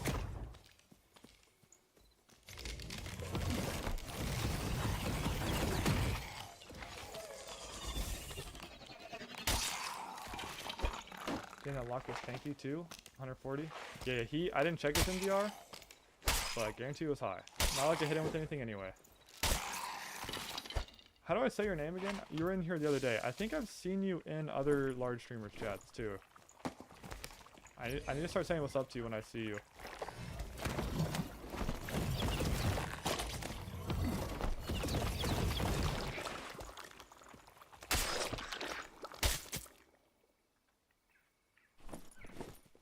Getting that lock was tanky too. 140. Yeah, I didn't check his MDR, but I guarantee it was high. Not like I hit him with anything anyway. How do I say your name again? You were in here the other day. I think I've seen you in other large streamers chats too. I need to start saying what's up to you when I see you.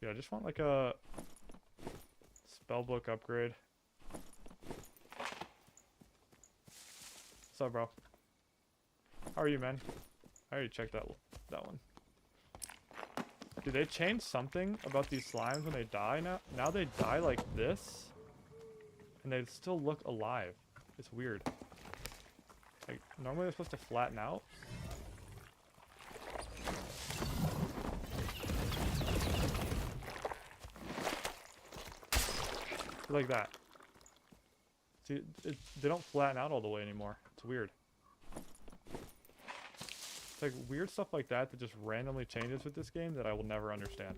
Yeah, I just want like a spellbook upgrade. What's up, bro? How are you, man? I already checked that one. Dude, they changed something about these slimes when they die now. Now they die like this, and they still look alive. It's weird. Like, normally they're supposed to flatten out. Like that. See, they don't flatten out all the way anymore. It's weird. It's like weird stuff like that that just randomly changes with this game that I will never understand.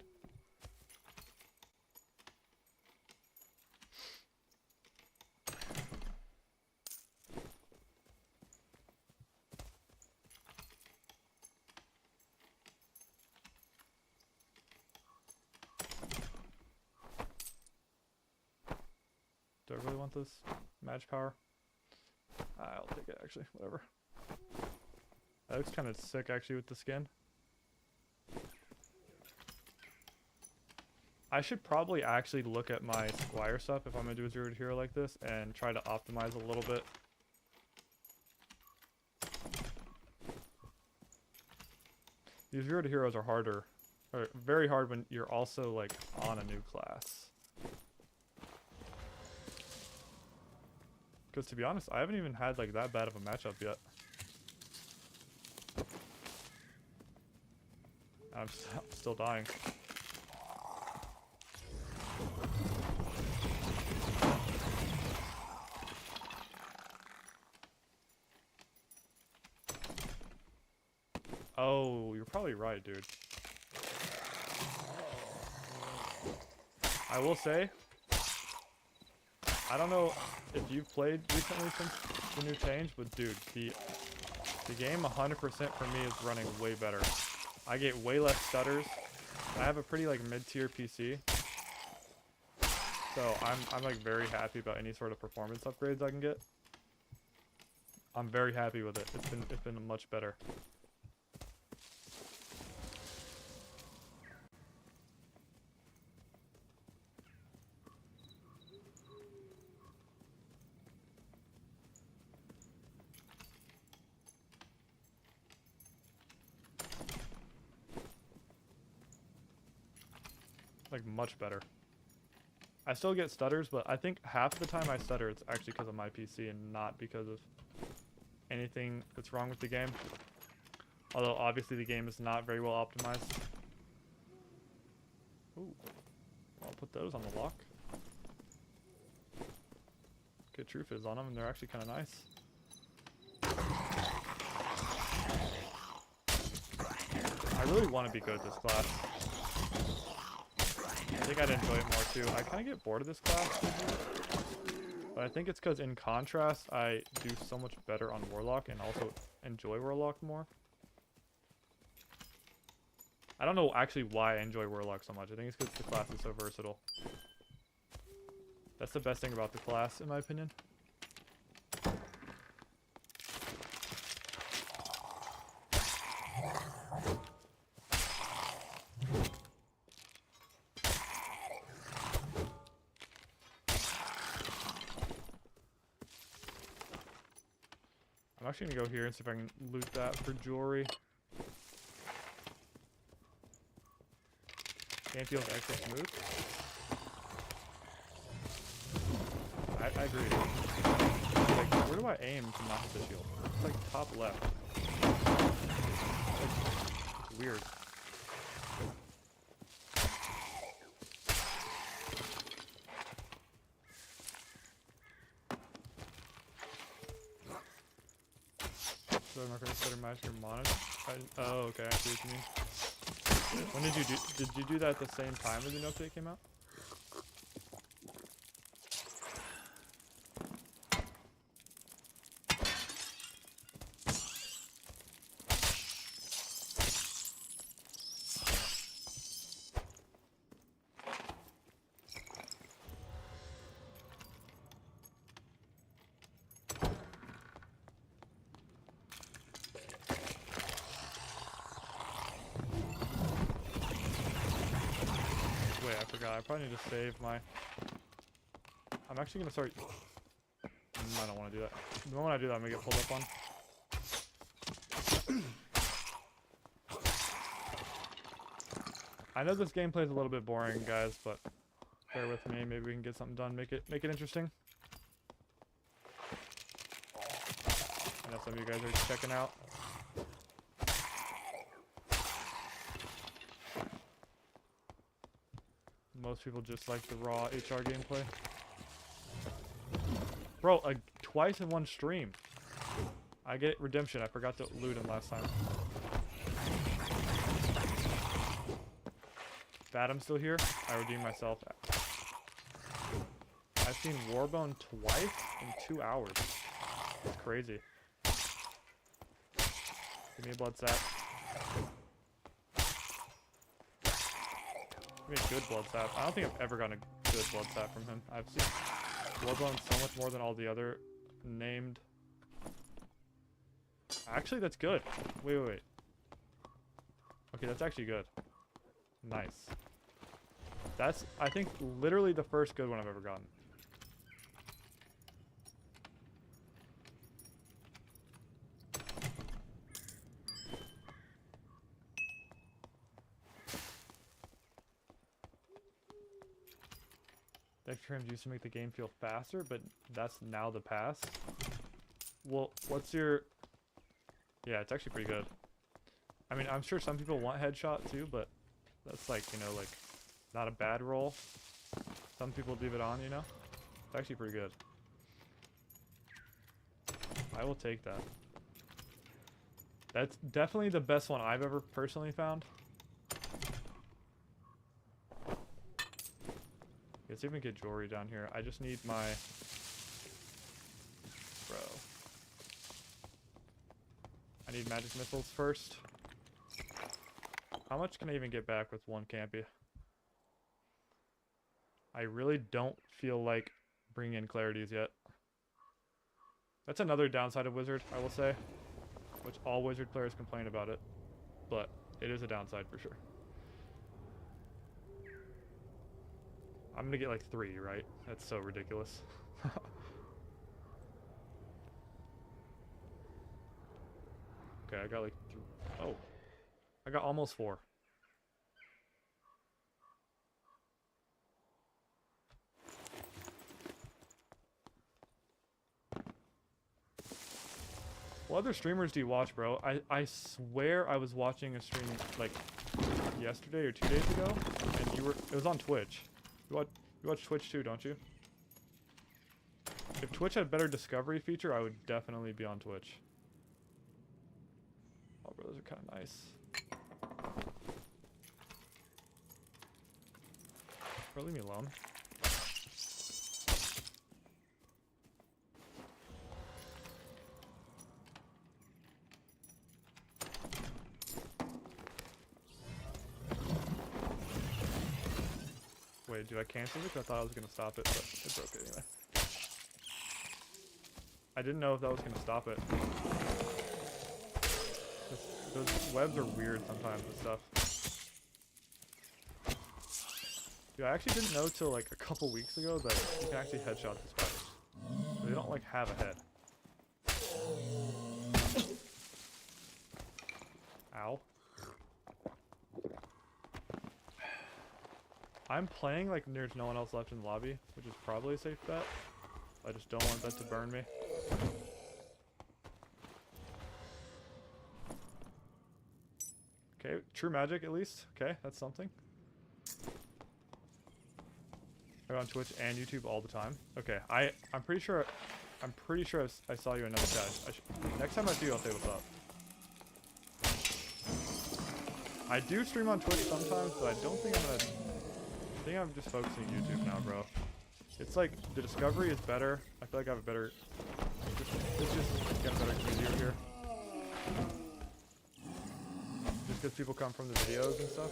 Do I really want this match power? I'll take it, actually. Whatever. That looks kind of sick, actually, with the skin. I should probably actually look at my Squire stuff if I'm going to do a 0 to hero like this and try to optimize a little bit. These 0 to heroes are harder, or very hard when you're also, like, on a new class. Because to be honest, I haven't even had like that bad of a matchup yet. I'm still dying. Oh, you're probably right, dude. I will say, I don't know if you've played recently since the new change, but dude, the game 100% for me is running way better. I get way less stutters. I have a pretty like mid-tier PC, so I'm like very happy about any sort of performance upgrades I can get. I'm very happy with it. It's been much better. Like much better. I still get stutters, but I think half the time I stutter it's actually because of my PC and not because of anything that's wrong with the game. Although obviously the game is not very well optimized. Ooh. I'll put those on the lock. Get true fizz on them and they're actually kind of nice. I really want to be good at this class. I think I'd enjoy it more too. I kind of get bored of this class, but I think it's because in contrast, I do so much better on Warlock and also enjoy Warlock more. I don't know actually why I enjoy Warlock so much. I think it's because the class is so versatile. That's the best thing about the class, in my opinion. I'm actually gonna go here and see if I can loot that for jewelry. Game feels extra smooth. I agree. Like, where do I aim to not hit the shield? It's like top left. It's weird. So I'm not gonna consider match your monitor. Oh, okay, I see what you mean. When did you do that at the same time as the new update came out? Wait, I forgot. I probably need to save my... I'm actually going to start... I don't want to do that. The moment I do that, I'm going to get pulled up on. I know this gameplay is a little bit boring, guys, but bear with me. Maybe we can get something done. Make it interesting. I know some of you guys are checking out. Most people just like the raw HR gameplay. Bro, twice in one stream. I get redemption. I forgot to loot him last time. Fathom's still here. I redeemed myself. I've seen Warbone twice in 2 hours. It's crazy. Give me a blood sap. Give me a good blood sap. I don't think I've ever gotten a good blood sap from him. I've seen Warbone so much more than all the other named. Actually, that's good. Wait. Okay, that's actually good. Nice. That's, I think, literally the first good one I've ever gotten. Extra frames used to make the game feel faster, but that's now the pass. Well, what's your... Yeah, it's actually pretty good. I mean, I'm sure some people want headshot too, but that's like, you know, like, not a bad roll. Some people leave it on, you know? It's actually pretty good. I will take that. That's definitely the best one I've ever personally found. Let's see if we can get jewelry down here. I just need my... Bro. I need magic missiles first. How much can I even get back with one campy? I really don't feel like bringing in clarities yet. That's another downside of Wizard, I will say. Which all Wizard players complain about it. But it is a downside for sure. I'm gonna get like 3, right? That's so ridiculous. Okay, I got like 3. Oh. I got almost 4. What other streamers do you watch, bro? I swear I was watching a stream like yesterday or 2 days ago, and it was on Twitch. You watch Twitch too, don't you? If Twitch had a better discovery feature, I would definitely be on Twitch. Oh, bro, those are kind of nice. Bro, leave me alone. Wait, do I cancel it? I thought I was gonna stop it, but it broke it anyway. I didn't know if that was gonna stop it. Those webs are weird sometimes and stuff. Dude, I actually didn't know till like a couple weeks ago that you can actually headshot the spiders. They don't like have a head. Ow. I'm playing like there's no one else left in the lobby, which is probably a safe bet. I just don't want that to burn me. Okay, true magic at least. Okay, that's something. They're on Twitch and YouTube all the time. Okay, I'm pretty sure I saw you in another chat. Next time I see you, I'll say what's up. I do stream on Twitch sometimes, but I don't think I'm gonna. I think I'm just focusing YouTube now, bro. It's like the discovery is better. I feel like I have a better. It's just get a better community over here. Just because people come from the videos and stuff.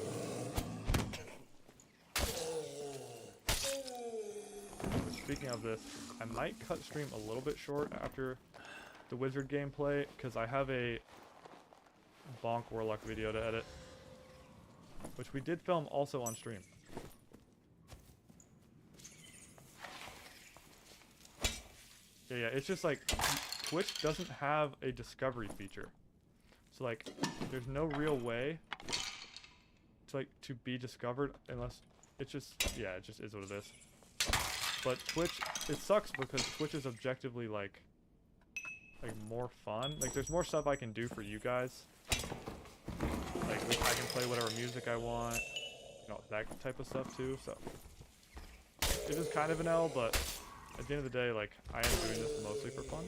Speaking of this, I might cut stream a little bit short after the wizard gameplay because I have a bonk warlock video to edit, which we did film also on stream. Yeah, it's just like Twitch doesn't have a discovery feature, so like there's no real way to be discovered unless it just it just is what it is. But Twitch, it sucks because Twitch is objectively like more fun. Like there's more stuff I can do for you guys. Like I can play whatever music I want, you know, that type of stuff too. So it is kind of an L, but at the end of the day, like I am doing this mostly for fun.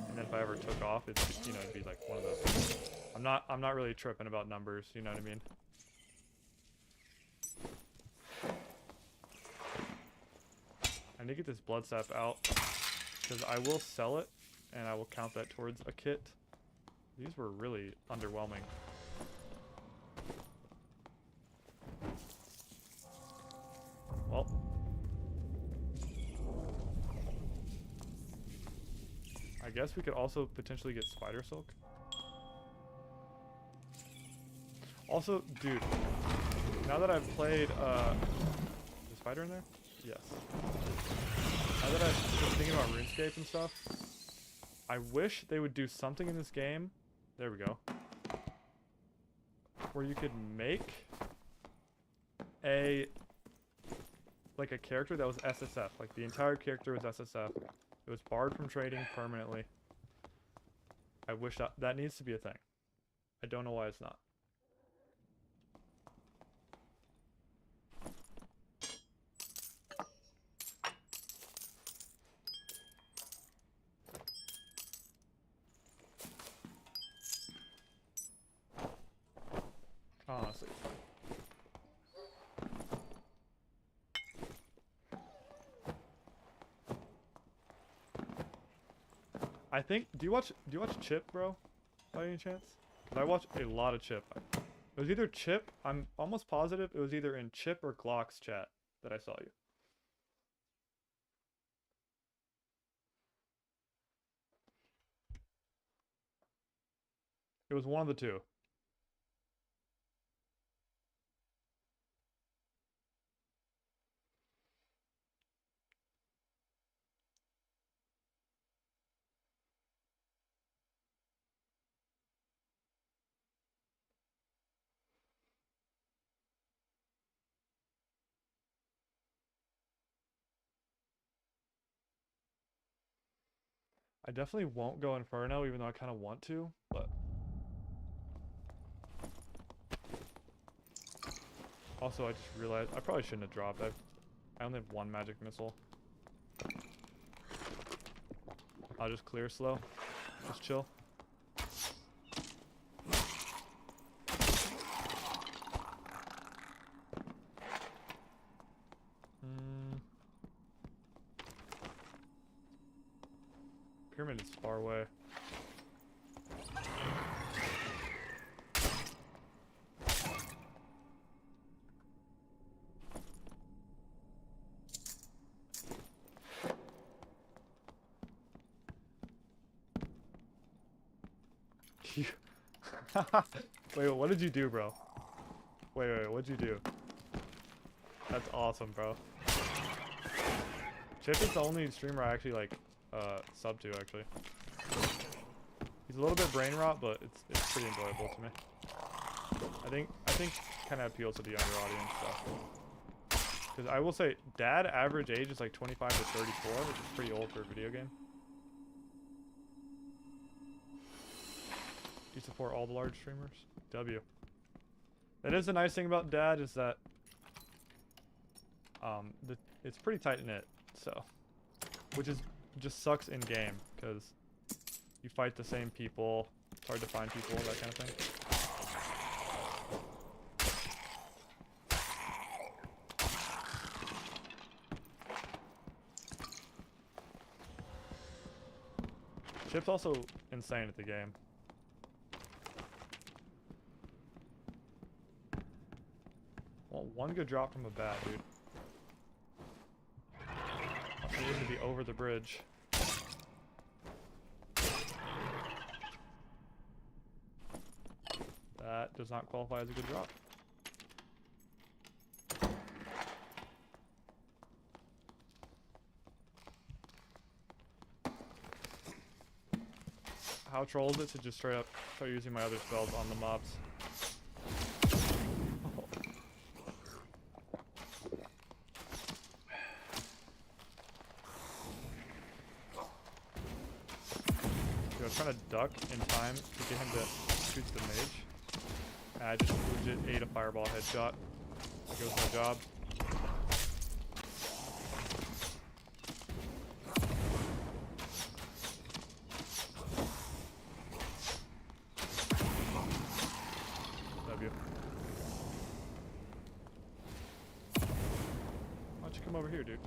And then if I ever took off, it's, you know, it'd be like one of those. I'm not really tripping about numbers. You know what I mean? I need to get this blood sap out because I will sell it and I will count that towards a kit. These were really underwhelming. Well, I guess we could also potentially get spider silk. Also, dude, now that I've played, is the spider in there? Yes. Now that I've been thinking about RuneScape and stuff, I wish they would do something in this game. There we go. Where you could make a character that was SSF. Like the entire character was SSF. It was barred from trading permanently. I wish that needs to be a thing. I don't know why it's not. Honestly, it's fine. I think. Do you watch Chip, bro? By any chance? 'Cause I watch a lot of Chip. It was either Chip. I'm almost positive it was either in Chip or Glock's chat that I saw you. It was one of the two. I definitely won't go Inferno, even though I kind of want to, but... Also, I just realized I probably shouldn't have dropped. I only have one magic missile. I'll just clear slow. Just chill. Pyramid is far away. You... Wait, what did you do, bro? Wait, what'd you do? That's awesome, bro. Chip is the only streamer I actually like sub to, actually. He's a little bit brain rot, but it's pretty enjoyable to me. I think kind of appeals to the younger audience, so. Because I will say, dad average age is like 25 to 34, which is pretty old for a video game. Do you support all the large streamers? W. That is the nice thing about dad is that it's pretty tight knit, so, which is just sucks in game because you fight the same people. It's hard to find people, that kind of thing. Chip's also insane at the game. Well, one good drop from a bat, dude. I need to be over the bridge. That does not qualify as a good drop. How troll is it to just straight up start using my other spells on the mobs? Dude, I was trying to duck in time to get him to shoot the mage. And I just legit ate a fireball headshot. There goes my job. W. Why don't you come over here, dude?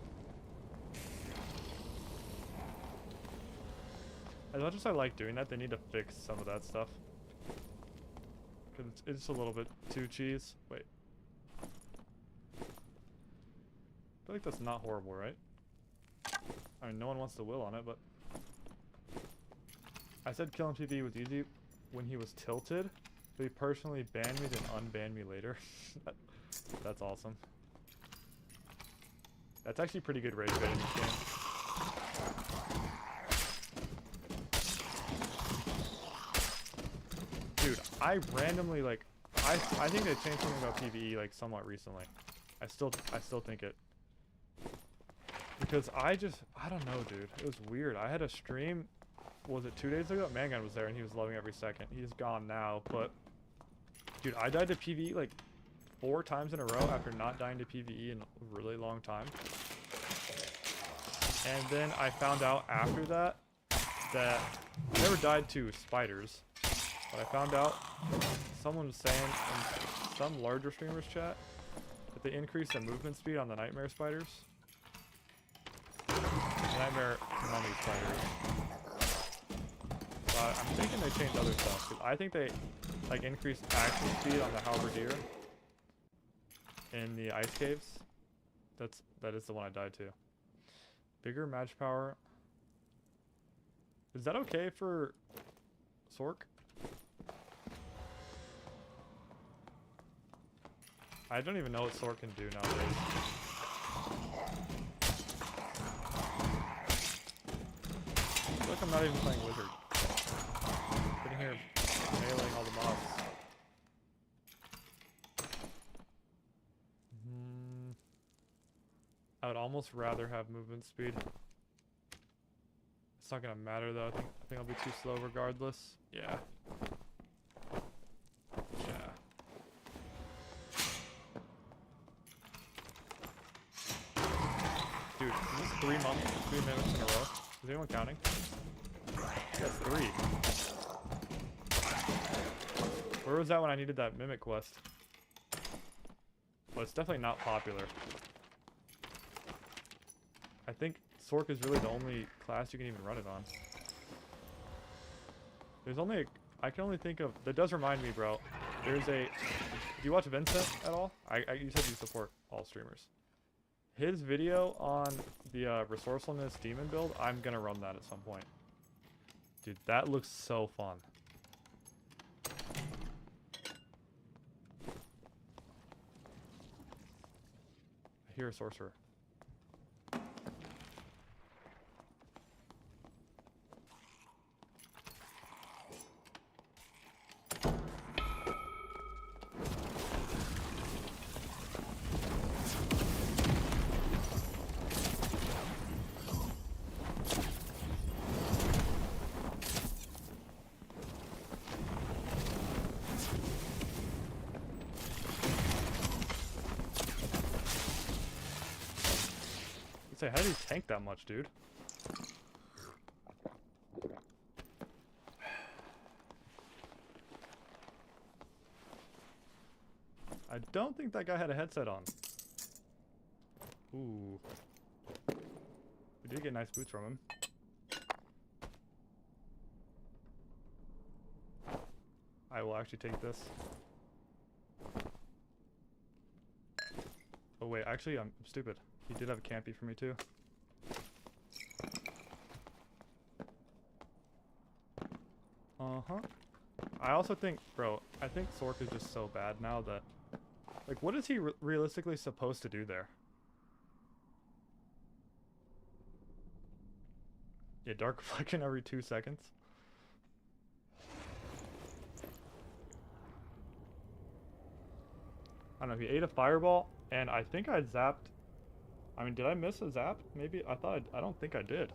As much as I like doing that, they need to fix some of that stuff. Because it's a little bit too cheese. Wait. I feel like that's not horrible, right? I mean, no one wants to will on it, but... I said kill him PvE was easy when he was tilted, but he personally banned me, then unbanned me later. That's awesome. That's actually pretty good rage bait in this game. Dude, I randomly like I think they changed something about PvE like somewhat recently. I still think it. Because I don't know, dude. It was weird. I had a stream, was it 2 days ago? Mangun was there and he was loving every second. He's gone now, but dude, I died to PvE like 4 times in a row after not dying to PvE in a really long time. And then I found out after that I never died to spiders. But I found out someone was saying in some larger streamers chat that they increased the movement speed on the nightmare spiders. Nightmare mummy spiders. I'm thinking they changed other stuff. Cause I think they like increased action speed on the halberdier in the ice caves. That is the one I died to. Bigger match power. Is that okay for Sork? I don't even know what Sork can do nowadays. I feel like I'm not even playing Wizard. Sitting here mailing all the mobs. I would almost rather have movement speed. It's not gonna matter though. I think I'll be too slow regardless. Yeah. Dude, is this 3 minutes in a row? Is anyone counting? That's 3. Where was that when I needed that mimic quest? Well, it's definitely not popular. I think Sork is really the only class you can even run it on. There's only I can only think of... That does remind me, bro. There's a... Do you watch Vincent at all? You said you support all streamers. His video on the resourcefulness demon build, I'm gonna run that at some point. Dude, that looks so fun. hear a sorcerer. Say, how do you tank that much, dude? I don't think that guy had a headset on. Ooh. We did get nice boots from him. I will actually take this. Oh wait, actually I'm stupid. He did have a campy for me too. Uh-huh. I also think, bro, I think Sork is just so bad now that... Like, what is he realistically supposed to do there? Yeah, Dark Reflection every 2 seconds. I don't know, he ate a fireball, and I think I zapped... I mean, did I miss a zap? Maybe? I don't think I did.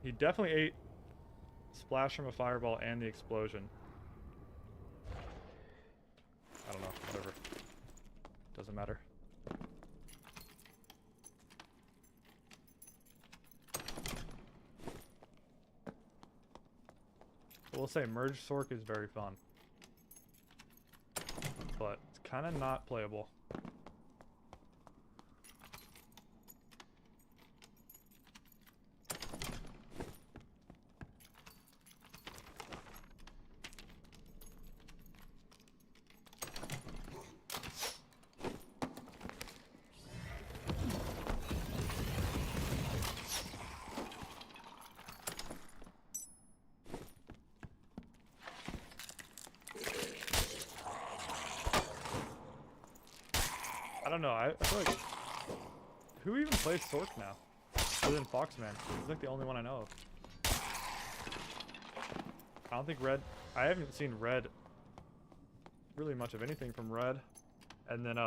He definitely ate splash from a fireball and the explosion. I don't know, whatever. Doesn't matter. I will say Merge Sork is very fun. But it's kind of not playable. I don't know, I feel like... Who even plays Sork now? Other than Foxman. He's like the only one I know of. I don't think Red... I haven't seen Red... really much of anything from Red. And then,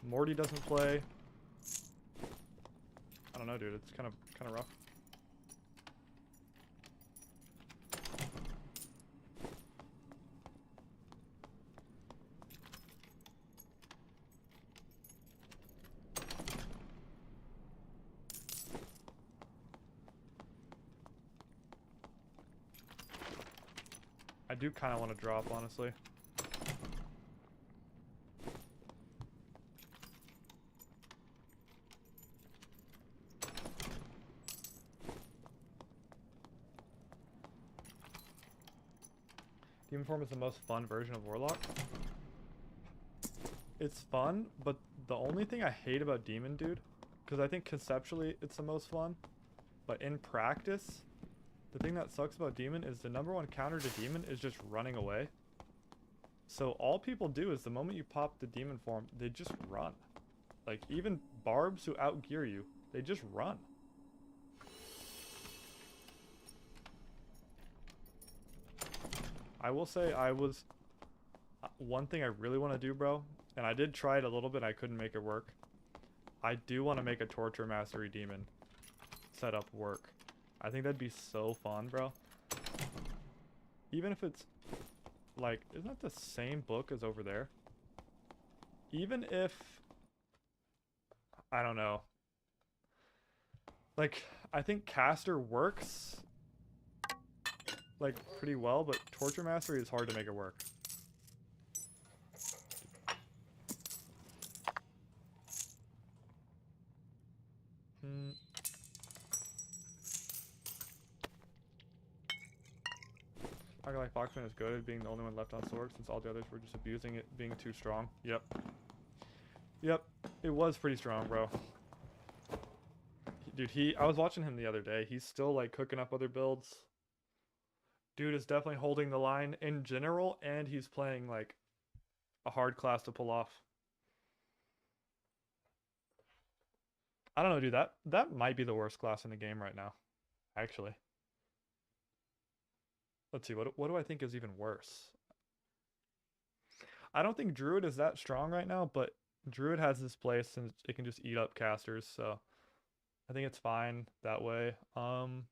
Morty doesn't play. I don't know, dude. It's kind of rough. I do kind of want to drop, honestly. Demon Form is the most fun version of Warlock. It's fun, but the only thing I hate about Demon, dude, because I think conceptually it's the most fun, but in practice, the thing that sucks about Demon is the #1 counter to Demon is just running away. So all people do is the moment you pop the Demon Form, they just run. Like, even Barbs who outgear you, they just run. I will say one thing I really want to do, bro, and I did try it a little bit, I couldn't make it work. I do want to make a Torture Mastery Demon setup work. I think that'd be so fun, bro. Even if it's, like, isn't that the same book as over there? Even if, I don't know. Like, I think Caster works, like, pretty well, but Torture Mastery is hard to make it work. I feel like Foxman is good at being the only one left on Sork since all the others were just abusing it being too strong. Yep. Yep. It was pretty strong, bro. Dude, I was watching him the other day. He's still, like, cooking up other builds. Dude is definitely holding the line in general, and he's playing, like, a hard class to pull off. I don't know, dude. That might be the worst class in the game right now, actually. Let's see. What do I think is even worse? I don't think Druid is that strong right now, but Druid has this place and it can just eat up casters, so I think it's fine that way. Going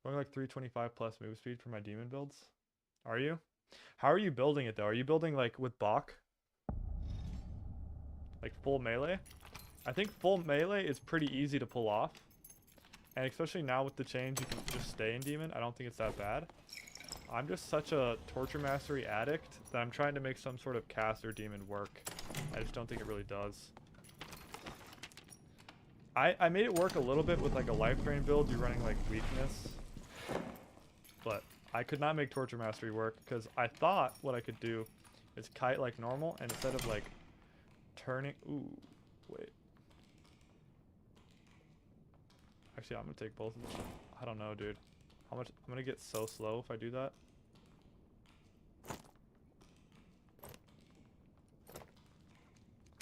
like 325 plus move speed for my demon builds. Are you? How are you building it though? Are you building like with Bach? Like full melee? I think full melee is pretty easy to pull off. And especially now with the change, you can just stay in demon. I don't think it's that bad. I'm just such a Torture Mastery addict that I'm trying to make some sort of caster demon work. I just don't think it really does. I made it work a little bit with like a life drain build. You're running like weakness. But I could not make Torture Mastery work because I thought what I could do is kite like normal and instead of like turning... Ooh, wait. Actually, I'm going to take both of them. I don't know, dude. How much? I'm going to get so slow if I do that.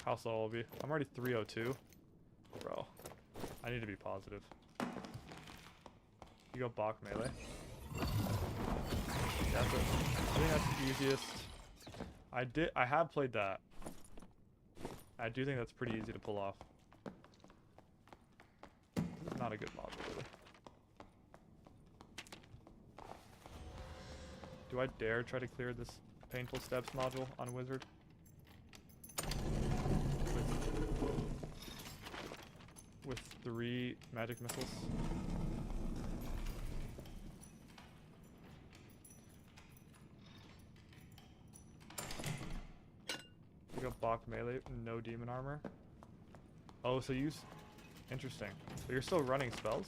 How slow will be? I'm already 302. Bro, I need to be positive. You go Bach melee. Yeah, I think that's the easiest. I have played that. I do think that's pretty easy to pull off. This is not a good module, really. Do I dare try to clear this Painful Steps module on Wizard? With 3 magic missiles. You go Bach melee, no demon armor. Oh, so you... Interesting. So you're still running spells?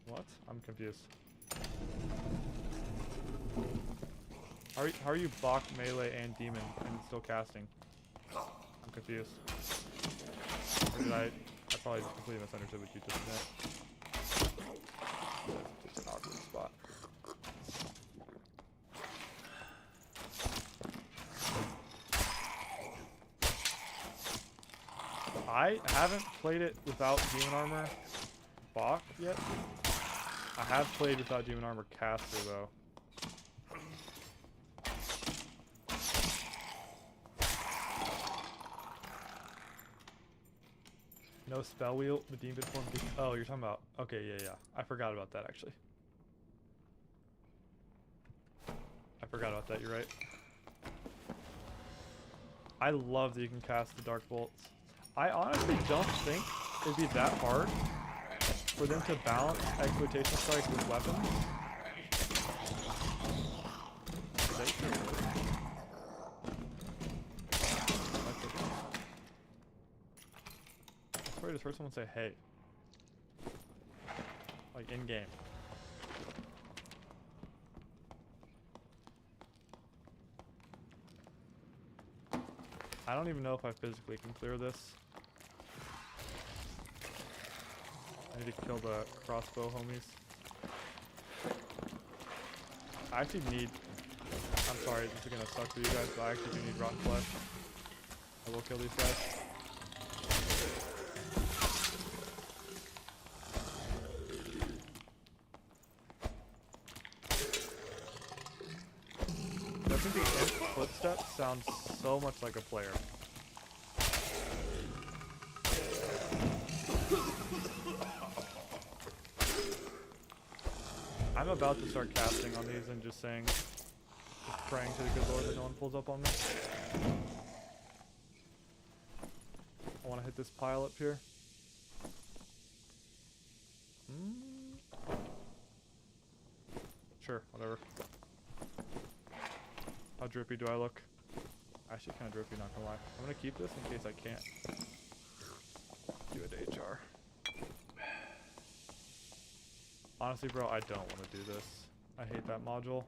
What? I'm confused. How are you Bach melee and demon and still casting? I'm confused. Or did I probably completely misunderstood what you just said. That's just an awkward spot. I haven't played it without demon armor Bach yet. I have played without demon armor caster though. No spell wheel, the demon form. Oh, you're talking about. Okay, yeah. I forgot about that actually. I forgot about that, you're right. I love that you can cast the Dark Bolts. I honestly don't think it'd be that hard for them to balance Exploitation Strike with weapons. I just heard someone say, hey. Like, in-game. I don't even know if I physically can clear this. I need to kill the crossbow homies. I actually need... I'm sorry, this is gonna suck for you guys, but I actually do need rotten flesh. I will kill these guys. I think the Imp footsteps sounds so much like a player. I'm about to start casting on these and just saying, just praying to the good Lord that no one pulls up on me. I want to hit this pile up here. Sure, whatever. How drippy do I look? Actually kind of drippy, not gonna lie. I'm gonna keep this in case I can't do an HR. Honestly, bro, I don't want to do this. I hate that module.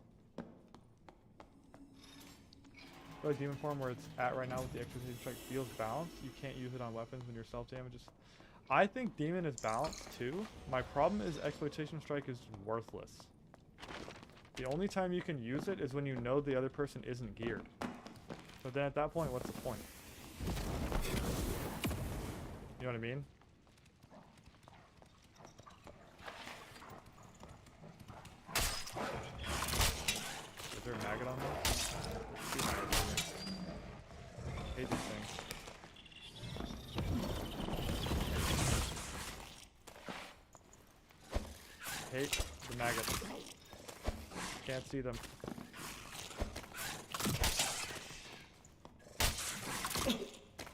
But demon form where it's at right now with the Exploitation Strike feels balanced. You can't use it on weapons when your self damages. I think demon is balanced too. My problem is Exploitation Strike is worthless. The only time you can use it is when you know the other person isn't geared. But then at that point, what's the point? You know what I mean? Is there a maggot on there? Two maggots in there. I hate these things. Hate the maggots. Can't see them.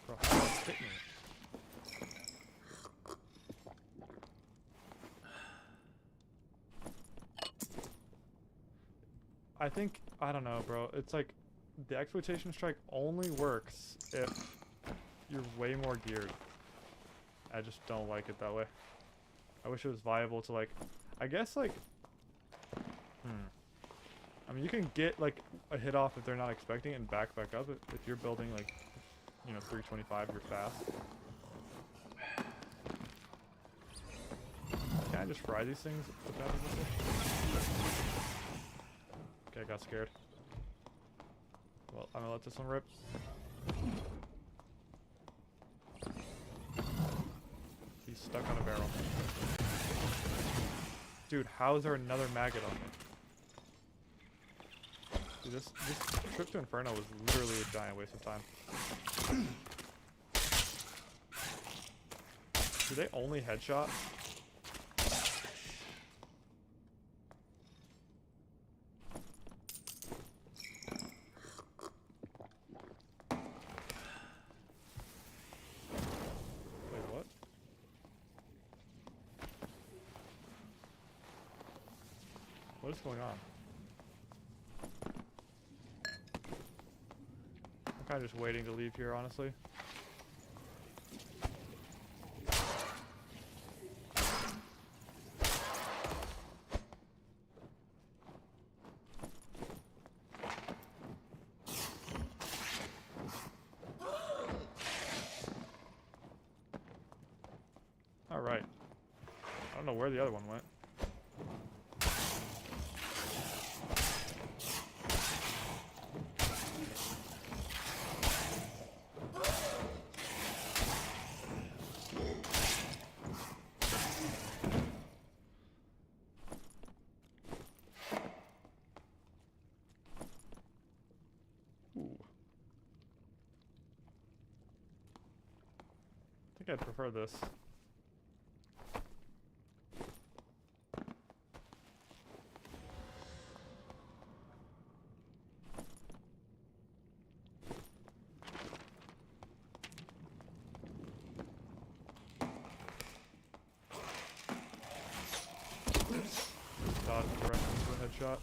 Bro, how did that hit me? I think, I don't know, bro. It's like the exploitation strike only works if you're way more geared. I just don't like it that way. I wish it was viable to like, I guess like, I mean, you can get like a hit off if they're not expecting it and back up. If you're building like, you know, 325, you're fast. Can I just fry these things without a missile? Okay, I got scared. Well, I'm gonna let this one rip. He's stuck on a barrel. Dude, how is there another maggot on me? Dude, this trip to Inferno was literally a giant waste of time. Do they only headshot? Wait, what? What is going on? I'm kind of just waiting to leave here, honestly. Alright. I don't know where the other one went. Ooh. I think I'd prefer this. Dodge directly into a headshot.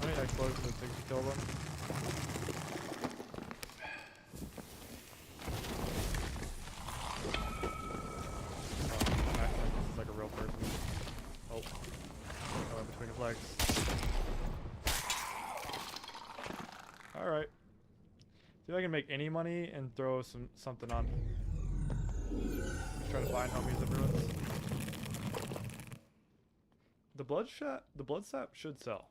How many explosions did it take to kill them? Oh, Max is like a real person. Oh. Oh, in between his legs. Alright. See if I can make any money and throw something on. Just try to find homies in ruins. The blood sap should sell.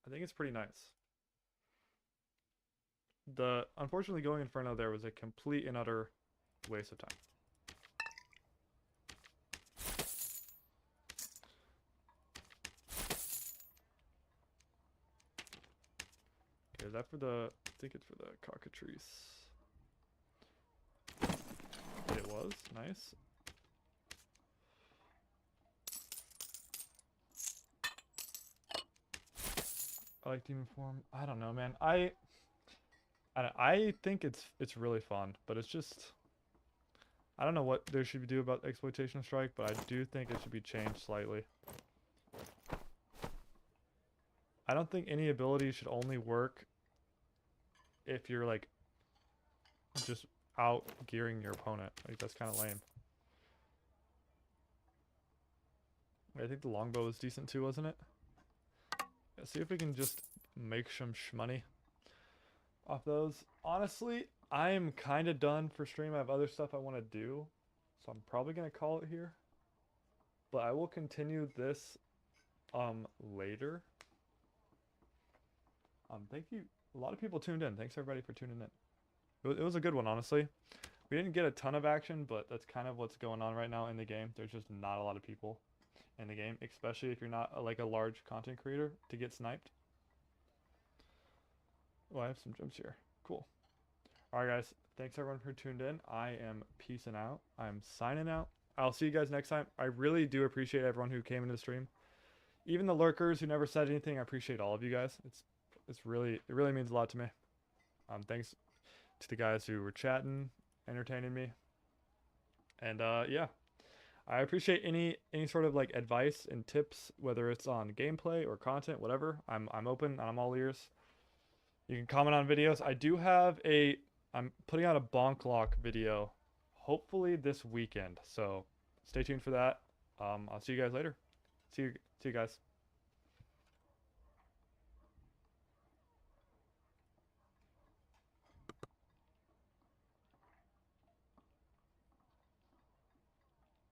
I think it's pretty nice. Unfortunately going Inferno there was a complete and utter waste of time. Okay, is that for the, I think it's for the cockatrice. It was, nice. I like demon form. I don't know, man. I think it's really fun, but it's just, I don't know what there should be do about exploitation strike, but I do think it should be changed slightly. I don't think any ability should only work if you're like just out gearing your opponent. Like that's kind of lame. I think the longbow was decent too, wasn't it? Let's see if we can just make some shmoney off those. Honestly, I am kind of done for stream. I have other stuff I want to do, so I'm probably gonna call it here. But I will continue this later. Thank you, a lot of people tuned in. Thanks everybody for tuning in. It was a good one, honestly. We didn't get a ton of action, but that's kind of what's going on right now in the game. There's just not a lot of people in the game, especially if you're not like a large content creator to get sniped. Oh, I have some gems here. Cool. All right, guys. Thanks everyone for tuned in. I am peacing out. I'm signing out. I'll see you guys next time. I really do appreciate everyone who came into the stream. Even the lurkers who never said anything, I appreciate all of you guys. It really means a lot to me. Thanks to the guys who were chatting, entertaining me, and yeah, I appreciate any sort of like advice and tips, whether it's on gameplay or content, whatever. I'm open and I'm all ears. You can comment on videos. I'm putting out a bonk lock video, hopefully this weekend. So stay tuned for that. I'll see you guys later. See you guys.